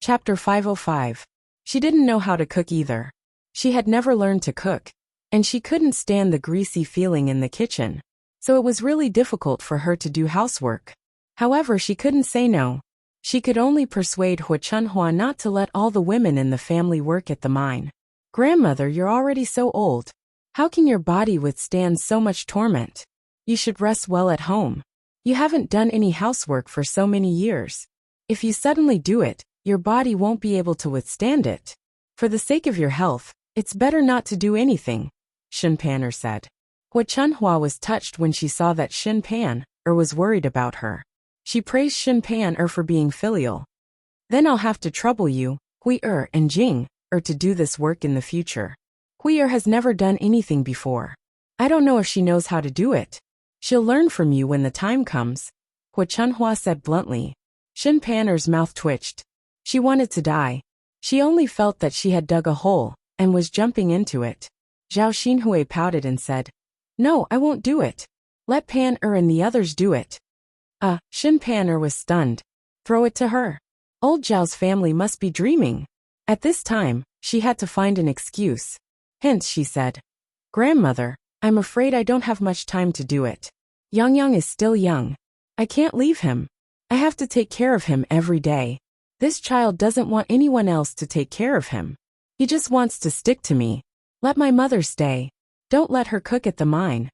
Chapter 505. She didn't know how to cook either. She had never learned to cook, and she couldn't stand the greasy feeling in the kitchen, so it was really difficult for her to do housework. However, she couldn't say no. She could only persuade Hu Chunhua not to let all the women in the family work at the mine. Grandmother, you're already so old. How can your body withstand so much torment? You should rest well at home. You haven't done any housework for so many years. If you suddenly do it, your body won't be able to withstand it. For the sake of your health, it's better not to do anything, Xin Pan'er said. Hu Chunhua was touched when she saw that Xin Pan'er was worried about her. She praised Xin Pan'er for being filial. Then I'll have to trouble you, Hui and Jing, to do this work in the future. Hui has never done anything before. I don't know if she knows how to do it. She'll learn from you when the time comes, Hu Chunhua said bluntly. Xin Pan'er's mouth twitched. She wanted to die. She only felt that she had dug a hole, and was jumping into it. Zhao Xinhui pouted and said, No, I won't do it. Let Pan'er and the others do it. Xin Pan'er was stunned. Throw it to her. Old Zhao's family must be dreaming. At this time, she had to find an excuse. Hence, she said, Grandmother, I'm afraid I don't have much time to do it. Yang is still young. I can't leave him. I have to take care of him every day. This child doesn't want anyone else to take care of him. He just wants to stick to me. Let my mother stay. Don't let her cook at the mine.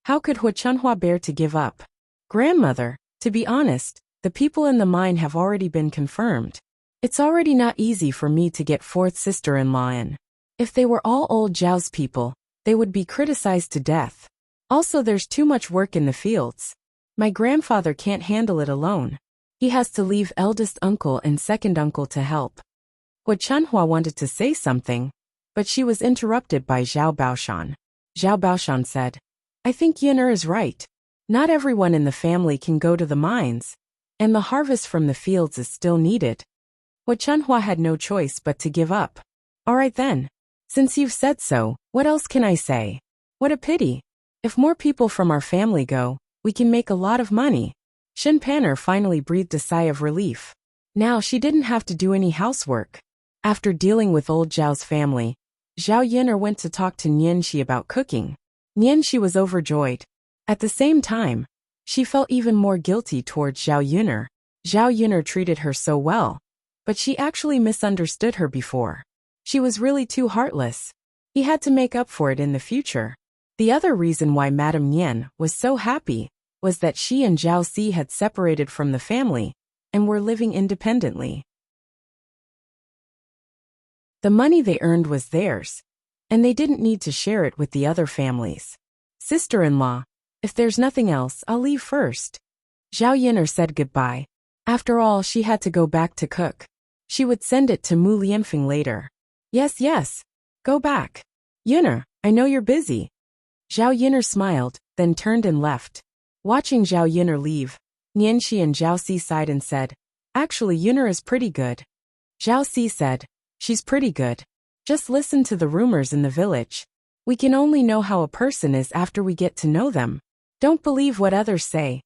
How could Hu Chunhua bear to give up? Grandmother, to be honest, the people in the mine have already been confirmed. It's already not easy for me to get fourth sister-in-law in. If they were all old Zhao's people, they would be criticized to death. Also, there's too much work in the fields. My grandfather can't handle it alone. He has to leave eldest uncle and second uncle to help. Hu Chunhua wanted to say something, but she was interrupted by Zhao Baoshan. Zhao Baoshan said, I think Yuner is right. Not everyone in the family can go to the mines, and the harvest from the fields is still needed. Hu Chunhua had no choice but to give up. All right then. Since you've said so, what else can I say? What a pity. If more people from our family go, we can make a lot of money. Xin Pan'er finally breathed a sigh of relief. Now she didn't have to do any housework. After dealing with old Zhao's family, Zhao Yuner went to talk to Nianxi about cooking. Nianxi was overjoyed. At the same time, she felt even more guilty towards Zhao Yuner. Zhao Yuner treated her so well, but she actually misunderstood her before. She was really too heartless. He had to make up for it in the future. The other reason why Madame Nian was so happy was that she and Zhao Si had separated from the family and were living independently. The money they earned was theirs, and they didn't need to share it with the other families. Sister-in-law, if there's nothing else, I'll leave first. Zhao Yuner said goodbye. After all, she had to go back to cook. She would send it to Mu Lianfeng later. Yes. Go back. Yuner, I know you're busy. Zhao Yuner smiled, then turned and left. Watching Zhao Yuner leave, Nianxi and Zhao Si sighed and said, Actually, Yuner is pretty good. Zhao Si said, She's pretty good. Just listen to the rumors in the village. We can only know how a person is after we get to know them. Don't believe what others say.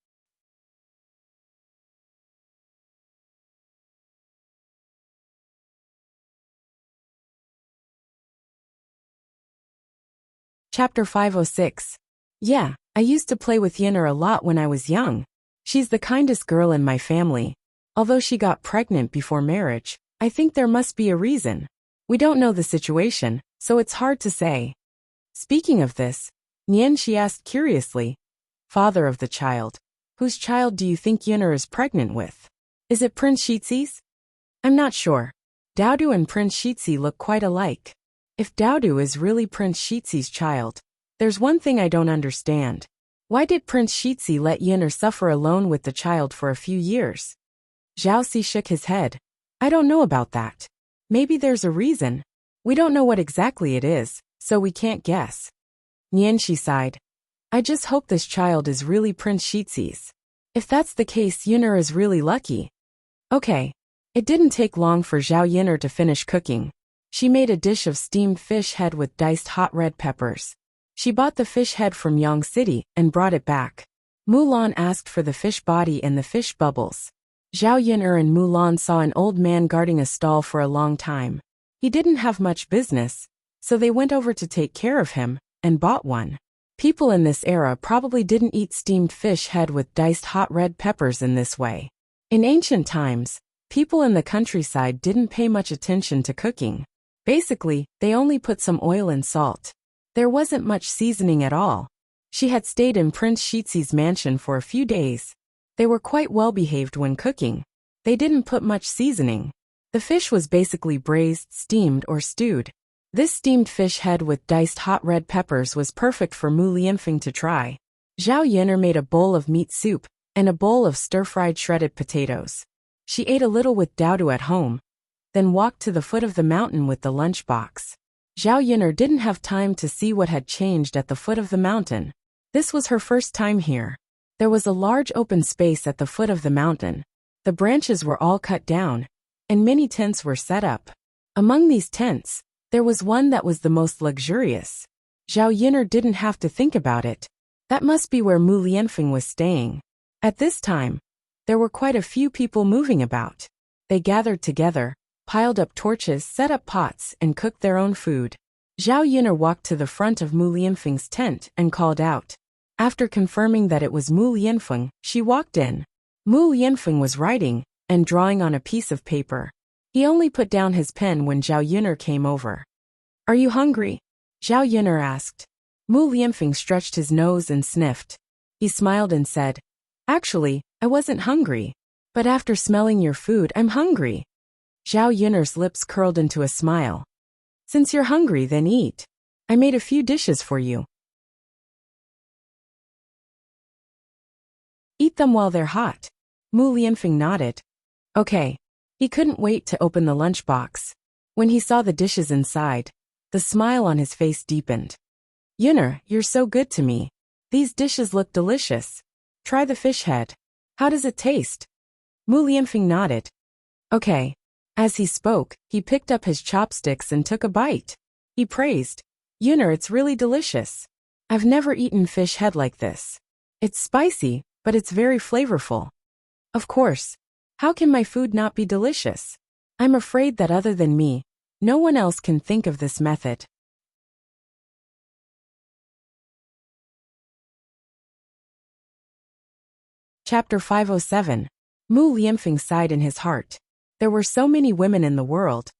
Chapter 506. Yeah, I used to play with Yinner a lot when I was young. She's the kindest girl in my family. Although she got pregnant before marriage, I think there must be a reason. We don't know the situation, so it's hard to say. Speaking of this, Nian, she asked curiously, father of the child, whose child do you think Yinner is pregnant with? Is it Prince Shizi's? I'm not sure. Daodu and Prince Shizi look quite alike. If Daodu is really Prince Shizi's child, there's one thing I don't understand. Why did Prince Shizi let Yinner suffer alone with the child for a few years? Zhao Si shook his head. I don't know about that. Maybe there's a reason. We don't know what exactly it is, so we can't guess. Nianxi sighed. I just hope this child is really Prince Shizi's. If that's the case, Yinner is really lucky. Okay. It didn't take long for Zhao Yinner to finish cooking. She made a dish of steamed fish head with diced hot red peppers. She bought the fish head from Yang City and brought it back. Mulan asked for the fish body and the fish bubbles. Zhao Yin'er and Mulan saw an old man guarding a stall for a long time. He didn't have much business, so they went over to take care of him, and bought one. People in this era probably didn't eat steamed fish head with diced hot red peppers in this way. In ancient times, people in the countryside didn't pay much attention to cooking. Basically, they only put some oil and salt. There wasn't much seasoning at all. She had stayed in Prince Shizi's mansion for a few days. They were quite well behaved when cooking. They didn't put much seasoning. The fish was basically braised, steamed, or stewed. This steamed fish head with diced hot red peppers was perfect for Mu Lianfeng to try. Zhao Yin'er made a bowl of meat soup, and a bowl of stir-fried shredded potatoes. She ate a little with Daodu at home, then walked to the foot of the mountain with the lunchbox. Zhao Yin'er didn't have time to see what had changed at the foot of the mountain. This was her first time here. There was a large open space at the foot of the mountain. The branches were all cut down, and many tents were set up. Among these tents, there was one that was the most luxurious. Zhao Yin'er didn't have to think about it. That must be where Mu Lianfeng was staying. At this time, there were quite a few people moving about. They gathered together, piled up torches, set up pots, and cooked their own food. Zhao Yin'er walked to the front of Mu Lianfeng's tent and called out. After confirming that it was Mu Lianfeng, she walked in. Mu Lianfeng was writing and drawing on a piece of paper. He only put down his pen when Zhao Yin'er came over. Are you hungry? Zhao Yin'er asked. Mu Lianfeng stretched his nose and sniffed. He smiled and said, Actually, I wasn't hungry. But after smelling your food, I'm hungry. Zhao Yin'er's lips curled into a smile. Since you're hungry, then eat. I made a few dishes for you. Eat them while they're hot. Mu Lianfeng nodded. Okay. He couldn't wait to open the lunchbox. When he saw the dishes inside, the smile on his face deepened. Yin'er, you're so good to me. These dishes look delicious. Try the fish head. How does it taste? Mu Lianfeng nodded. Okay. As he spoke, he picked up his chopsticks and took a bite. He praised. Yin'er, it's really delicious. I've never eaten fish head like this. It's spicy, but it's very flavorful. Of course. How can my food not be delicious? I'm afraid that other than me, no one else can think of this method. Chapter 507. Mu Lianfeng sighed in his heart. There were so many women in the world,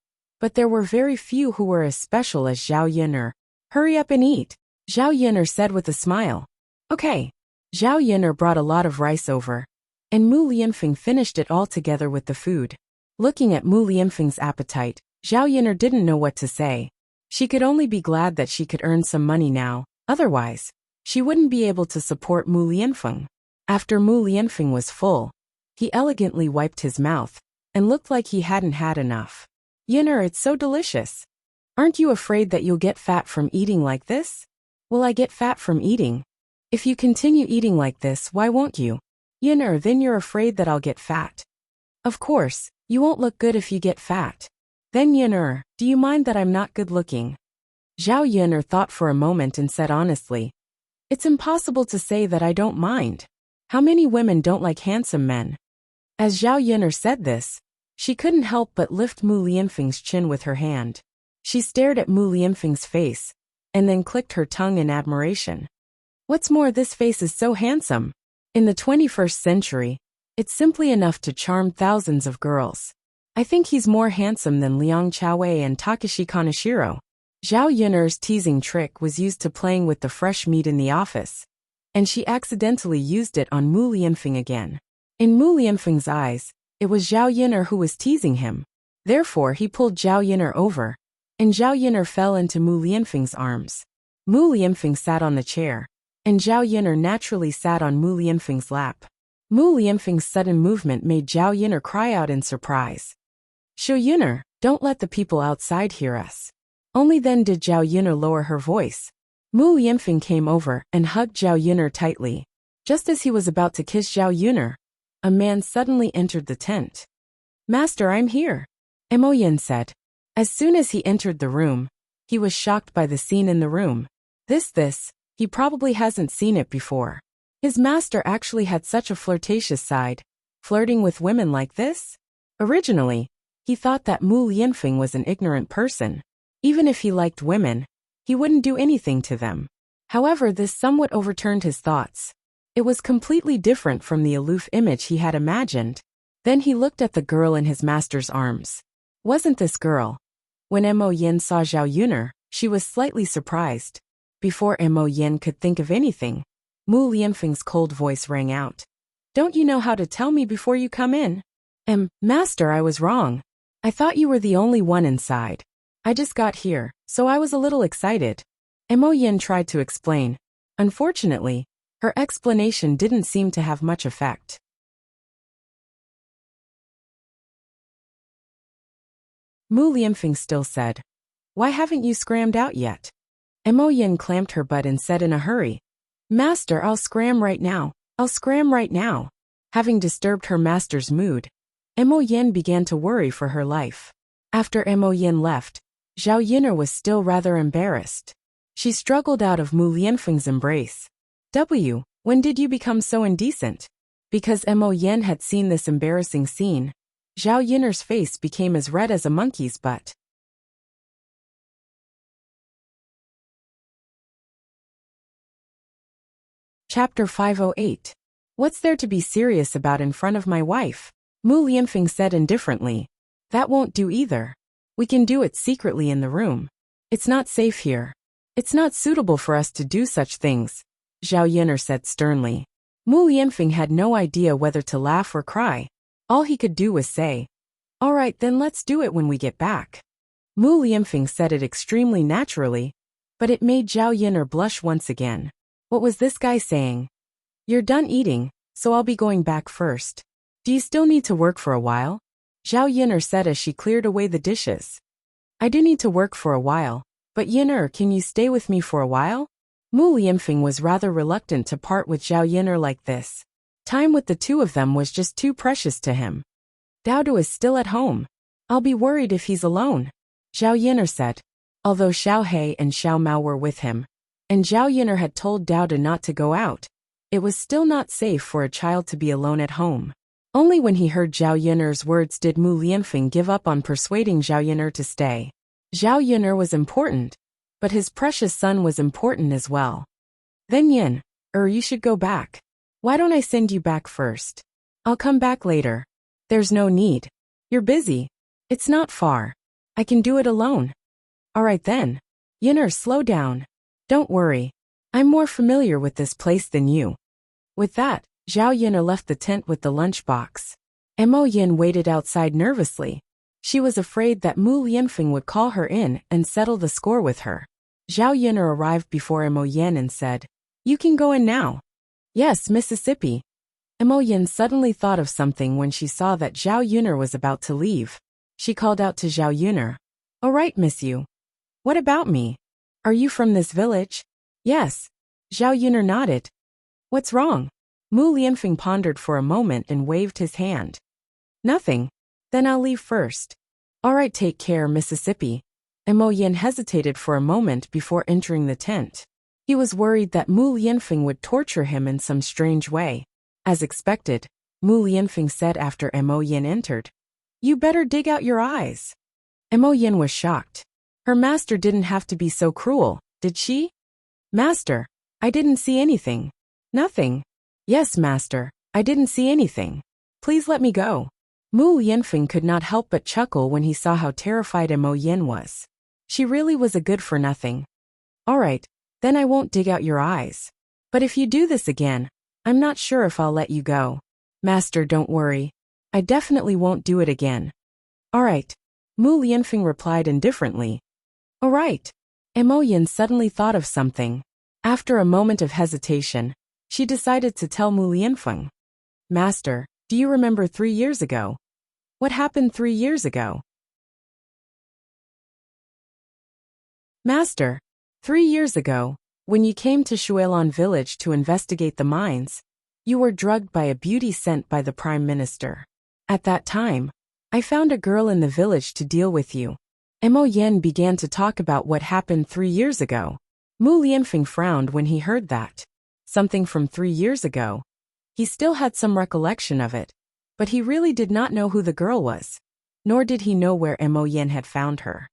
but there were very few who were as special as Zhao Yin'er. Hurry up and eat, Zhao Yin'er said with a smile. Okay. Zhao Yin'er brought a lot of rice over, and Mu Lianfeng finished it all together with the food. Looking at Mu Lianfeng's appetite, Zhao Yin'er didn't know what to say. She could only be glad that she could earn some money now, otherwise, she wouldn't be able to support Mu Lianfeng. After Mu Lianfeng was full, he elegantly wiped his mouth, and looked like he hadn't had enough. Yin'er, it's so delicious. Aren't you afraid that you'll get fat from eating like this? Will I get fat from eating? If you continue eating like this, why won't you? Yin'er, then you're afraid that I'll get fat. Of course, you won't look good if you get fat. Then Yin'er, do you mind that I'm not good looking? Zhao Yin'er thought for a moment and said honestly. It's impossible to say that I don't mind. How many women don't like handsome men? As Zhao Yin'er said this, she couldn't help but lift Mu Lianfeng's chin with her hand. She stared at Mu Lianfeng's face, and then clicked her tongue in admiration. What's more, this face is so handsome. In the 21st century, it's simply enough to charm thousands of girls. I think he's more handsome than Liang Chaowei and Takeshi Kaneshiro. Zhao Yin'er's teasing trick was used to playing with the fresh meat in the office, and she accidentally used it on Mu Lianfeng again. In Mu Lianfeng's eyes, it was Zhao Yin'er who was teasing him. Therefore, he pulled Zhao Yin'er over, and Zhao Yin'er fell into Mu Lianfeng's arms. Mu Lianfeng sat on the chair, and Zhao Yin'er naturally sat on Mu Lianfeng's lap. Mu Lianfeng's sudden movement made Zhao Yin'er cry out in surprise. Zhao Yin'er, don't let the people outside hear us. Only then did Zhao Yin'er lower her voice. Mu Lianfeng came over and hugged Zhao Yin'er tightly. Just as he was about to kiss Zhao Yin'er, a man suddenly entered the tent. Master, I'm here, Mo Yin said. As soon as he entered the room, he was shocked by the scene in the room. He probably hasn't seen it before. His master actually had such a flirtatious side, flirting with women like this? Originally, he thought that Mu Lianfeng was an ignorant person. Even if he liked women, he wouldn't do anything to them. However, this somewhat overturned his thoughts. It was completely different from the aloof image he had imagined. Then he looked at the girl in his master's arms. Wasn't this girl? When Mo Yin saw Zhao Yin'er, she was slightly surprised. Before Mo Yin could think of anything, Mu Lianfeng's cold voice rang out. Don't you know how to tell me before you come in? Master, I was wrong. I thought you were the only one inside. I just got here, so I was a little excited. Mo Yin tried to explain. Unfortunately, her explanation didn't seem to have much effect. Mu Lianfeng still said, Why haven't you scrammed out yet? Mo Yin clamped her butt and said in a hurry, Master, I'll scram right now. Having disturbed her master's mood, Mo Yin began to worry for her life. After Mo Yin left, Zhao Yin'er was still rather embarrassed. She struggled out of Mu Lianfeng's embrace. When did you become so indecent? Because Mo Yin had seen this embarrassing scene, Zhao Yin'er's face became as red as a monkey's butt. Chapter 508. What's there to be serious about in front of my wife? Mu Lianfeng said indifferently. That won't do either. We can do it secretly in the room. It's not safe here. It's not suitable for us to do such things, Zhao Yin'er said sternly. Mu Lianfeng had no idea whether to laugh or cry. All he could do was say, All right, then let's do it when we get back. Mu Lianfeng said it extremely naturally, but it made Zhao Yin'er blush once again. What was this guy saying? You're done eating, so I'll be going back first. Do you still need to work for a while? Zhao Yin'er said as she cleared away the dishes. I do need to work for a while, but Yin'er, can you stay with me for a while? Mu Lianfeng was rather reluctant to part with Zhao Yin'er like this. Time with the two of them was just too precious to him. Daodu is still at home. I'll be worried if he's alone, Zhao Yin'er said. Although Xiao He and Xiao Mao were with him, and Zhao Yin'er had told Daodu not to go out, it was still not safe for a child to be alone at home. Only when he heard Zhao Yin'er's words did Mu Lianfeng give up on persuading Zhao Yin'er to stay. Zhao Yin'er was important, but his precious son was important as well. Then you should go back. Why don't I send you back first? I'll come back later. There's no need. You're busy. It's not far. I can do it alone. All right then. Yin'er, slow down. Don't worry. I'm more familiar with this place than you. With that, Zhao Yin'er left the tent with the lunchbox. Mo Yin waited outside nervously. She was afraid that Mu Lianfeng would call her in and settle the score with her. Zhao Yin'er arrived before Mo Yin and said, You can go in now. Yes, Mississippi. Mo Yin suddenly thought of something when she saw that Zhao Yin'er was about to leave. She called out to Zhao Yin'er. All right, miss you. What about me? Are you from this village? Yes. Zhao Yin'er nodded. What's wrong? Mu Lianfeng pondered for a moment and waved his hand. Nothing. Then I'll leave first. All right, take care, Mississippi. Mo Yin hesitated for a moment before entering the tent. He was worried that Mu Lianfeng would torture him in some strange way. As expected, Mu Lianfeng said after Mo Yin entered, "You better dig out your eyes." Mo Yin was shocked. Her master didn't have to be so cruel, did she? "Master, I didn't see anything." "Nothing?" "Yes, master, I didn't see anything. Please let me go." Mu Lianfeng could not help but chuckle when he saw how terrified Mo Yin was. She really was a good-for-nothing. "All right, then I won't dig out your eyes. But if you do this again, I'm not sure if I'll let you go." "Master, don't worry. I definitely won't do it again." "All right," Mu Lianfeng replied indifferently. "All right." Mo Yin suddenly thought of something. After a moment of hesitation, she decided to tell Mu Lianfeng. "Master, do you remember 3 years ago? What happened 3 years ago?" "Master, 3 years ago, when you came to Shuelon village to investigate the mines, you were drugged by a beauty sent by the Prime Minister. At that time, I found a girl in the village to deal with you." Mo Yin began to talk about what happened 3 years ago. Mu Lianfeng frowned when he heard that. Something from 3 years ago. He still had some recollection of it, but he really did not know who the girl was, nor did he know where Mo Yin had found her.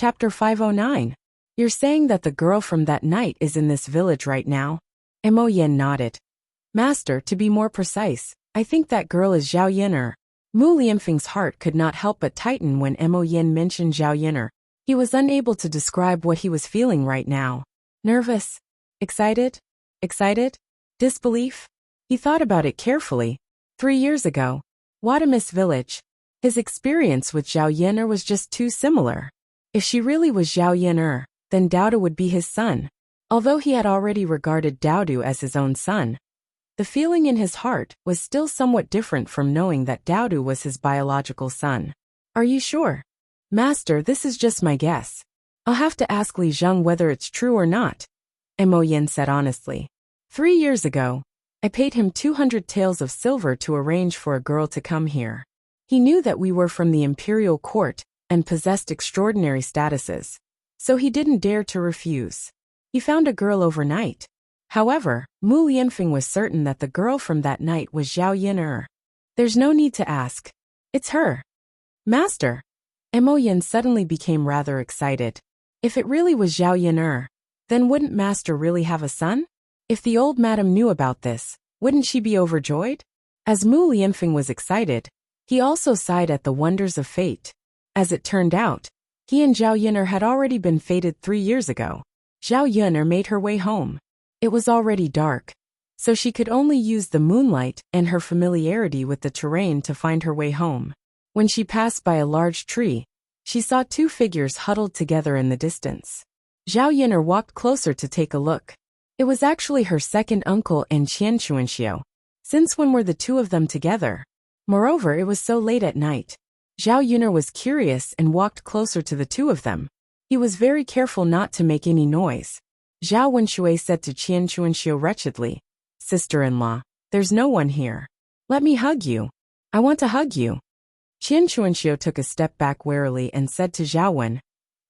Chapter 509. You're saying that the girl from that night is in this village right now? Mo Yin nodded. "Master, to be more precise, I think that girl is Zhao Yin'er." Mu Lianfeng's heart could not help but tighten when Mo Yin mentioned Zhao Yin'er. He was unable to describe what he was feeling right now. Nervous? Excited? Disbelief? He thought about it carefully. 3 years ago, Wadamis village. His experience with Zhao Yin'er was just too similar. If she really was Zhao Yin'er, then Daodu would be his son. Although he had already regarded Daodu as his own son, the feeling in his heart was still somewhat different from knowing that Daodu was his biological son. "Are you sure?" "Master, this is just my guess. I'll have to ask Li Zheng whether it's true or not," Mo Yin said honestly. 3 years ago, I paid him 200 taels of silver to arrange for a girl to come here. He knew that we were from the imperial court and possessed extraordinary statuses, so he didn't dare to refuse. He found a girl overnight. However, Mu Lianfeng was certain that the girl from that night was Zhao Yin'er. "There's no need to ask. It's her." "Master!" Mo Yin suddenly became rather excited. If it really was Zhao Yin'er, then wouldn't Master really have a son? If the old madam knew about this, wouldn't she be overjoyed? As Mu Lianfeng was excited, he also sighed at the wonders of fate. As it turned out, he and Zhao Yin'er had already been fated 3 years ago. Zhao Yin'er made her way home. It was already dark, so she could only use the moonlight and her familiarity with the terrain to find her way home. When she passed by a large tree, she saw 2 figures huddled together in the distance. Zhao Yin'er walked closer to take a look. It was actually her second uncle and Qian Chuanxiu. Since when were the 2 of them together? Moreover, it was so late at night. Zhao Yin'er was curious and walked closer to the 2 of them. He was very careful not to make any noise. Zhao Wenshui said to Qian Chuanxiu wretchedly, "Sister-in-law, there's no one here. Let me hug you. I want to hug you." Qian Chuanxiu took a step back warily and said to Zhao Wen,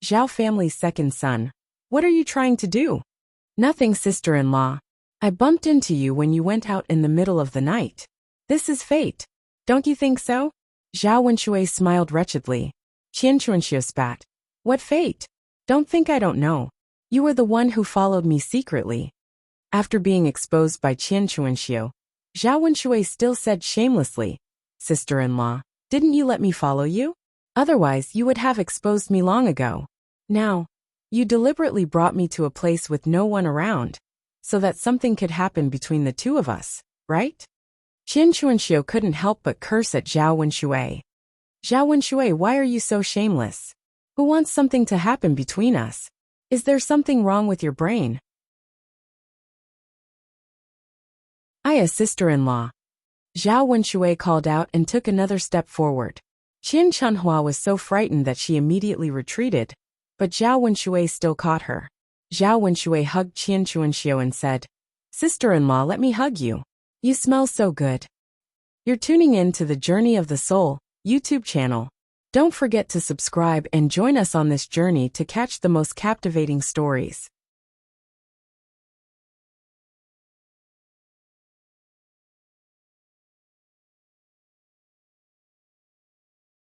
"Zhao family's second son, what are you trying to do?" "Nothing, sister-in-law. I bumped into you when you went out in the middle of the night. This is fate. Don't you think so?" Zhao Wenshui smiled wretchedly. Qian Chuanxiu spat. "What fate? Don't think I don't know. You were the one who followed me secretly." After being exposed by Qian Chuanxiu, Zhao Wenshui still said shamelessly, "Sister-in-law, didn't you let me follow you? Otherwise you would have exposed me long ago. Now, you deliberately brought me to a place with no one around, so that something could happen between the 2 of us, right?" Qian Chuanxiu couldn't help but curse at Zhao Wenshui. "Zhao Wenshui, why are you so shameless? Who wants something to happen between us? Is there something wrong with your brain?" "Aya, sister-in-law," Zhao Wenshui called out and took another step forward. Qian Chunhua was so frightened that she immediately retreated, but Zhao Wenshui still caught her. Zhao Wenshui hugged Qian Chuanxiu and said, "Sister-in-law, let me hug you. You smell so good." You're tuning in to the Journey of the Soul YouTube channel. Don't forget to subscribe and join us on this journey to catch the most captivating stories.